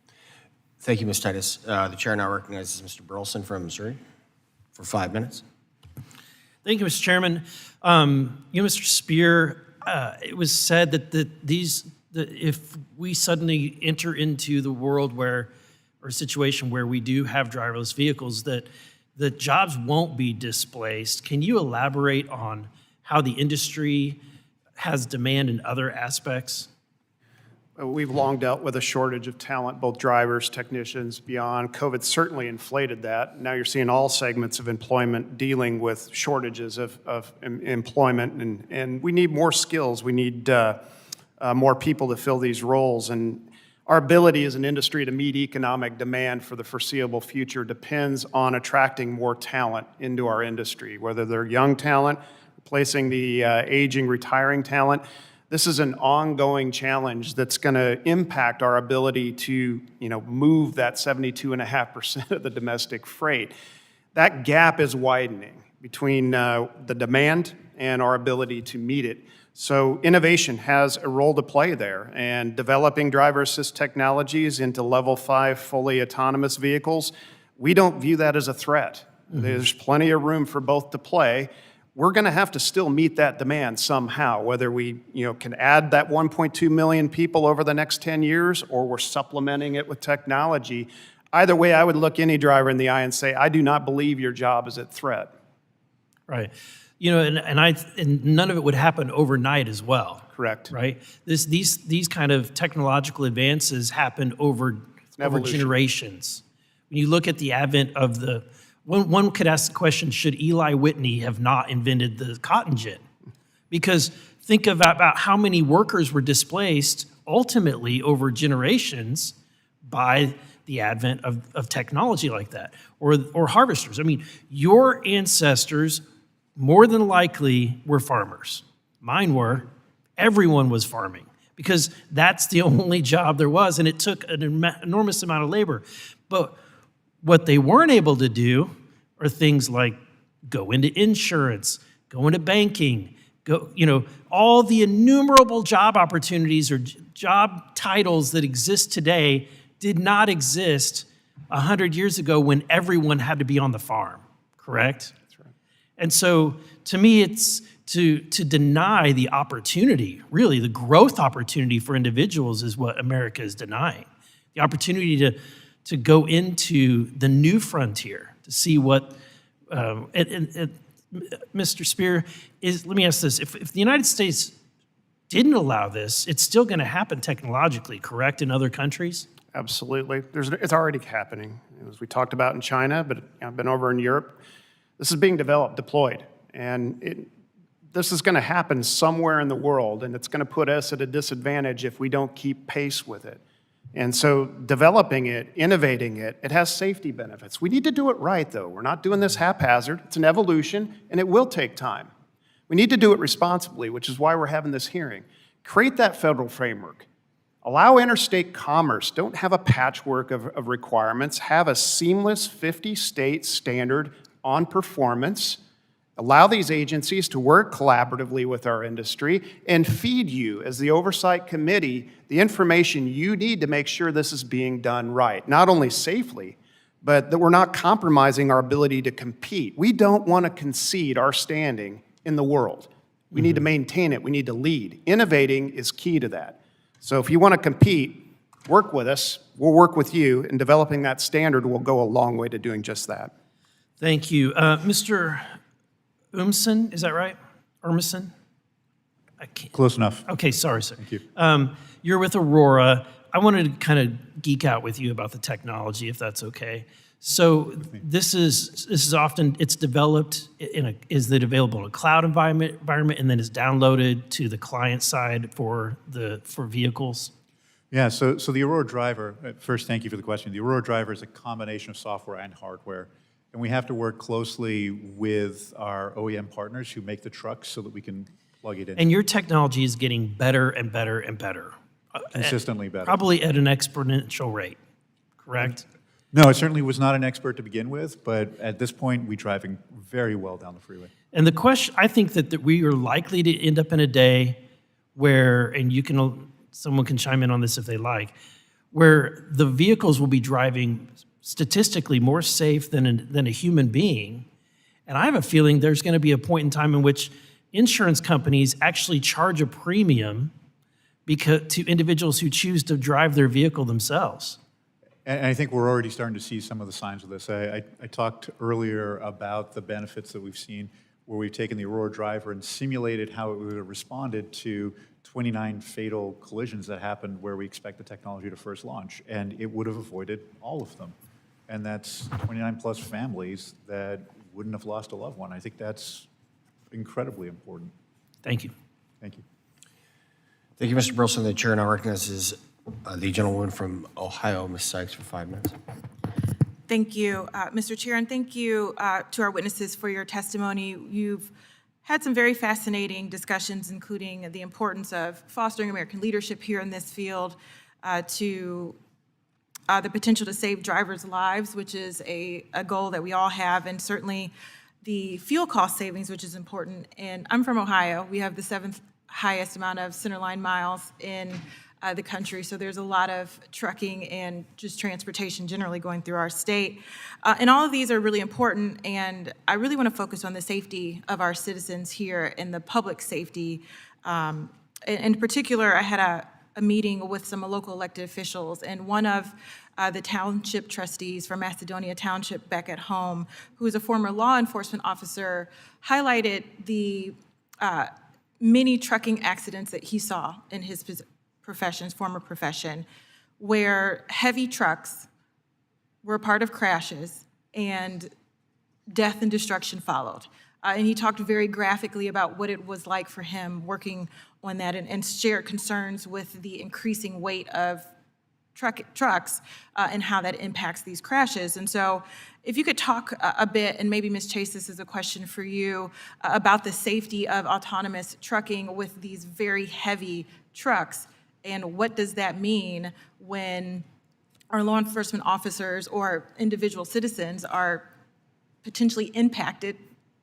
Speaker 17: Thank you, Ms. Titus. The chair now recognizes Mr. Burleson from Missouri for 5 minutes.
Speaker 20: Thank you, Mr. Chairman. Mr. Spear, it was said that if we suddenly enter into the world or a situation where we do have driverless vehicles, that the jobs won't be displaced. Can you elaborate on how the industry has demand in other aspects?
Speaker 6: We've long dealt with a shortage of talent, both drivers, technicians, beyond. COVID certainly inflated that. Now you're seeing all segments of employment dealing with shortages of employment, and we need more skills. We need more people to fill these roles. And Our ability as an industry to meet economic demand for the foreseeable future depends on attracting more talent into our industry, whether they're young talent, replacing the aging, retiring talent. This is an ongoing challenge that's going to impact our ability to, move that 72.5% of the domestic freight. That gap is widening between the demand and our ability to meet it. So innovation has a role to play there, and developing driver assist technologies into level 5 fully autonomous vehicles, we don't view that as a threat. There's plenty of room for both to play. We're going to have to still meet that demand somehow, whether we can add that 1.2 million people over the next 10 years or we're supplementing it with technology. Either way, I would look any driver in the eye and say, I do not believe your job is at threat.
Speaker 20: Right. And none of it would happen overnight as well.
Speaker 6: Correct.
Speaker 20: Right? These kind of technological advances happen over generations. When you look at the advent of one could ask the question, should Eli Whitney have not invented the cotton gin? Because think about how many workers were displaced ultimately over generations by the advent of technology like that, or harvesters. I mean, your ancestors more than likely were farmers. Mine were. Everyone was farming because that's the only job there was, and it took an enormous amount of labor. But what they weren't able to do are things like go into insurance, go into banking, all the innumerable job opportunities or job titles that exist today did not exist 100 years ago when everyone had to be on the farm, correct? That's right. And so to me, it's to deny the opportunity, really the growth opportunity for individuals is what America is denying. The opportunity to go into the new frontier, to see what, Mr. Spear, let me ask this, if the United States didn't allow this, it's still going to happen technologically, correct, in other countries?
Speaker 6: Absolutely. It's already happening, as we talked about in China, but I've been over in Europe. This is being developed, deployed, and this is going to happen somewhere in the world, and it's going to put us at a disadvantage if we don't keep pace with it. And so developing it, innovating it, it has safety benefits. We need to do it right, though. We're not doing this haphazard. It's an evolution, and it will take time. We need to do it responsibly, which is why we're having this hearing. Create that federal framework. Allow interstate commerce. Don't have a patchwork of requirements. Have a seamless 50-state standard on performance. Allow these agencies to work collaboratively with our industry and feed you, as the Oversight Committee, the information you need to make sure this is being done right. Not only safely, but that we're not compromising our ability to compete. We don't want to concede our standing in the world. We need to maintain it. We need to lead. Innovating is key to that. So if you want to compete, work with us. We'll work with you, and developing that standard will go a long way to doing just that.
Speaker 20: Thank you. Mr. Urmson, is that right? Urmson?
Speaker 4: Close enough.
Speaker 20: Okay, sorry, sir.
Speaker 4: Thank you.
Speaker 20: You're with Aurora. I wanted to kind of geek out with you about the technology, if that's okay. So this is often, it's developed is it available in a cloud environment and then is downloaded to the client side for vehicles?
Speaker 4: Yeah, so the Aurora Driver, first, thank you for the question. The Aurora Driver is a combination of software and hardware. And we have to work closely with our OEM partners who make the trucks so that we can plug it in.
Speaker 20: And your technology is getting better and better and better.
Speaker 4: Consistently better.
Speaker 20: Probably at an exponential rate, correct?
Speaker 4: No, it certainly was not an expert to begin with, but at this point, we're driving very well down the freeway.
Speaker 20: And the question, I think that we are likely to end up in a day where, and someone can chime in on this if they like, where the vehicles will be driving statistically more safe than a human being. And I have a feeling there's going to be a point in time in which insurance companies actually charge a premium to individuals who choose to drive their vehicle themselves.
Speaker 4: And I think we're already starting to see some of the signs of this. I talked earlier about the benefits that we've seen where we've taken the Aurora Driver and simulated how it would have responded to 29 fatal collisions that happened where we expect the technology to first launch. And it would have avoided all of them. And that's 29 plus families that wouldn't have lost a loved one. I think that's incredibly important.
Speaker 20: Thank you.
Speaker 4: Thank you.
Speaker 17: Thank you, Mr. Burleson. The chair now recognizes The gentlewoman from Ohio, Ms. Sykes, for 5 minutes.
Speaker 21: Thank you, Mr. Chair, and thank you to our witnesses for your testimony. You've had some very fascinating discussions, including the importance of fostering American leadership here in this field, to the potential to save drivers' lives, which is a goal that we all have, and certainly the fuel cost savings, which is important. And I'm from Ohio. We have the 7th highest amount of centerline miles in the country, so there's a lot of trucking and just transportation generally going through our state. And all of these are really important, and I really want to focus on the safety of our citizens here and the public safety. In particular, I had a meeting with some local elected officials, and one of the township trustees from Macedonia Township back at home, who is a former law enforcement officer, highlighted the many trucking accidents that he saw in his former profession, where heavy trucks were a part of crashes and death and destruction followed. And he talked very graphically about what it was like for him working on that, and shared concerns with the increasing weight of trucks and how that impacts these crashes. And so if you could talk a bit, and maybe Ms. Chase, this is a question for you, about the safety of autonomous trucking with these very heavy trucks, and what does that mean when our law enforcement officers or individual citizens are potentially impacted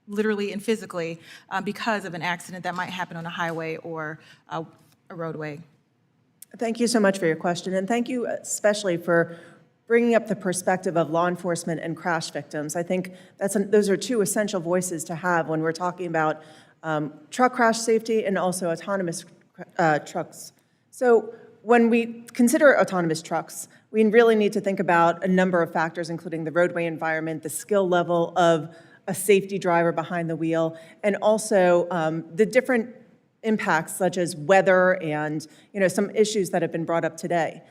Speaker 21: literally and physically because of an accident that might happen on a highway or a roadway?
Speaker 7: Thank you so much for your question, and thank you especially for bringing up the perspective of law enforcement and crash victims. I think those are two essential voices to have when we're talking about truck crash safety and also autonomous trucks. So when we consider autonomous trucks, we really need to think about a number of factors, including the roadway environment, the skill level of a safety driver behind the wheel, and also the different impacts such as weather and some issues that have been brought up today.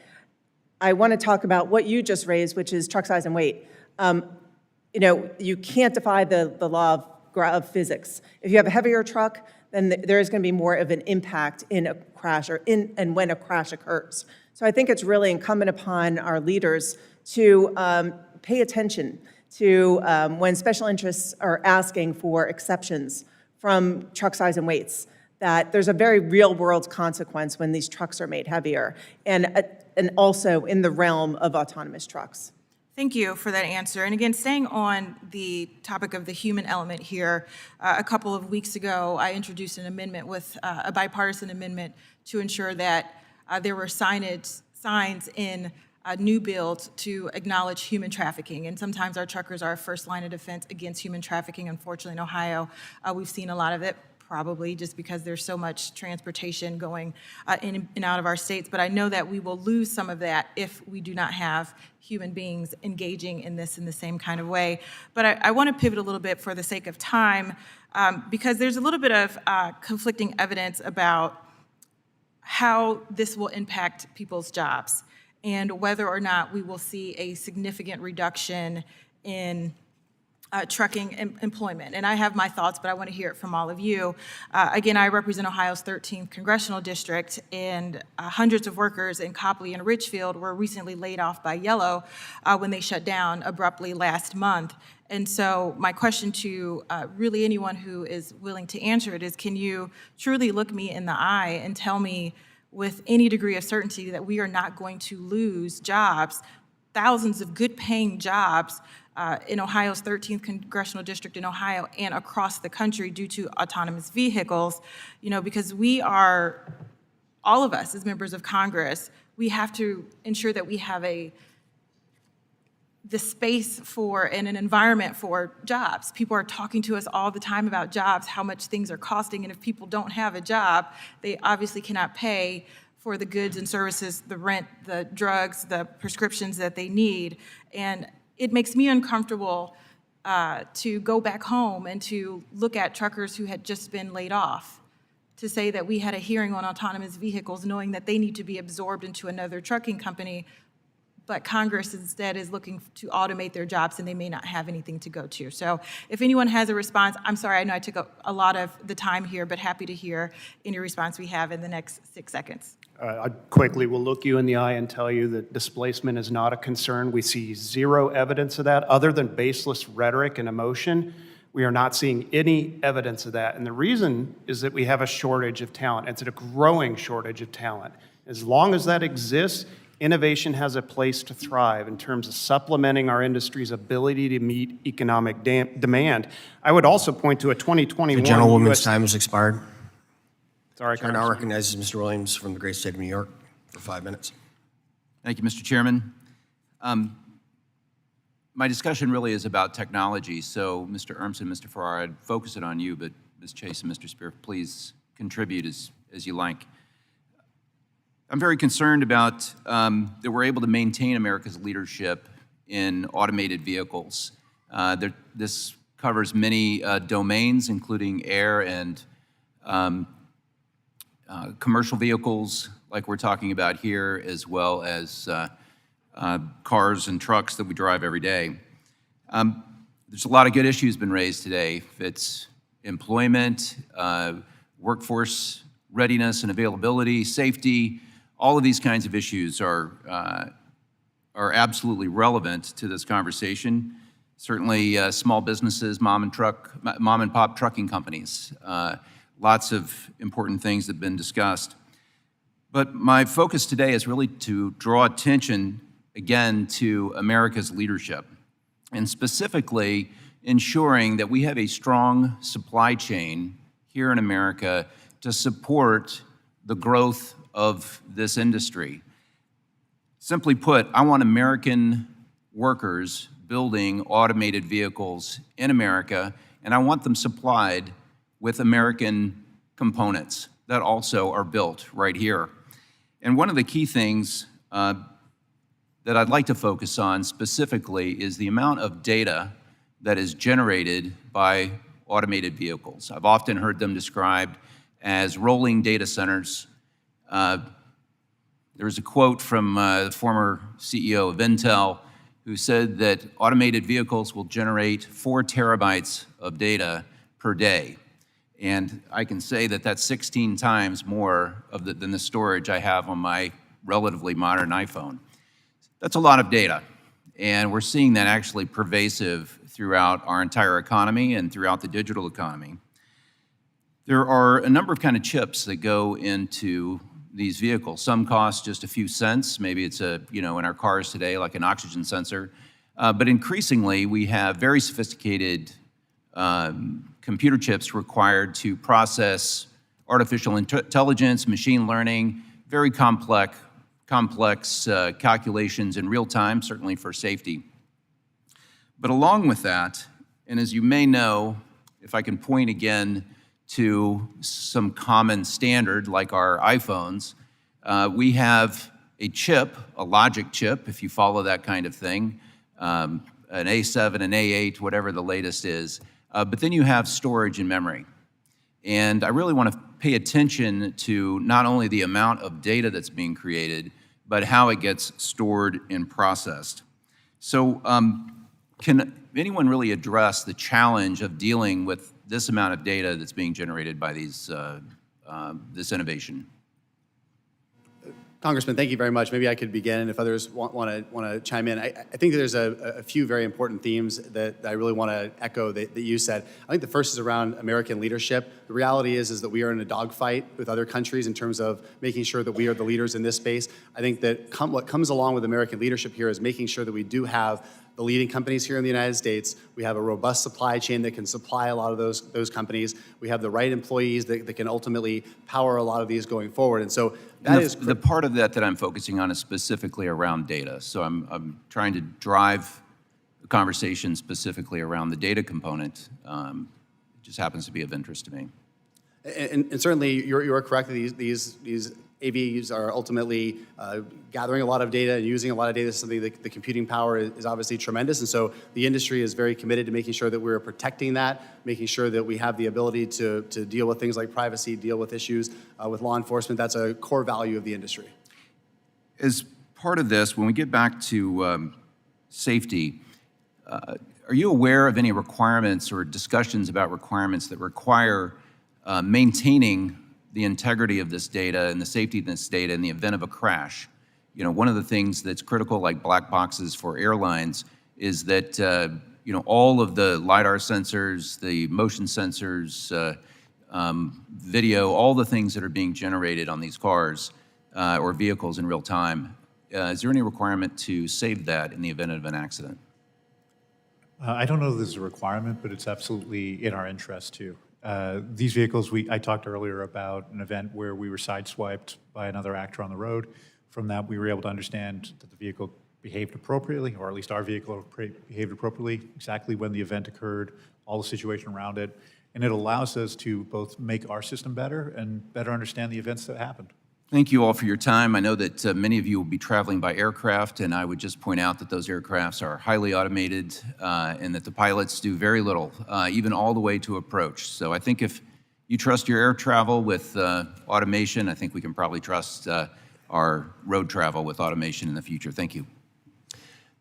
Speaker 7: I want to talk about what you just raised, which is truck size and weight. You can't defy the law of physics. If you have a heavier truck, then there is going to be more of an impact in a crash and when a crash occurs. So I think it's really incumbent upon our leaders to pay attention to when special interests are asking for exceptions from truck size and weights, that there's a very real-world consequence when these trucks are made heavier, and also in the realm of autonomous trucks.
Speaker 21: Thank you for that answer. And again, staying on the topic of the human element here, a couple of weeks ago, I introduced an amendment with a bipartisan amendment to ensure that there were signs in new builds to acknowledge human trafficking. And sometimes our truckers are our first line of defense against human trafficking. Unfortunately, in Ohio, we've seen a lot of it, probably just because there's so much transportation going in and out of our states. But I know that we will lose some of that if we do not have human beings engaging in this in the same kind of way. But I want to pivot a little bit for the sake of time, because there's a little bit of conflicting evidence about how this will impact people's jobs and whether or not we will see a significant reduction in trucking employment. And I have my thoughts, but I want to hear it from all of you. Again, I represent Ohio's 13th congressional district, and hundreds of workers in Copley and Richfield were recently laid off by Yellow when they shut down abruptly last month. And so my question to really anyone who is willing to answer it is, can you truly look me in the eye and tell me with any degree of certainty that we are not going to lose jobs, thousands of good-paying jobs in Ohio's 13th congressional district in Ohio and across the country due to autonomous vehicles? Because we are, all of us as members of Congress, we have to ensure that we have the space for and an environment for jobs. People are talking to us all the time about jobs, how much things are costing, and if people don't have a job, they obviously cannot pay for the goods and services, the rent, the drugs, the prescriptions that they need. And it makes me uncomfortable to go back home and to look at truckers who had just been laid off, to say that we had a hearing on autonomous vehicles knowing that they need to be absorbed into another trucking company but Congress instead is looking to automate their jobs, and they may not have anything to go to. So if anyone has a response, I'm sorry, I know I took a lot of the time here, but happy to hear any response we have in the next 6 seconds.
Speaker 6: I quickly will look you in the eye and tell you that displacement is not a concern. We see zero evidence of that other than baseless rhetoric and emotion. We are not seeing any evidence of that. And the reason is that we have a shortage of talent. It's a growing shortage of talent. As long as that exists, innovation has a place to thrive in terms of supplementing our industry's ability to meet economic demand. I would also point to a 2021
Speaker 17: The gentlewoman's time has expired.
Speaker 6: Sorry,
Speaker 17: Chair now recognizes Mr. Williams from the great state of New York for 5 minutes.
Speaker 2: Thank you, Mr. Chairman. My discussion really is about technology, so Mr. Urmson, Mr. Farrar, I'd focus it on you, but Ms. Chase and Mr. Spear, please contribute as you like. I'm very concerned about that we're able to maintain America's leadership in automated vehicles. This covers many domains, including air and commercial vehicles, like we're talking about here, as well as cars and trucks that we drive every day. There's a lot of good issues been raised today. If it's employment, workforce readiness and availability, safety, all of these kinds of issues are absolutely relevant to this conversation. Certainly small businesses, mom and pop trucking companies, lots of important things that have been discussed. But my focus today is really to draw attention again to America's leadership, and specifically ensuring that we have a strong supply chain here in America to support the growth of this industry. Simply put, I want American workers building automated vehicles in America, and I want them supplied with American components that also are built right here. And one of the key things that I'd like to focus on specifically is the amount of data that is generated by automated vehicles. I've often heard them described as rolling data centers. There was a quote from the former CEO of Intel who said that automated vehicles will generate 4 terabytes of data per day. And I can say that that's 16 times more than the storage I have on my relatively modern iPhone. That's a lot of data, and we're seeing that actually pervasive throughout our entire economy and throughout the digital economy. There are a number of kind of chips that go into these vehicles. Some cost just a few cents. Maybe it's in our cars today, like an oxygen sensor. But increasingly, we have very sophisticated computer chips required to process artificial intelligence, machine learning, very complex calculations in real time, certainly for safety. But along with that, and as you may know, if I can point again to some common standard like our iPhones, we have a chip, a logic chip, if you follow that kind of thing, an A7, an A8, whatever the latest is, but then you have storage and memory. And I really want to pay attention to not only the amount of data that's being created, but how it gets stored and processed. So can anyone really address the challenge of dealing with this amount of data that's being generated by this innovation?
Speaker 5: Congressman, thank you very much. Maybe I could begin if others want to chime in. I think there's a few very important themes that I really want to echo that you said. I think the first is around American leadership. The reality is that we are in a dogfight with other countries in terms of making sure that we are the leaders in this space. I think that what comes along with American leadership here is making sure that we do have the leading companies here in the United States. We have a robust supply chain that can supply a lot of those companies. We have the right employees that can ultimately power a lot of these going forward. And so that is
Speaker 2: the part of that I'm focusing on is specifically around data. So I'm trying to drive the conversation specifically around the data component. It just happens to be of interest to me.
Speaker 5: And certainly you're correct that these AVs are ultimately gathering a lot of data and using a lot of data. Is something that the computing power is obviously tremendous. And so the industry is very committed to making sure that we're protecting that, making sure that we have the ability to deal with things like privacy, deal with issues with law enforcement. That's a core value of the industry.
Speaker 2: As part of this, when we get back to safety, are you aware of any requirements or discussions about requirements that require maintaining the integrity of this data and the safety of this data in the event of a crash? You know, one of the things that's critical, like black boxes for airlines, is that you know, all of the LiDAR sensors, the motion sensors, video, all the things that are being generated on these cars or vehicles in real time. Is there any requirement to save that in the event of an accident?
Speaker 4: I don't know that there's a requirement, but it's absolutely in our interest too. These vehicles, I talked earlier about an event where we were sideswiped by another actor on the road. From that, we were able to understand that the vehicle behaved appropriately, or at least our vehicle behaved appropriately, exactly when the event occurred, all the situation around it. And it allows us to both make our system better and better understand the events that happened.
Speaker 2: Thank you all for your time. I know that many of you will be traveling by aircraft, and I would just point out that those aircrafts are highly automated and that the pilots do very little, even all the way to approach. So I think if you trust your air travel with automation, I think we can probably trust our road travel with automation in the future. Thank you.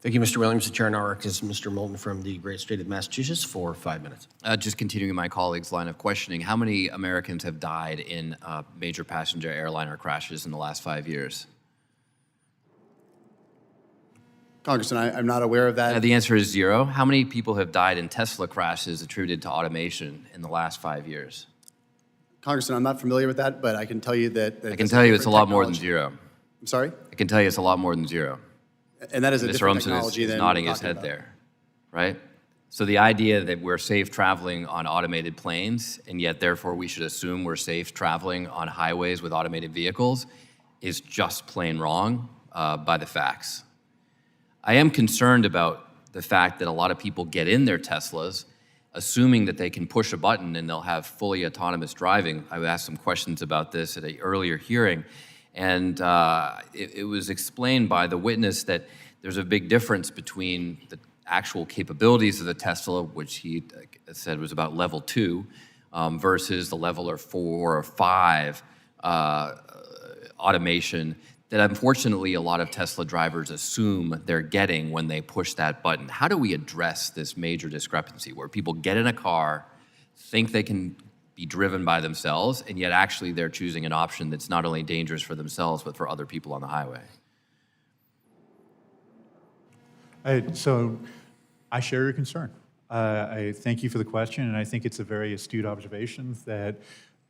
Speaker 17: Thank you, Mr. Williams. The chair now recognizes Mr. Moulton from the great state of Massachusetts for 5 minutes.
Speaker 8: Just continuing my colleague's line of questioning, how many Americans have died in major passenger airliner crashes in the last 5 years?
Speaker 5: Congressman, I'm not aware of that.
Speaker 8: The answer is 0. How many people have died in Tesla crashes attributed to automation in the last 5 years?
Speaker 5: Congressman, I'm not familiar with that, but I can tell you that
Speaker 8: I can tell you it's a lot more than 0.
Speaker 5: I'm sorry?
Speaker 8: I can tell you it's a lot more than 0.
Speaker 5: And that is a different
Speaker 8: Mr.
Speaker 5: technology
Speaker 8: Urmson is
Speaker 5: than
Speaker 8: nodding
Speaker 5: we're
Speaker 8: his
Speaker 5: talking
Speaker 8: head
Speaker 5: about.
Speaker 8: there, right? So the idea that we're safe traveling on automated planes, and yet therefore we should assume we're safe traveling on highways with automated vehicles, is just plain wrong by the facts. I am concerned about the fact that a lot of people get in their Teslas assuming that they can push a button and they'll have fully autonomous driving. I asked some questions about this at an earlier hearing, and it was explained by the witness that there's a big difference between the actual capabilities of the Tesla, which he said was about level 2, versus the level 4 or 5 automation that unfortunately a lot of Tesla drivers assume they're getting when they push that button. How do we address this major discrepancy where people get in a car, think they can be driven by themselves, and yet actually they're choosing an option that's not only dangerous for themselves, but for other people on the highway?
Speaker 4: So I share your concern. I thank you for the question, and I think it's a very astute observation that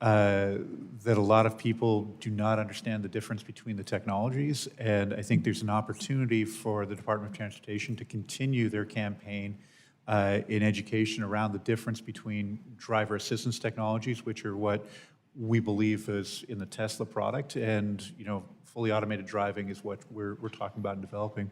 Speaker 4: that a lot of people do not understand the difference between the technologies, and I think there's an opportunity for the Department of Transportation to continue their campaign in education around the difference between driver assistance technologies, which are what we believe is in the Tesla product, and fully automated driving is what we're talking about and developing.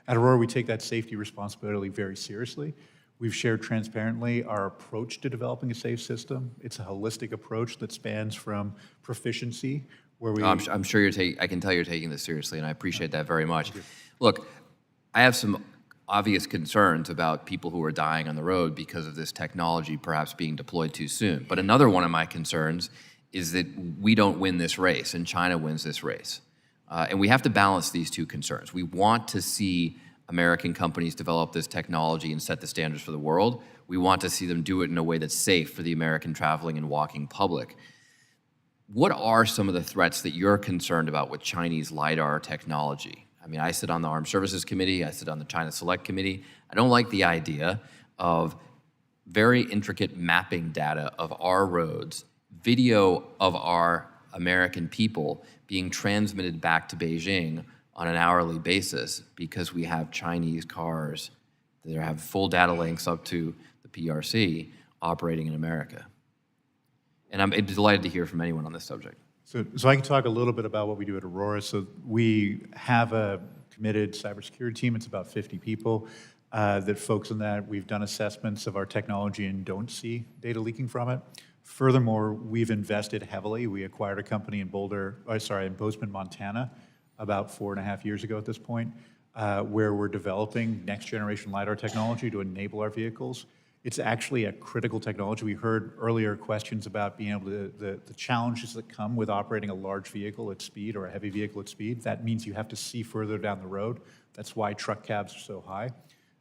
Speaker 4: At Aurora, we take that safety responsibility very seriously. We've shared transparently our approach to developing a safe system. It's a holistic approach that spans from proficiency, where we...
Speaker 8: I'm sure I can tell you're taking this seriously, and I appreciate that very much. Look, I have some obvious concerns about people who are dying on the road because of this technology perhaps being deployed too soon. But another one of my concerns is that we don't win this race, and China wins this race. And we have to balance these two concerns. We want to see American companies develop this technology and set the standards for the world. We want to see them do it in a way that's safe for the American traveling and walking public. What are some of the threats that you're concerned about with Chinese LiDAR technology? I mean, I sit on the Armed Services Committee, I sit on the China Select Committee. I don't like the idea of very intricate mapping data of our roads, video of our American people being transmitted back to Beijing on an hourly basis because we have Chinese cars that have full data links up to the PRC operating in America. And I'm delighted to hear from anyone on this subject.
Speaker 4: So I can talk a little bit about what we do at Aurora. So we have a committed cybersecurity team. It's about 50 people that focus on that. We've done assessments of our technology and don't see data leaking from it. Furthermore, we've invested heavily. We acquired a company in Bozeman, Montana, about 4.5 years ago at this point, where we're developing next generation LiDAR technology to enable our vehicles. It's actually a critical technology. We heard earlier questions about being able to, the challenges that come with operating a large vehicle at speed or a heavy vehicle at speed. That means you have to see further down the road. That's why truck cabs are so high.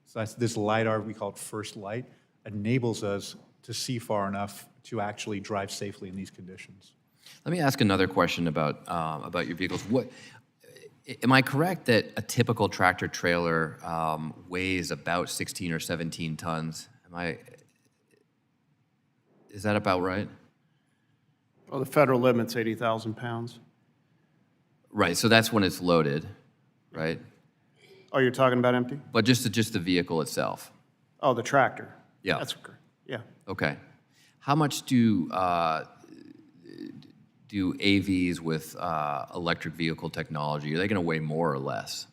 Speaker 4: So this LiDAR, we call it first light, enables us to see far enough to actually drive safely in these conditions.
Speaker 8: Let me ask another question about your vehicles. Am I correct that a typical tractor trailer weighs about 16 or 17 tons? Is that about right?
Speaker 6: Well, the federal limit's 80,000 pounds.
Speaker 8: Right, so that's when it's loaded, right?
Speaker 6: Oh, you're talking about empty?
Speaker 8: But just the vehicle itself?
Speaker 6: Oh, the tractor.
Speaker 8: Yeah.
Speaker 6: That's correct, yeah.
Speaker 8: Okay. How much do AVs with electric vehicle technology, are they going to weigh more or less?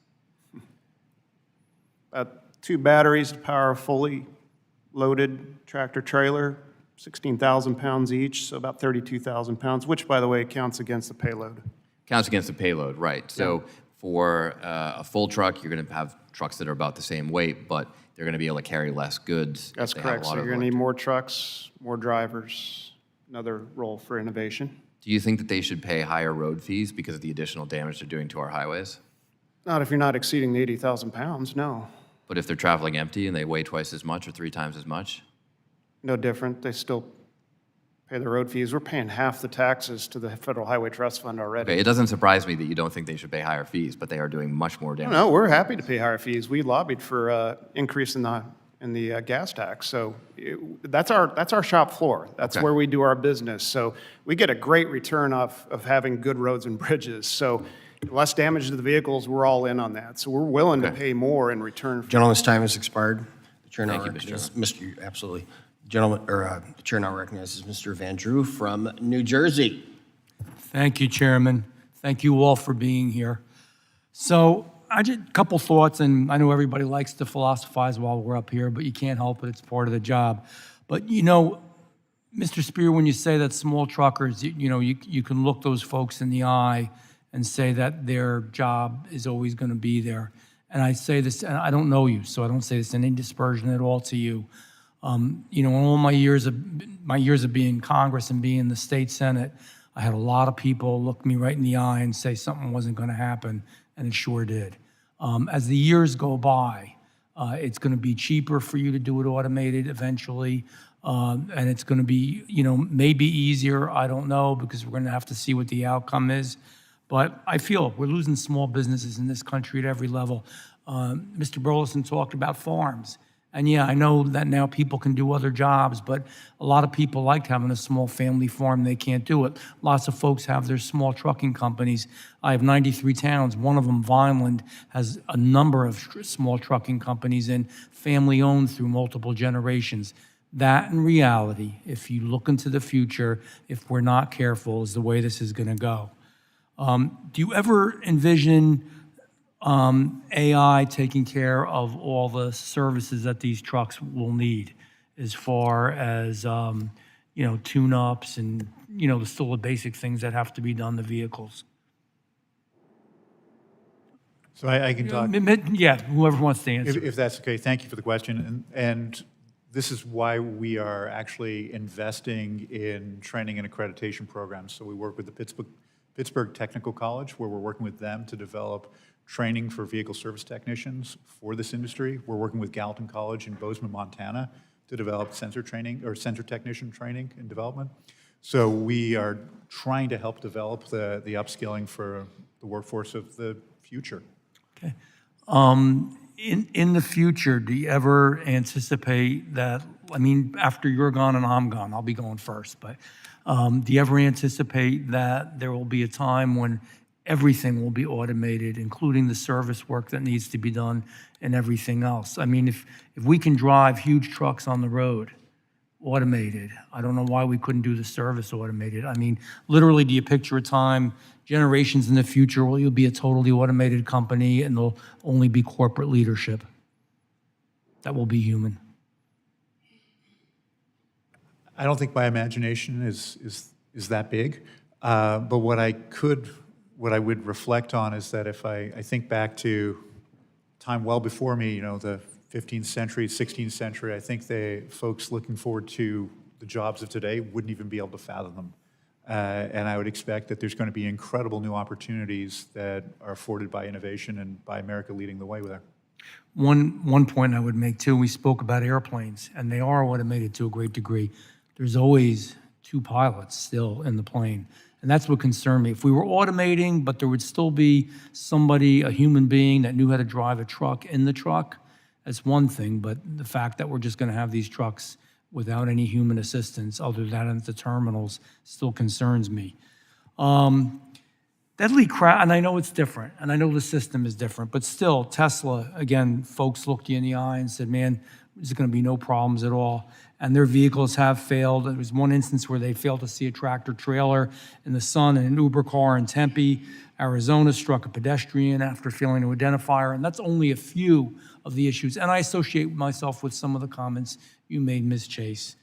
Speaker 6: About 2 batteries to power a fully loaded tractor trailer, 16,000 pounds each, so about 32,000 pounds, which, by the way, counts against the payload.
Speaker 8: Counts against the payload, right. So for a full truck, you're going to have trucks that are about the same weight, but they're going to be able to carry less goods.
Speaker 6: That's correct. So you're going to need more trucks, more drivers, another role for innovation.
Speaker 8: Do you think that they should pay higher road fees because of the additional damage they're doing to our highways?
Speaker 6: Not if you're not exceeding the 80,000 pounds, no.
Speaker 8: But if they're traveling empty and they weigh twice as much or 3 times as much?
Speaker 6: No different. They still pay the road fees. We're paying half the taxes to the Federal Highway Trust Fund already.
Speaker 8: Okay, it doesn't surprise me that you don't think they should pay higher fees, but they are doing much more damage.
Speaker 6: No, we're happy to pay higher fees. We lobbied for increase in the gas tax. So that's our shop floor. That's
Speaker 8: Okay.
Speaker 6: where we do our business. So we get a great return of having good roads and bridges. So less damage to the vehicles, we're all in on that. So we're willing to pay more in return.
Speaker 17: Gentleman's time has expired. The chair now
Speaker 8: Thank you,
Speaker 17: recognizes Absolutely. Gentleman, the chair now recognizes Mr. Van Drew from New Jersey.
Speaker 3: Thank you, Chairman. Thank you all for being here. So I just a couple thoughts, and I know everybody likes to philosophize while we're up here, but you can't help it. It's part of the job. But you know, Mr. Spear, when you say that small truckers, you can look those folks in the eye and say that their job is always going to be there. And I say this, and I don't know you, so I don't say this in any dispersion at all to you. In all my years of being in Congress and being in the state Senate, I had a lot of people look me right in the eye and say something wasn't going to happen, and it sure did. As the years go by, it's going to be cheaper for you to do it automated eventually, and it's going to be, maybe easier. I don't know, because we're going to have to see what the outcome is. But I feel we're losing small businesses in this country at every level. Mr. Burleson talked about farms. And yeah, I know that now people can do other jobs, but a lot of people liked having a small family farm. They can't do it. Lots of folks have their small trucking companies. I have 93 towns. One of them, Vineland, has a number of small trucking companies and family-owned through multiple generations. That, in reality, if you look into the future, if we're not careful, is the way this is going to go. Do you ever envision AI taking care of all the services that these trucks will need, as far as tune-ups and still the basic things that have to be done to vehicles?
Speaker 4: So I can talk.
Speaker 3: Yeah, whoever wants to answer.
Speaker 4: If that's okay, thank you for the question. And this is why we are actually investing in training and accreditation programs. So we work with the Pittsburgh Technical College, where we're working with them to develop training for vehicle service technicians for this industry. We're working with Gallatin College in Bozeman, Montana, to develop sensor training or sensor technician training and development. So we are trying to help develop the upskilling for the workforce of the future.
Speaker 3: Okay. In the future, do you ever anticipate that, after you're gone and I'm gone, I'll be going first, but do you ever anticipate that there will be a time when everything will be automated, including the service work that needs to be done and everything else? If we can drive huge trucks on the road automated, I don't know why we couldn't do the service automated. Literally, do you picture a time, generations in the future, where you'll be a totally automated company and there'll only be corporate leadership that will be human?
Speaker 4: I don't think my imagination is that big, but what I would reflect on is that if I think back to time well before me, the 15th century, 16th century. I think folks looking forward to the jobs of today wouldn't even be able to fathom them. And I would expect that there's going to be incredible new opportunities that are afforded by innovation and by America leading the way with that.
Speaker 3: One point I would make too, we spoke about airplanes, and they are automated to a great degree. There's always two pilots still in the plane, and that's what concerned me. If we were automating, but there would still be somebody, a human being that knew how to drive a truck in the truck, that's one thing, but the fact that we're just going to have these trucks without any human assistance other than at the terminals still concerns me. Deadly crash, and I know it's different, and I know the system is different, but still, Tesla, again, folks looked you in the eye and said, man, there's going to be no problems at all. And their vehicles have failed. There was one instance where they failed to see a tractor trailer in the sun, and an Uber car in Tempe, Arizona, struck a pedestrian after failing to identify her, and that's only a few of the issues. And I associate myself with some of the comments you made, Ms. Chase.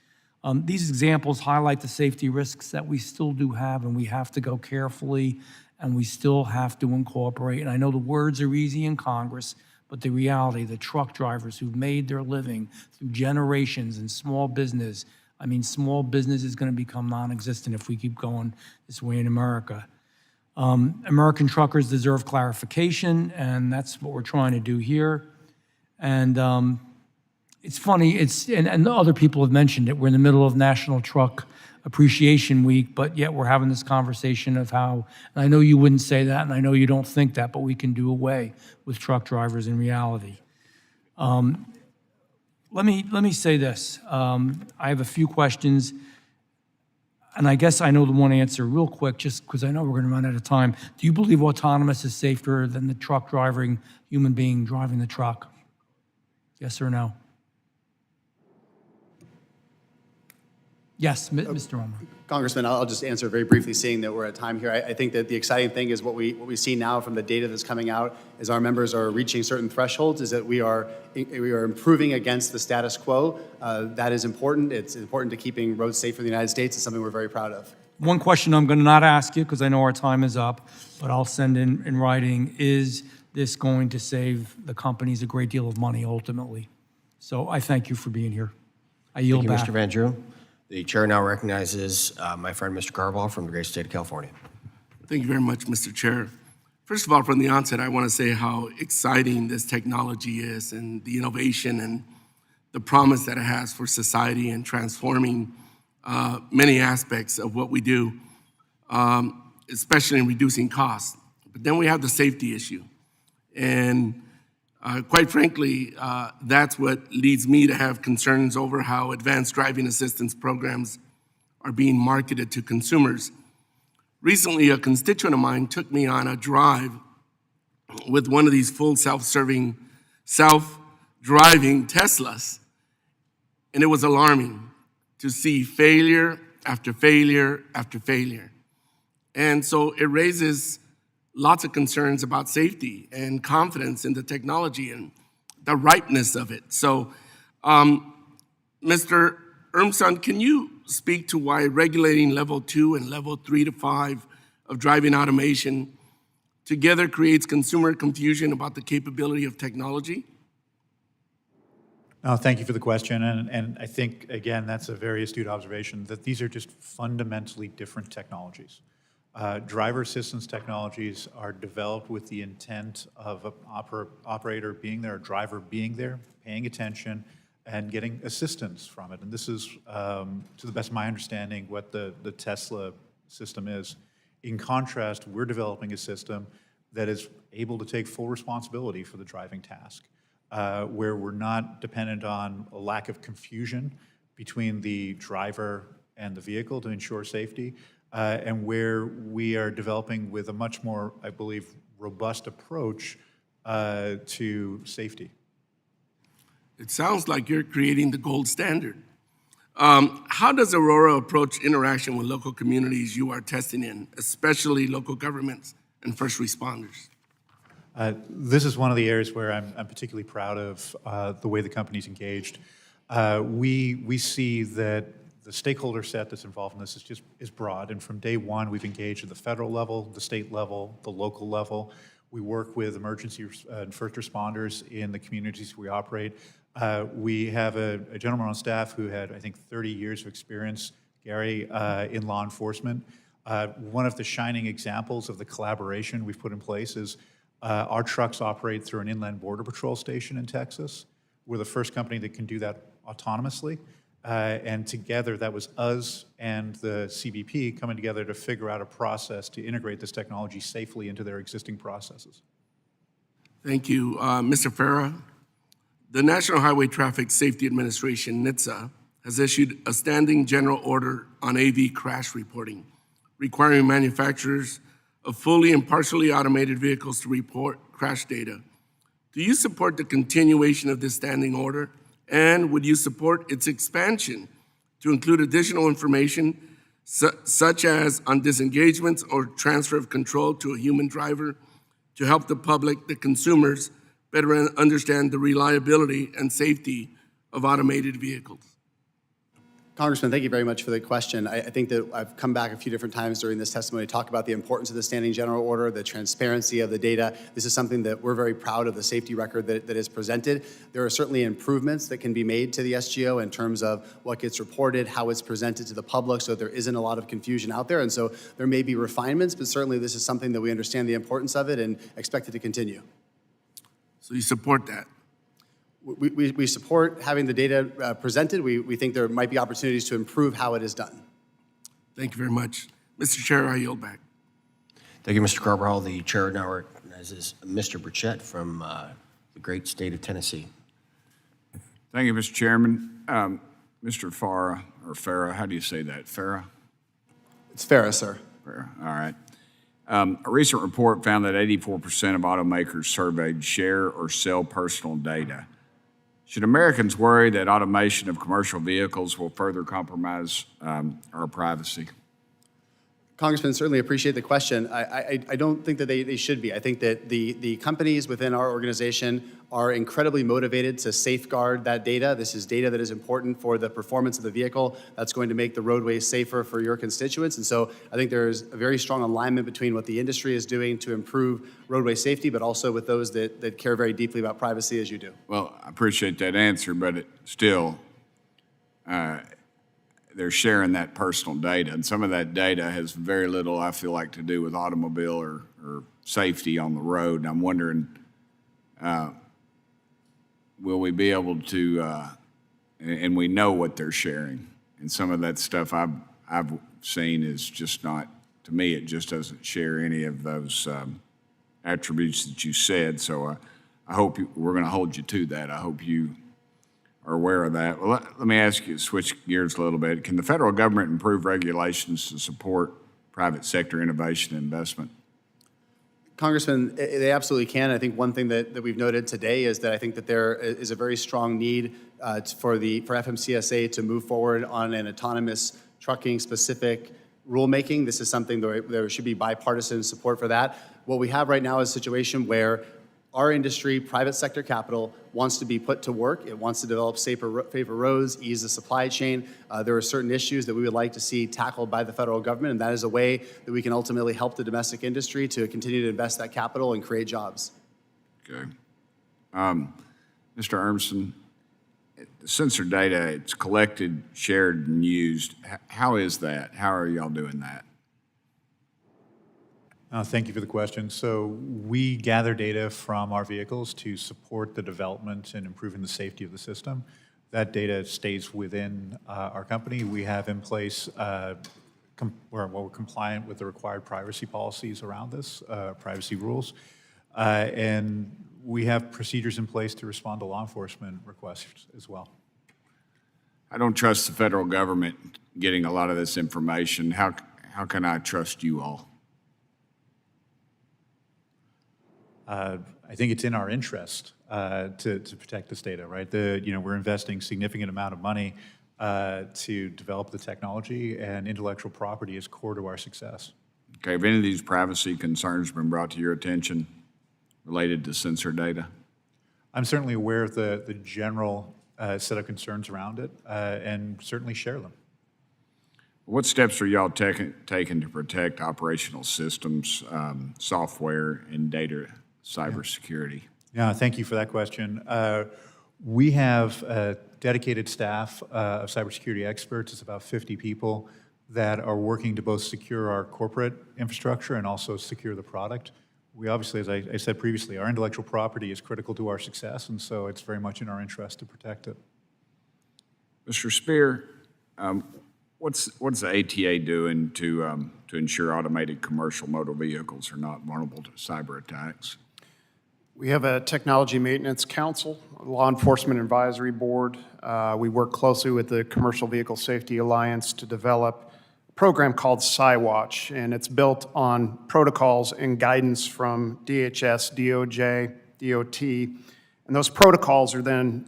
Speaker 3: These examples highlight the safety risks that we still do have, and we have to go carefully, and we still have to incorporate. And I know the words are easy in Congress, but the reality, the truck drivers who've made their living through generations in small business, I mean, small business is going to become non-existent if we keep going this way in America. American truckers deserve clarification, and that's what we're trying to do here. And it's funny, and other people have mentioned it, we're in the middle of National Truck Appreciation Week, but yet we're having this conversation of how, and I know you wouldn't say that, and I know you don't think that, but we can do away with truck drivers in reality. Let me say this. I have a few questions, and I guess I know the one answer real quick, just because I know we're going to run out of time. Do you believe autonomous is safer than the truck driving, human being driving the truck? Yes or no? Yes, Mr. Romer.
Speaker 5: Congressman, I'll just answer very briefly, seeing that we're at time here. I think that the exciting thing is what we see now from the data that's coming out as our members are reaching certain thresholds is that we are improving against the status quo. That is important. It's important to keeping roads safe for the United States. It's something we're very proud of.
Speaker 3: One question I'm going to not ask you because I know our time is up, but I'll send in writing. Is this going to save the companies a great deal of money ultimately? So I thank you for being here. I yield back.
Speaker 17: Thank you, Mr. Van Drew. The chair now recognizes my friend, Mr. Carvajal, from the great state of California.
Speaker 9: Thank you very much, Mr. Chair. First of all, from the onset, I want to say how exciting this technology is and the innovation and the promise that it has for society and transforming many aspects of what we do, especially in reducing costs. But then we have the safety issue. And quite frankly, that's what leads me to have concerns over how advanced driving assistance programs are being marketed to consumers. Recently, a constituent of mine took me on a drive with one of these full self-driving Teslas, and it was alarming to see failure after failure after failure. And so it raises lots of concerns about safety and confidence in the technology and the ripeness of it. So, Mr. Urmson, can you speak to why regulating level 2 and level 3 to 5 of driving automation together creates consumer confusion about the capability of technology?
Speaker 4: No, thank you for the question. And I think, again, that's a very astute observation, that these are just fundamentally different technologies. Driver assistance technologies are developed with the intent of an operator being there, a driver being there, paying attention, and getting assistance from it. And this is, to the best of my understanding, what the Tesla system is. In contrast, we're developing a system that is able to take full responsibility for the driving task, where we're not dependent on a lack of confusion between the driver and the vehicle to ensure safety, and where we are developing with a much more, I believe, robust approach to safety.
Speaker 9: It sounds like you're creating the gold standard. How does Aurora approach interaction with local communities you are testing in, especially local governments and first responders?
Speaker 4: This is one of the areas where I'm particularly proud of the way the company's engaged. We see that the stakeholder set that's involved in this is broad, and from day one we've engaged at the federal level, the state level, the local level. We work with emergency and first responders in the communities we operate. We have a gentleman on staff who had, I think, 30 years of experience, Gary, in law enforcement. One of the shining examples of the collaboration we've put in place is our trucks operate through an inland border patrol station in Texas. We're the first company that can do that autonomously. And together, that was us and the CBP coming together to figure out a process to integrate this technology safely into their existing processes.
Speaker 9: Thank you. Mr. Farah, the National Highway Traffic Safety Administration, NHTSA, has issued a standing general order on AV crash reporting, requiring manufacturers of fully and partially automated vehicles to report crash data. Do you support the continuation of this standing order? And would you support its expansion to include additional information such as on disengagements or transfer of control to a human driver to help the public, the consumers, better understand the reliability and safety of automated vehicles?
Speaker 5: Congressman, thank you very much for the question. I think that I've come back a few different times during this testimony to talk about the importance of the standing general order, the transparency of the data. This is something that we're very proud of, the safety record that is presented. There are certainly improvements that can be made to the SGO in terms of what gets reported, how it's presented to the public, so that there isn't a lot of confusion out there. And so there may be refinements, but certainly this is something that we understand the importance of it and expect it to continue.
Speaker 9: So you support that?
Speaker 5: We support having the data presented. We think there might be opportunities to improve how it is done.
Speaker 9: Thank you very much. Mr. Chair, I yield back.
Speaker 17: Thank you, Mr. Carvajal. The chair now recognizes Mr. Burchett from the great state of Tennessee.
Speaker 10: Thank you, Mr. Chairman. Mr. Farah, how do you say that? Farah?
Speaker 5: It's Farah, sir.
Speaker 10: Farah, all right. A recent report found that 84% of automakers surveyed share or sell personal data. Should Americans worry that automation of commercial vehicles will further compromise our privacy?
Speaker 5: Congressman, certainly appreciate the question. I don't think that they should be. I think that the companies within our organization are incredibly motivated to safeguard that data. This is data that is important for the performance of the vehicle. That's going to make the roadways safer for your constituents. And so I think there's a very strong alignment between what the industry is doing to improve roadway safety, but also with those that care very deeply about privacy as you do.
Speaker 10: Well, I appreciate that answer, but still, they're sharing that personal data, and some of that data has very little, I feel like, to do with automobile or safety on the road. And I'm wondering, will we be able to, and we know what they're sharing, and some of that stuff I've seen is just not, to me, it just doesn't share any of those attributes that you said. So I hope we're going to hold you to that. I hope you are aware of that. Well, let me ask you, switch gears a little bit. Can the federal government improve regulations to support private sector innovation and investment?
Speaker 5: Congressman, they absolutely can. I think one thing that we've noted today is that I think that there is a very strong need for FMCSA to move forward on an autonomous trucking specific rulemaking. This is something that there should be bipartisan support for that. What we have right now is a situation where our industry, private sector capital, wants to be put to work. It wants to develop safer roads, ease the supply chain. There are certain issues that we would like to see tackled by the federal government, and that is a way that we can ultimately help the domestic industry to continue to invest that capital and create jobs.
Speaker 10: Okay. Mr. Urmson, the sensor data, it's collected, shared, and used. How is that? How are y'all doing that?
Speaker 4: Thank you for the question. So we gather data from our vehicles to support the development and improving the safety of the system. That data stays within our company. We have in place, we're compliant with the required privacy policies around this, privacy rules. And we have procedures in place to respond to law enforcement requests as well.
Speaker 10: I don't trust the federal government getting a lot of this information. How can I trust you all?
Speaker 4: I think it's in our interest to protect this data, right? We're investing significant amount of money to develop the technology, and intellectual property is core to our success.
Speaker 10: Okay, have any of these privacy concerns been brought to your attention related to sensor data?
Speaker 4: I'm certainly aware of the general set of concerns around it, and certainly share them.
Speaker 10: What steps are y'all taking to protect operational systems, software, and data cybersecurity?
Speaker 4: Yeah, thank you for that question. We have a dedicated staff of cybersecurity experts. It's about 50 people that are working to both secure our corporate infrastructure and also secure the product. We obviously, as I said previously, our intellectual property is critical to our success, and so it's very much in our interest to protect it.
Speaker 10: Mr. Spear, what's the ATA doing to ensure automated commercial motor vehicles are not vulnerable to cyber attacks?
Speaker 6: We have a Technology Maintenance Council, a Law Enforcement Advisory Board. We work closely with the Commercial Vehicle Safety Alliance to develop a program called SciWatch, and it's built on protocols and guidance from DHS, DOJ, DOT, and those protocols are then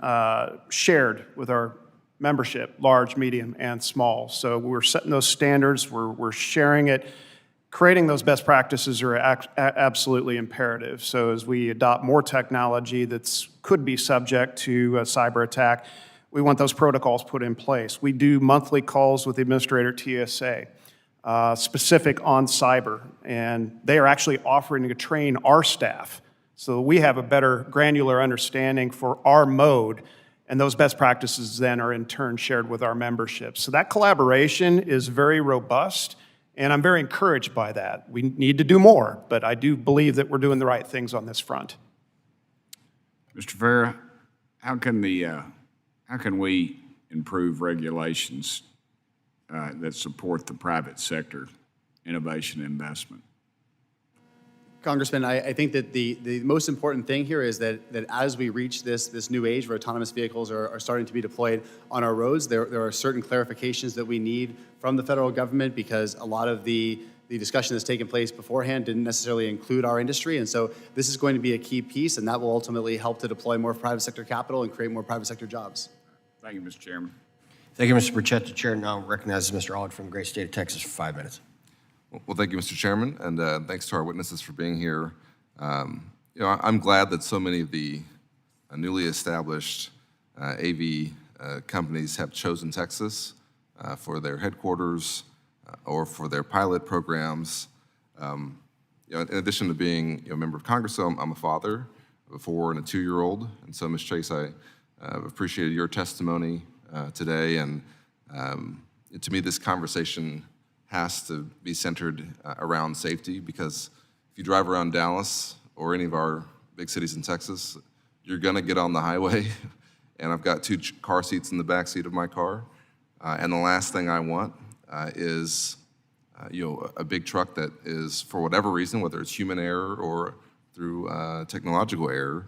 Speaker 6: shared with our membership, large, medium, and small. So we're setting those standards, we're sharing it. Creating those best practices are absolutely imperative. So as we adopt more technology that could be subject to a cyber attack, we want those protocols put in place. We do monthly calls with the administrator TSA, specific on cyber, and they are actually offering to train our staff so we have a better granular understanding for our mode, and those best practices then are in turn shared with our membership. So that collaboration is very robust, and I'm very encouraged by that. We need to do more, but I do believe that we're doing the right things on this front.
Speaker 10: Mr. Vera, how can we improve regulations that support the private sector innovation and investment?
Speaker 5: Congressman, I think that the most important thing here is that as we reach this new age where autonomous vehicles are starting to be deployed on our roads, there are certain clarifications that we need from the federal government, because a lot of the discussion that's taken place beforehand didn't necessarily include our industry. And so this is going to be a key piece, and that will ultimately help to deploy more private sector capital and create more private sector jobs.
Speaker 10: Thank you, Mr. Chairman.
Speaker 17: Thank you, Mr. Burchett. The chair now recognizes Mr. Allard from the great state of Texas for 5 minutes.
Speaker 11: Well, thank you, Mr. Chairman, and thanks to our witnesses for being here. I'm glad that so many of the newly established AV companies have chosen Texas for their headquarters or for their pilot programs. In addition to being a member of Congress, I'm a father of a 4- and a 2-year-old, and so, Ms. Chase, I appreciated your testimony today, and to me, this conversation has to be centered around safety, because if you drive around Dallas or any of our big cities in Texas, you're gonna get on the highway, and I've got 2 car seats in the back seat of my car, and the last thing I want is a big truck that is, for whatever reason, whether it's human error or through technological error,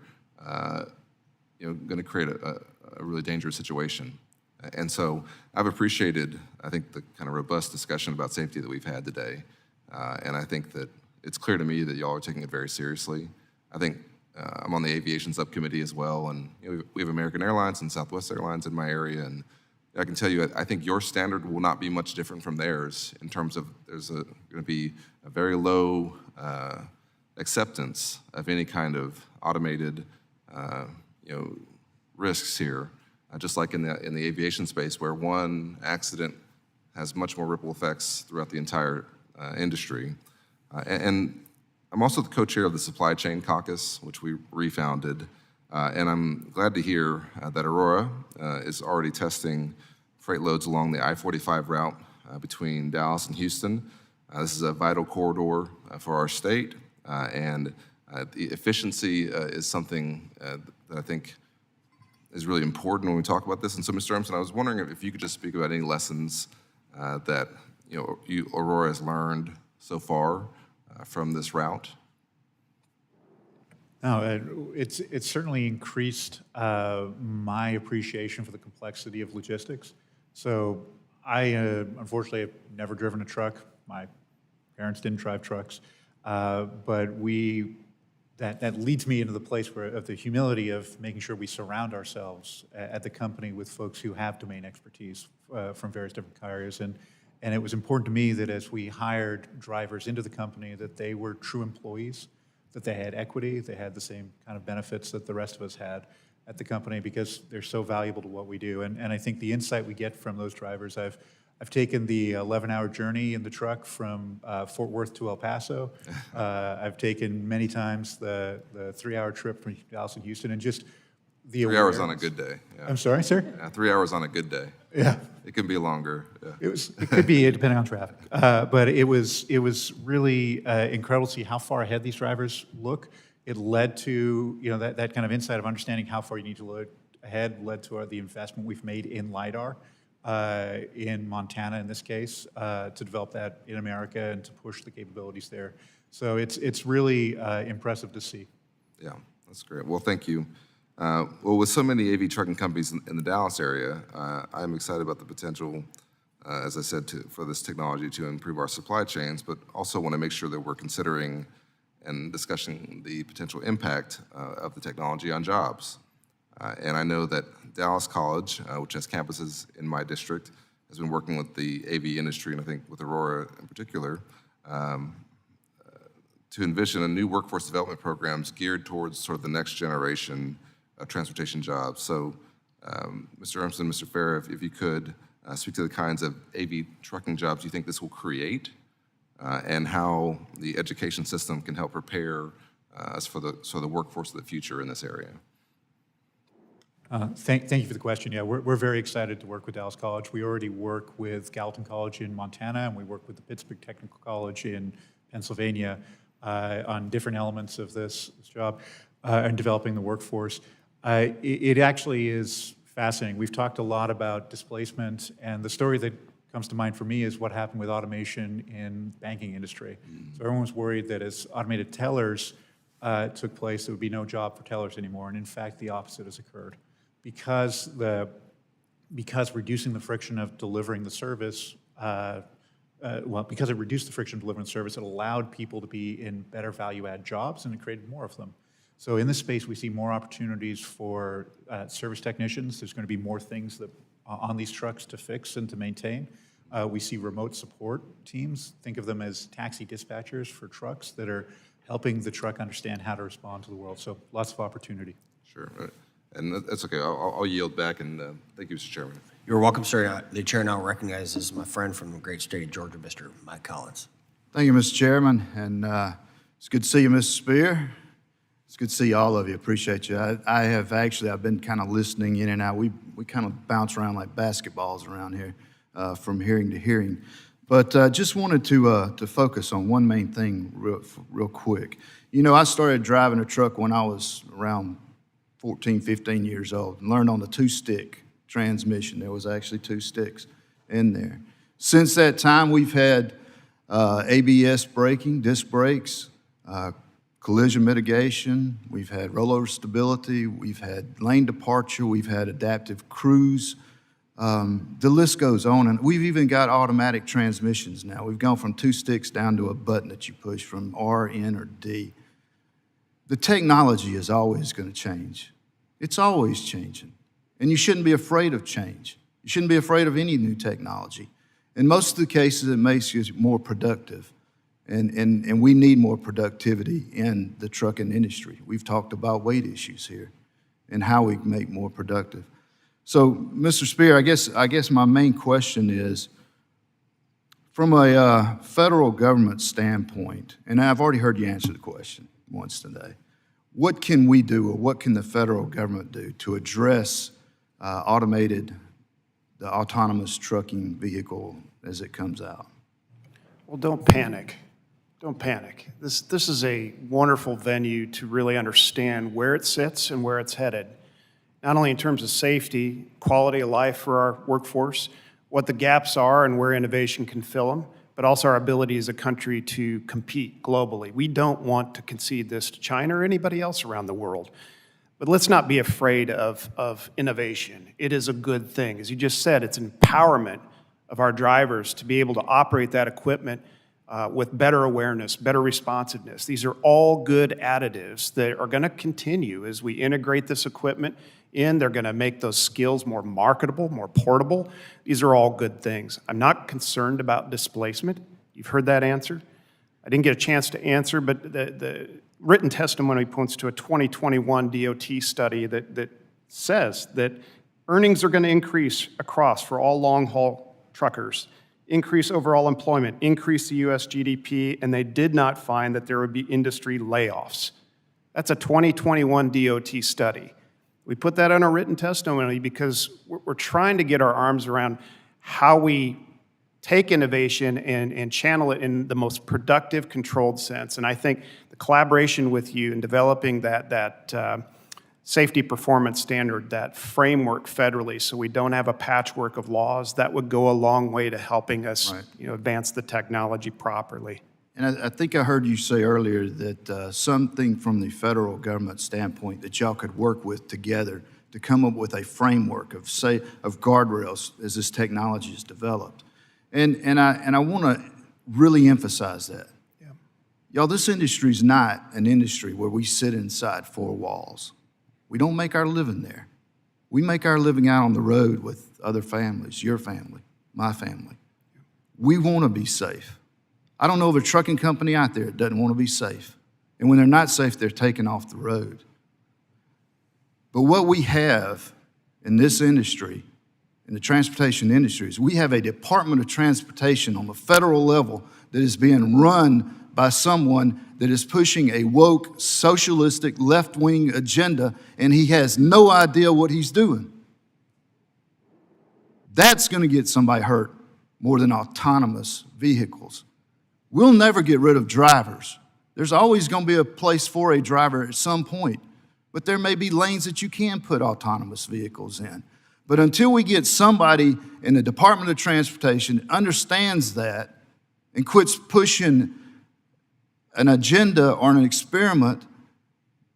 Speaker 11: gonna create a really dangerous situation. And so I've appreciated, I think, the kind of robust discussion about safety that we've had today. And I think that it's clear to me that y'all are taking it very seriously. I think I'm on the aviation subcommittee as well, and we have American Airlines and Southwest Airlines in my area, and I can tell you, I think your standard will not be much different from theirs in terms of there's going to be a very low acceptance of any kind of automated risks here. Just like in the aviation space, where one accident has much more ripple effects throughout the entire industry. And I'm also the co-chair of the Supply Chain Caucus, which we refounded. And I'm glad to hear that Aurora is already testing freight loads along the I-45 route between Dallas and Houston. This is a vital corridor for our state, and the efficiency is something that I think is really important when we talk about this. And so, Mr. Urmson, I was wondering if you could just speak about any lessons that Aurora has learned so far from this route.
Speaker 4: No, it's certainly increased my appreciation for the complexity of logistics. So I, unfortunately, have never driven a truck. My parents didn't drive trucks, but that leads me into the place of the humility of making sure we surround ourselves at the company with folks who have domain expertise from various different carriers. And it was important to me that as we hired drivers into the company, that they were true employees, that they had equity, they had the same kind of benefits that the rest of us had at the company, because they're so valuable to what we do. And I think the insight we get from those drivers, I've I've taken the 11-hour journey in the truck from Fort Worth to El Paso. I've taken many times the 3-hour trip from Dallas and Houston, and just the
Speaker 11: 3 hours on a good day. Yeah.
Speaker 4: I'm sorry, sir?
Speaker 11: Yeah, 3 hours on a good day.
Speaker 4: Yeah.
Speaker 11: It can be longer. Yeah.
Speaker 4: It could be depending on traffic, but it was really incredible to see how far ahead these drivers look. It led to that kind of insight of understanding how far you need to look ahead. Led to the investment we've made in LiDAR in Montana in this case to develop that in America and to push the capabilities there. So it's really impressive to see.
Speaker 11: Yeah, that's great. Well, thank you. Well, with so many AV trucking companies in the Dallas area, I'm excited about the potential, as I said, for this technology to improve our supply chains, but also want to make sure that we're considering and discussing the potential impact of the technology on jobs. And I know that Dallas College, which has campuses in my district, has been working with the AV industry, and I think with Aurora in particular, to envision a new workforce development programs geared towards sort of the next generation of transportation jobs. So, Mr. Urmson, Mr. Fair, if you could speak to the kinds of AV trucking jobs you think this will create, and how the education system can help prepare us for the workforce of the future in this area.
Speaker 4: Thank you for the question. Yeah, we're very excited to work with Dallas College. We already work with Gallatin College in Montana, and we work with the Pittsburgh Technical College in Pennsylvania on different elements of this job and developing the workforce. It actually is fascinating. We've talked a lot about displacement, and the story that comes to mind for me is what happened with automation in banking industry. So everyone was worried that as automated tellers took place, there would be no job for tellers anymore, and in fact, the opposite has occurred. Because reducing the friction of delivering the service, because it reduced the friction of delivering the service, it allowed people to be in better value-add jobs, and it created more of them. So in this space, we see more opportunities for service technicians. There's going to be more things that on these trucks to fix and to maintain. We see remote support teams. Think of them as taxi dispatchers for trucks that are helping the truck understand how to respond to the world. So lots of opportunity.
Speaker 11: Sure. And that's okay. I'll yield back, and thank you, Mr. Chairman.
Speaker 17: You're welcome, sir. The chair now recognizes my friend from the great state of Georgia, Mr. Mike Collins.
Speaker 12: Thank you, Mr. Chairman, and it's good to see you, Mr. Spear. It's good to see all of you. Appreciate you. I've been kind of listening in and out. We kind of bounce around like basketballs around here from hearing to hearing. But just wanted to focus on one main thing real quick. You know, I started driving a truck when I was around 14, 15 years old, and learned on the 2-stick transmission. There was actually 2 sticks in there. Since that time, we've had ABS braking, disc brakes, collision mitigation, we've had rollover stability, we've had lane departure, we've had adaptive cruise. The list goes on, and we've even got automatic transmissions now. We've gone from 2 sticks down to a button that you push from R, N, or D. The technology is always going to change. It's always changing. And you shouldn't be afraid of change. You shouldn't be afraid of any new technology. In most of the cases, it makes you more productive. And we need more productivity in the trucking industry. We've talked about weight issues here and how we make more productive. So, Mr. Spear, I guess my main question is, from a federal government standpoint, and I've already heard you answer the question once today, what can we do, or what can the federal government do to address the autonomous trucking vehicle as it comes out?
Speaker 6: Well, don't panic. Don't panic. This is a wonderful venue to really understand where it sits and where it's headed, not only in terms of safety, quality of life for our workforce, what the gaps are and where innovation can fill them, but also our ability as a country to compete globally. We don't want to concede this to China or anybody else around the world. But let's not be afraid of innovation. It is a good thing. As you just said, it's an empowerment of our drivers to be able to operate that equipment with better awareness, better responsiveness. These are all good additives that are going to continue as we integrate this equipment in. They're going to make those skills more marketable, more portable. These are all good things. I'm not concerned about displacement. You've heard that answer. I didn't get a chance to answer, but the written testimony points to a 2021 DOT study that says that earnings are going to increase across for all long-haul truckers, increase overall employment, increase the U.S. GDP, and they did not find that there would be industry layoffs. That's a 2021 DOT study. We put that in our written testimony because we're trying to get our arms around how we take innovation and channel it in the most productive, controlled sense. And I think the collaboration with you in developing that safety performance standard, that framework federally, so we don't have a patchwork of laws, that would go a long way to helping us advance the technology properly.
Speaker 12: And I think I heard you say earlier that something from the federal government standpoint that y'all could work with together to come up with a framework of guardrails as this technology is developed. And I want to really emphasize that. Yeah. Y'all, this industry is not an industry where we sit inside four walls. We don't make our living there. We make our living out on the road with other families, your family, my family. We want to be safe. I don't know of a trucking company out there that doesn't want to be safe. And when they're not safe, they're taken off the road. But what we have in this industry, in the transportation industry, is we have a Department of Transportation on the federal level that is being run by someone that is pushing a woke, socialistic, left-wing agenda, and he has no idea what he's doing. That's going to get somebody hurt more than autonomous vehicles. We'll never get rid of drivers. There's always going to be a place for a driver at some point, but there may be lanes that you can put autonomous vehicles in. But until we get somebody in the Department of Transportation that understands that and quits pushing an agenda or an experiment,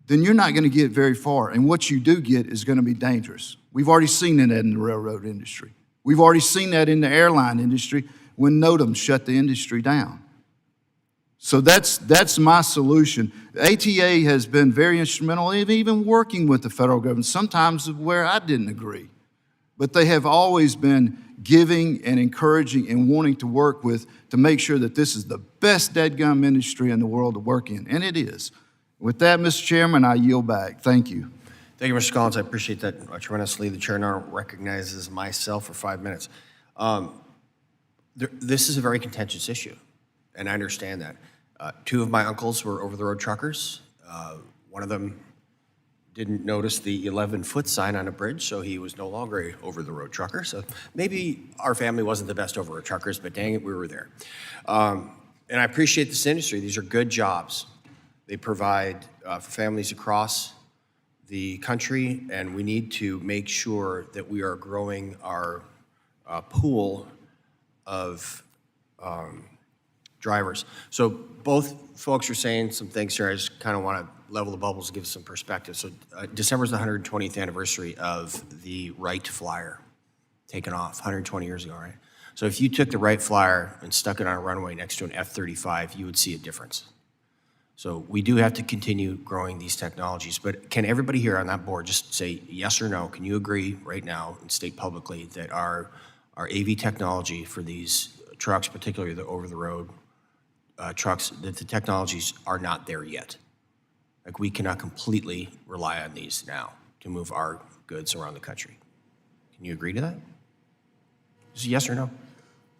Speaker 12: then you're not going to get very far. And what you do get is going to be dangerous. We've already seen that in the railroad industry. We've already seen that in the airline industry when NOTAM shut the industry down. So that's my solution. The ATA has been very instrumental in even working with the federal government, sometimes where I didn't agree. But they have always been giving and encouraging and wanting to work with to make sure that this is the best dadgum industry in the world to work in, and it is. With that, Mr. Chairman, I yield back. Thank you.
Speaker 17: Thank you, Mr. Collins. I appreciate that tremendously. The chair now recognizes myself for 5 minutes. This is a very contentious issue, and I understand that. Two of my uncles were over-the-road truckers. One of them didn't notice the 11-foot sign on a bridge, so he was no longer a over-the-road trucker. So maybe our family wasn't the best over-the-road truckers, but dang it, we were there. And I appreciate this industry. These are good jobs. They provide for families across the country, and we need to make sure that we are growing our pool of drivers. So both folks are saying some things here. I just kind of want to level the bubbles and give some perspective. So December is the 120th anniversary of the Wright Flyer taken off 120 years ago, right? So if you took the Wright Flyer and stuck it on a runway next to an F-35, you would see a difference. So we do have to continue growing these technologies, but can everybody here on that board just say yes or no? Can you agree right now and state publicly that our AV technology for these trucks, particularly the over-the-road trucks, that the technologies are not there yet? Like, we cannot completely rely on these now to move our goods around the country. Can you agree to that? Is it yes or no?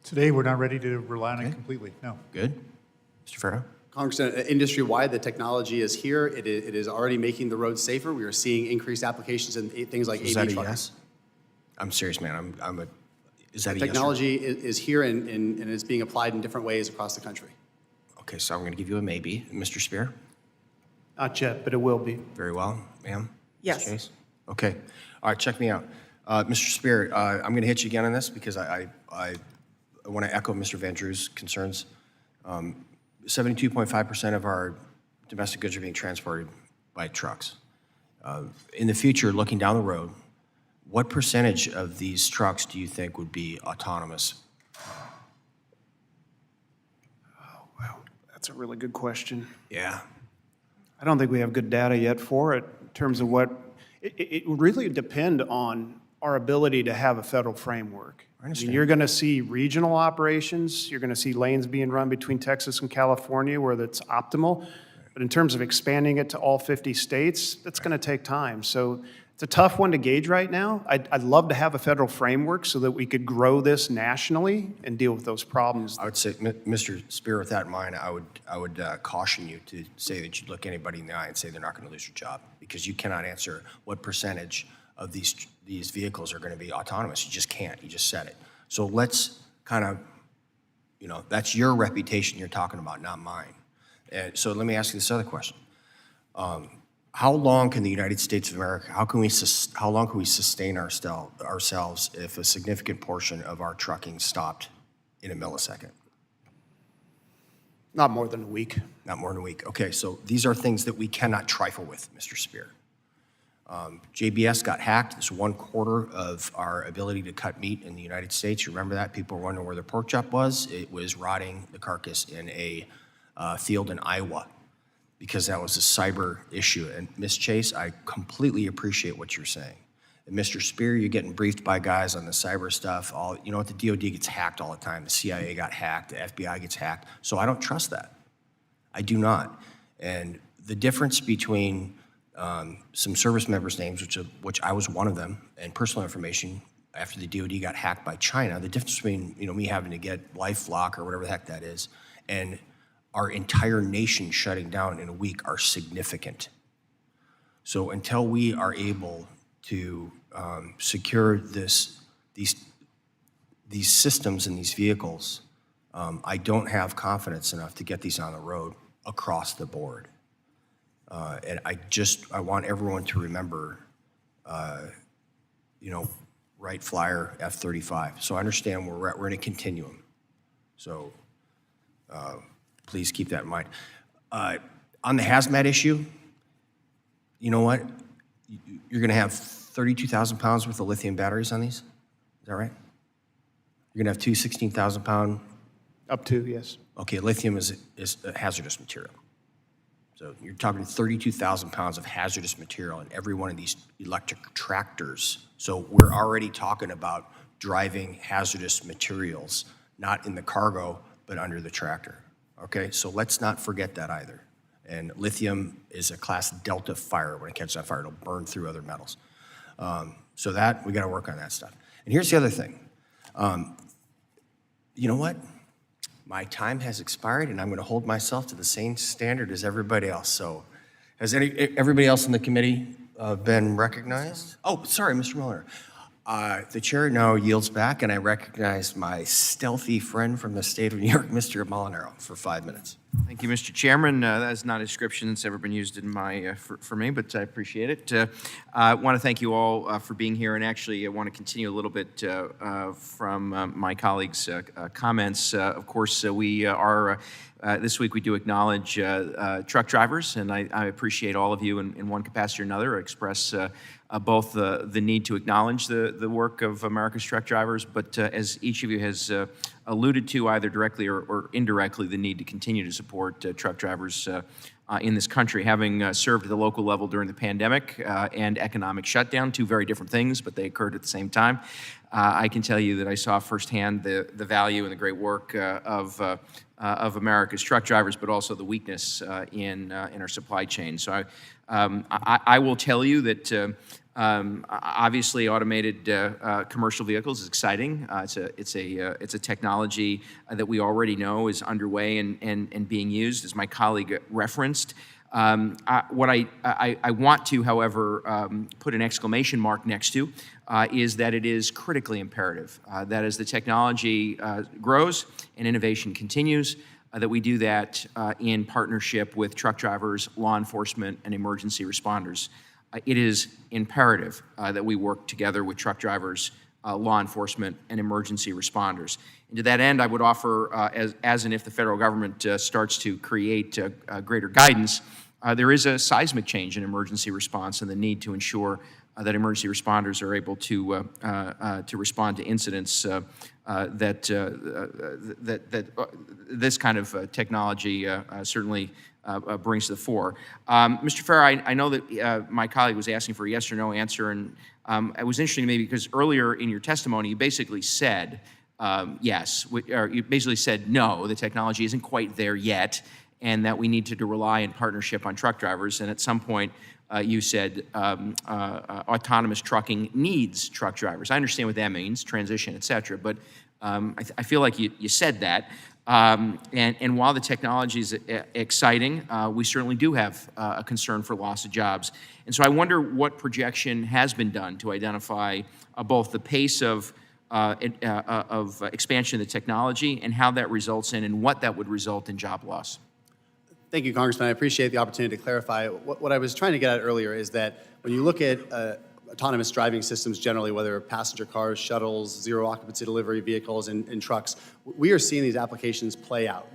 Speaker 4: Today, we're not ready to rely on it completely, no.
Speaker 17: Good. Mr. Farrow?
Speaker 5: Congressman, industry-wide, the technology is here. It is already making the roads safer. We are seeing increased applications in things like AV
Speaker 17: Is that a
Speaker 5: trucking.
Speaker 17: yes? I'm serious, man. Is that a yes?
Speaker 5: Technology is here and is being applied in different ways across the country.
Speaker 17: Okay, so I'm going to give you a maybe. Mr. Spear?
Speaker 6: Not yet, but it will be.
Speaker 17: Very well. Ma'am?
Speaker 7: Yes.
Speaker 17: Mr. Chase? Okay. All right, check me out. Mr. Spear, I'm going to hit you again on this because I want to echo Mr. Van Drew's concerns. 72.5% of our domestic goods are being transported by trucks. In the future, looking down the road, what percentage of these trucks do you think would be autonomous?
Speaker 6: Oh, wow, that's a really good question.
Speaker 17: Yeah.
Speaker 6: I don't think we have good data yet for it in terms of what, it would really depend on our ability to have a federal framework.
Speaker 17: I understand.
Speaker 6: You're going to see regional operations, you're going to see lanes being run between Texas and California where that's optimal, but in terms of expanding it to all 50 states, that's going to take time. So It's a tough one to gauge right now. I'd love to have a federal framework so that we could grow this nationally and deal with those problems.
Speaker 17: I would say, Mr. Spear, with that in mind, I would caution you to say that you'd look anybody in the eye and say they're not going to lose their job, because you cannot answer what percentage of these vehicles are going to be autonomous. You just can't. You just said it. So let's kind of, that's your reputation you're talking about, not mine. And so let me ask you this other question. How long can the United States of America, how long can we sustain ourselves if a significant portion of our trucking stopped in a millisecond?
Speaker 6: Not more than a week.
Speaker 17: Not more than a week. Okay, so these are things that we cannot trifle with, Mr. Spear. JBS got hacked. It's 1/4 of our ability to cut meat in the United States. You remember that? People were wondering where their pork chop was. It was rotting the carcass in a field in Iowa, because that was a cyber issue. And Ms. Chase, I completely appreciate what you're saying. And Mr. Spear, you're getting briefed by guys on the cyber stuff. You know what, the DOD gets hacked all the time. The CIA got hacked, the FBI gets hacked. So I don't trust that. I do not. And the difference between some service members' names, which I was one of them, and personal information after the DOD got hacked by China, the difference between me having to get LifeLock or whatever the heck that is, and our entire nation shutting down in a week are significant. So until we are able to secure these systems in these vehicles, I don't have confidence enough to get these on the road across the board. And I want everyone to remember, Wright Flyer F-35. So I understand we're in a continuum. So please keep that in mind. On the hazmat issue, you know what? You're going to have 32,000 pounds worth of lithium batteries on these? Is that right? You're going to have two 16,000-pound?
Speaker 6: Up to, yes.
Speaker 17: Okay, lithium is a hazardous material. So you're talking 32,000 pounds of hazardous material in every one of these electric tractors. So we're already talking about driving hazardous materials, not in the cargo, but under the tractor. Okay, so let's not forget that either. And lithium is a class Delta fire. When it catches on fire, it'll burn through other metals. So we got to work on that stuff. And here's the other thing. You know what? My time has expired, and I'm going to hold myself to the same standard as everybody else. So has everybody else in the committee been recognized? Oh, sorry, Mr. Miller. The chair now yields back, and I recognize my stealthy friend from the state of New York, Mr. Molinaro, for 5 minutes.
Speaker 2: Thank you, Mr. Chairman. That is not a description that's ever been used in for me, but I appreciate it. I want to thank you all for being here, and actually I want to continue a little bit from my colleagues' comments. Of course, we are, this week we do acknowledge truck drivers, and I appreciate all of you in one capacity or another express both the need to acknowledge the work of America's truck drivers, but as each of you has alluded to, either directly or indirectly, the need to continue to support truck drivers in this country. Having served at the local level during the pandemic and economic shutdown, two very different things, but they occurred at the same time, I can tell you that I saw firsthand the value and the great work of America's truck drivers, but also the weakness in our supply chain. So I will tell you that obviously automated commercial vehicles is exciting. It's a technology that we already know is underway and being used, as my colleague referenced. What I want to, however, put an exclamation mark next to is that it is critically imperative that as the technology grows and innovation continues, that we do that in partnership with truck drivers, law enforcement, and emergency responders. It is imperative that we work together with truck drivers, law enforcement, and emergency responders. And to that end, I would offer, as and if the federal government starts to create greater guidance, there is a seismic change in emergency response and the need to ensure that emergency responders are able to respond to incidents that this kind of technology certainly brings to the fore. Mr. Farrar, I know that my colleague was asking for a yes or no answer, and it was interesting to me because earlier in your testimony, you basically said yes, or you basically said no, the technology isn't quite there yet, and that we needed to rely in partnership on truck drivers. And at some point, you said autonomous trucking needs truck drivers. I understand what that means, transition, et cetera, but I feel like you said that. And while the technology is exciting, we certainly do have a concern for loss of jobs. And so I wonder what projection has been done to identify both the pace of expansion of the technology and how that results in and what that would result in job loss.
Speaker 5: Thank you, Congressman. I appreciate the opportunity to clarify. What I was trying to get at earlier is that when you look at autonomous driving systems generally, whether passenger cars, shuttles, zero occupancy delivery vehicles, and trucks, we are seeing these applications play out.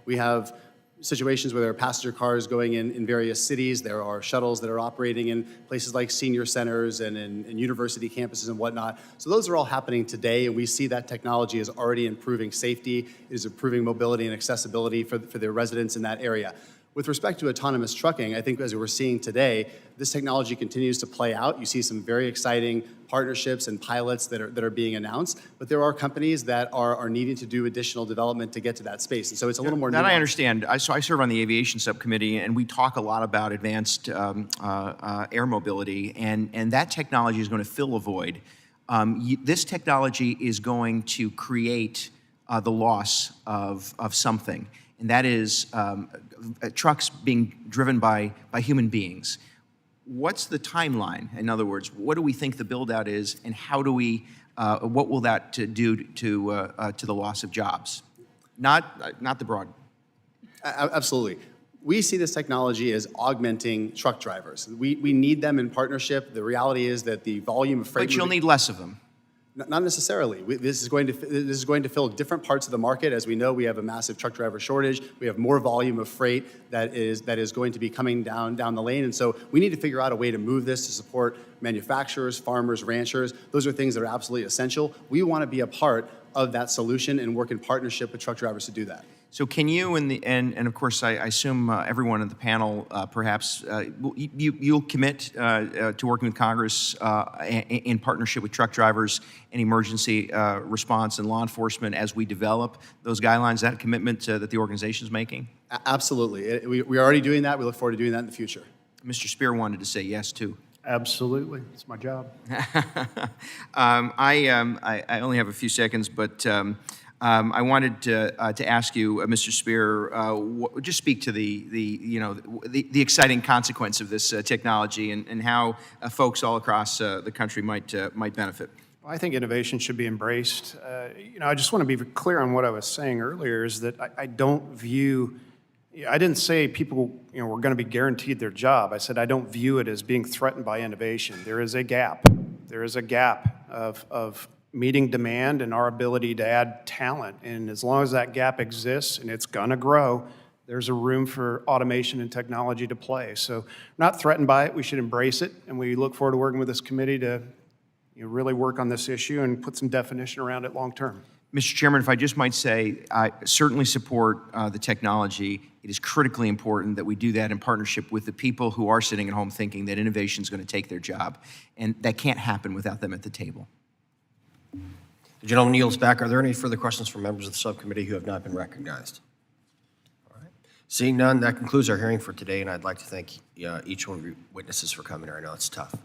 Speaker 5: We have situations where there are passenger cars going in various cities. There are shuttles that are operating in places like senior centers and in university campuses and whatnot. So those are all happening today, and we see that technology is already improving safety, it is improving mobility and accessibility for the residents in that area. With respect to autonomous trucking, I think as we're seeing today, this technology continues to play out. You see some very exciting partnerships and pilots that are being announced, but there are companies that are needing to do additional development to get to that space. And so it's a little more
Speaker 2: That
Speaker 5: nuanced.
Speaker 2: I understand. So I serve on the aviation subcommittee, and we talk a lot about advanced air mobility, and that technology is going to fill a void. This technology is going to create the loss of something, and that is trucks being driven by human beings. What's the timeline? In other words, what do we think the build-out is, and how do we, what will that do to the loss of jobs? Not the broad.
Speaker 5: Absolutely. We see this technology as augmenting truck drivers. We need them in partnership. The reality is that the volume of freight...
Speaker 2: But you'll need less of them.
Speaker 5: Not necessarily. This is going to fill different parts of the market. As we know, we have a massive truck driver shortage. We have more volume of freight that is going to be coming down the lane. And so we need to figure out a way to move this to support manufacturers, farmers, ranchers. Those are things that are absolutely essential. We want to be a part of that solution and work in partnership with truck drivers to do that.
Speaker 2: So can you, and of course, I assume everyone on the panel, perhaps, you'll commit to working with Congress in partnership with truck drivers and emergency response and law enforcement as we develop those guidelines, that commitment that the organization is making?
Speaker 5: Absolutely. We're already doing that. We look forward to doing that in the future.
Speaker 2: Mr. Spear wanted to say yes, too.
Speaker 6: Absolutely. It's my job.
Speaker 2: I only have a few seconds, but I wanted to ask you, Mr. Spear, just speak to the exciting consequence of this technology and how folks all across the country might benefit.
Speaker 6: Well, I think innovation should be embraced. I just want to be clear on what I was saying earlier is that I don't view, I didn't say people were going to be guaranteed their job. I said I don't view it as being threatened by innovation. There is a gap. There is a gap of meeting demand and our ability to add talent. And as long as that gap exists, and it's going to grow, there's a room for automation and technology to play. So we're not threatened by it. We should embrace it. And we look forward to working with this committee to really work on this issue and put some definition around it long term.
Speaker 2: Mr. Chairman, if I just might say, I certainly support the technology. It is critically important that we do that in partnership with the people who are sitting at home thinking that innovation is going to take their job. And that can't happen without them at the table.
Speaker 17: The gentleman yields back. Are there any further questions from members of the subcommittee who have not been recognized? All right. Seeing none, that concludes our hearing for today, and I'd like to thank each one of you witnesses for coming here. I know it's tough.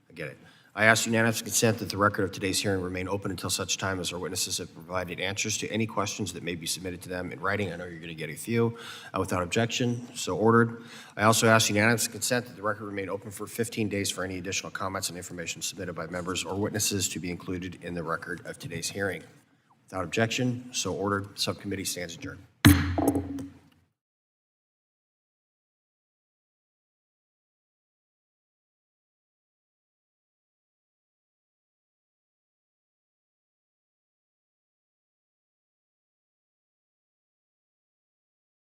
Speaker 17: I get it. I ask unanimous consent that the record of today's hearing remain open until such time as our witnesses have provided answers to any questions that may be submitted to them in writing. I know you're going to get a few. Without objection, so ordered. I also ask unanimous consent that the record remain open for 15 days for any additional comments and information submitted by members or witnesses to be included in the record of today's hearing. Without objection, so ordered. Subcommittee stands adjourned.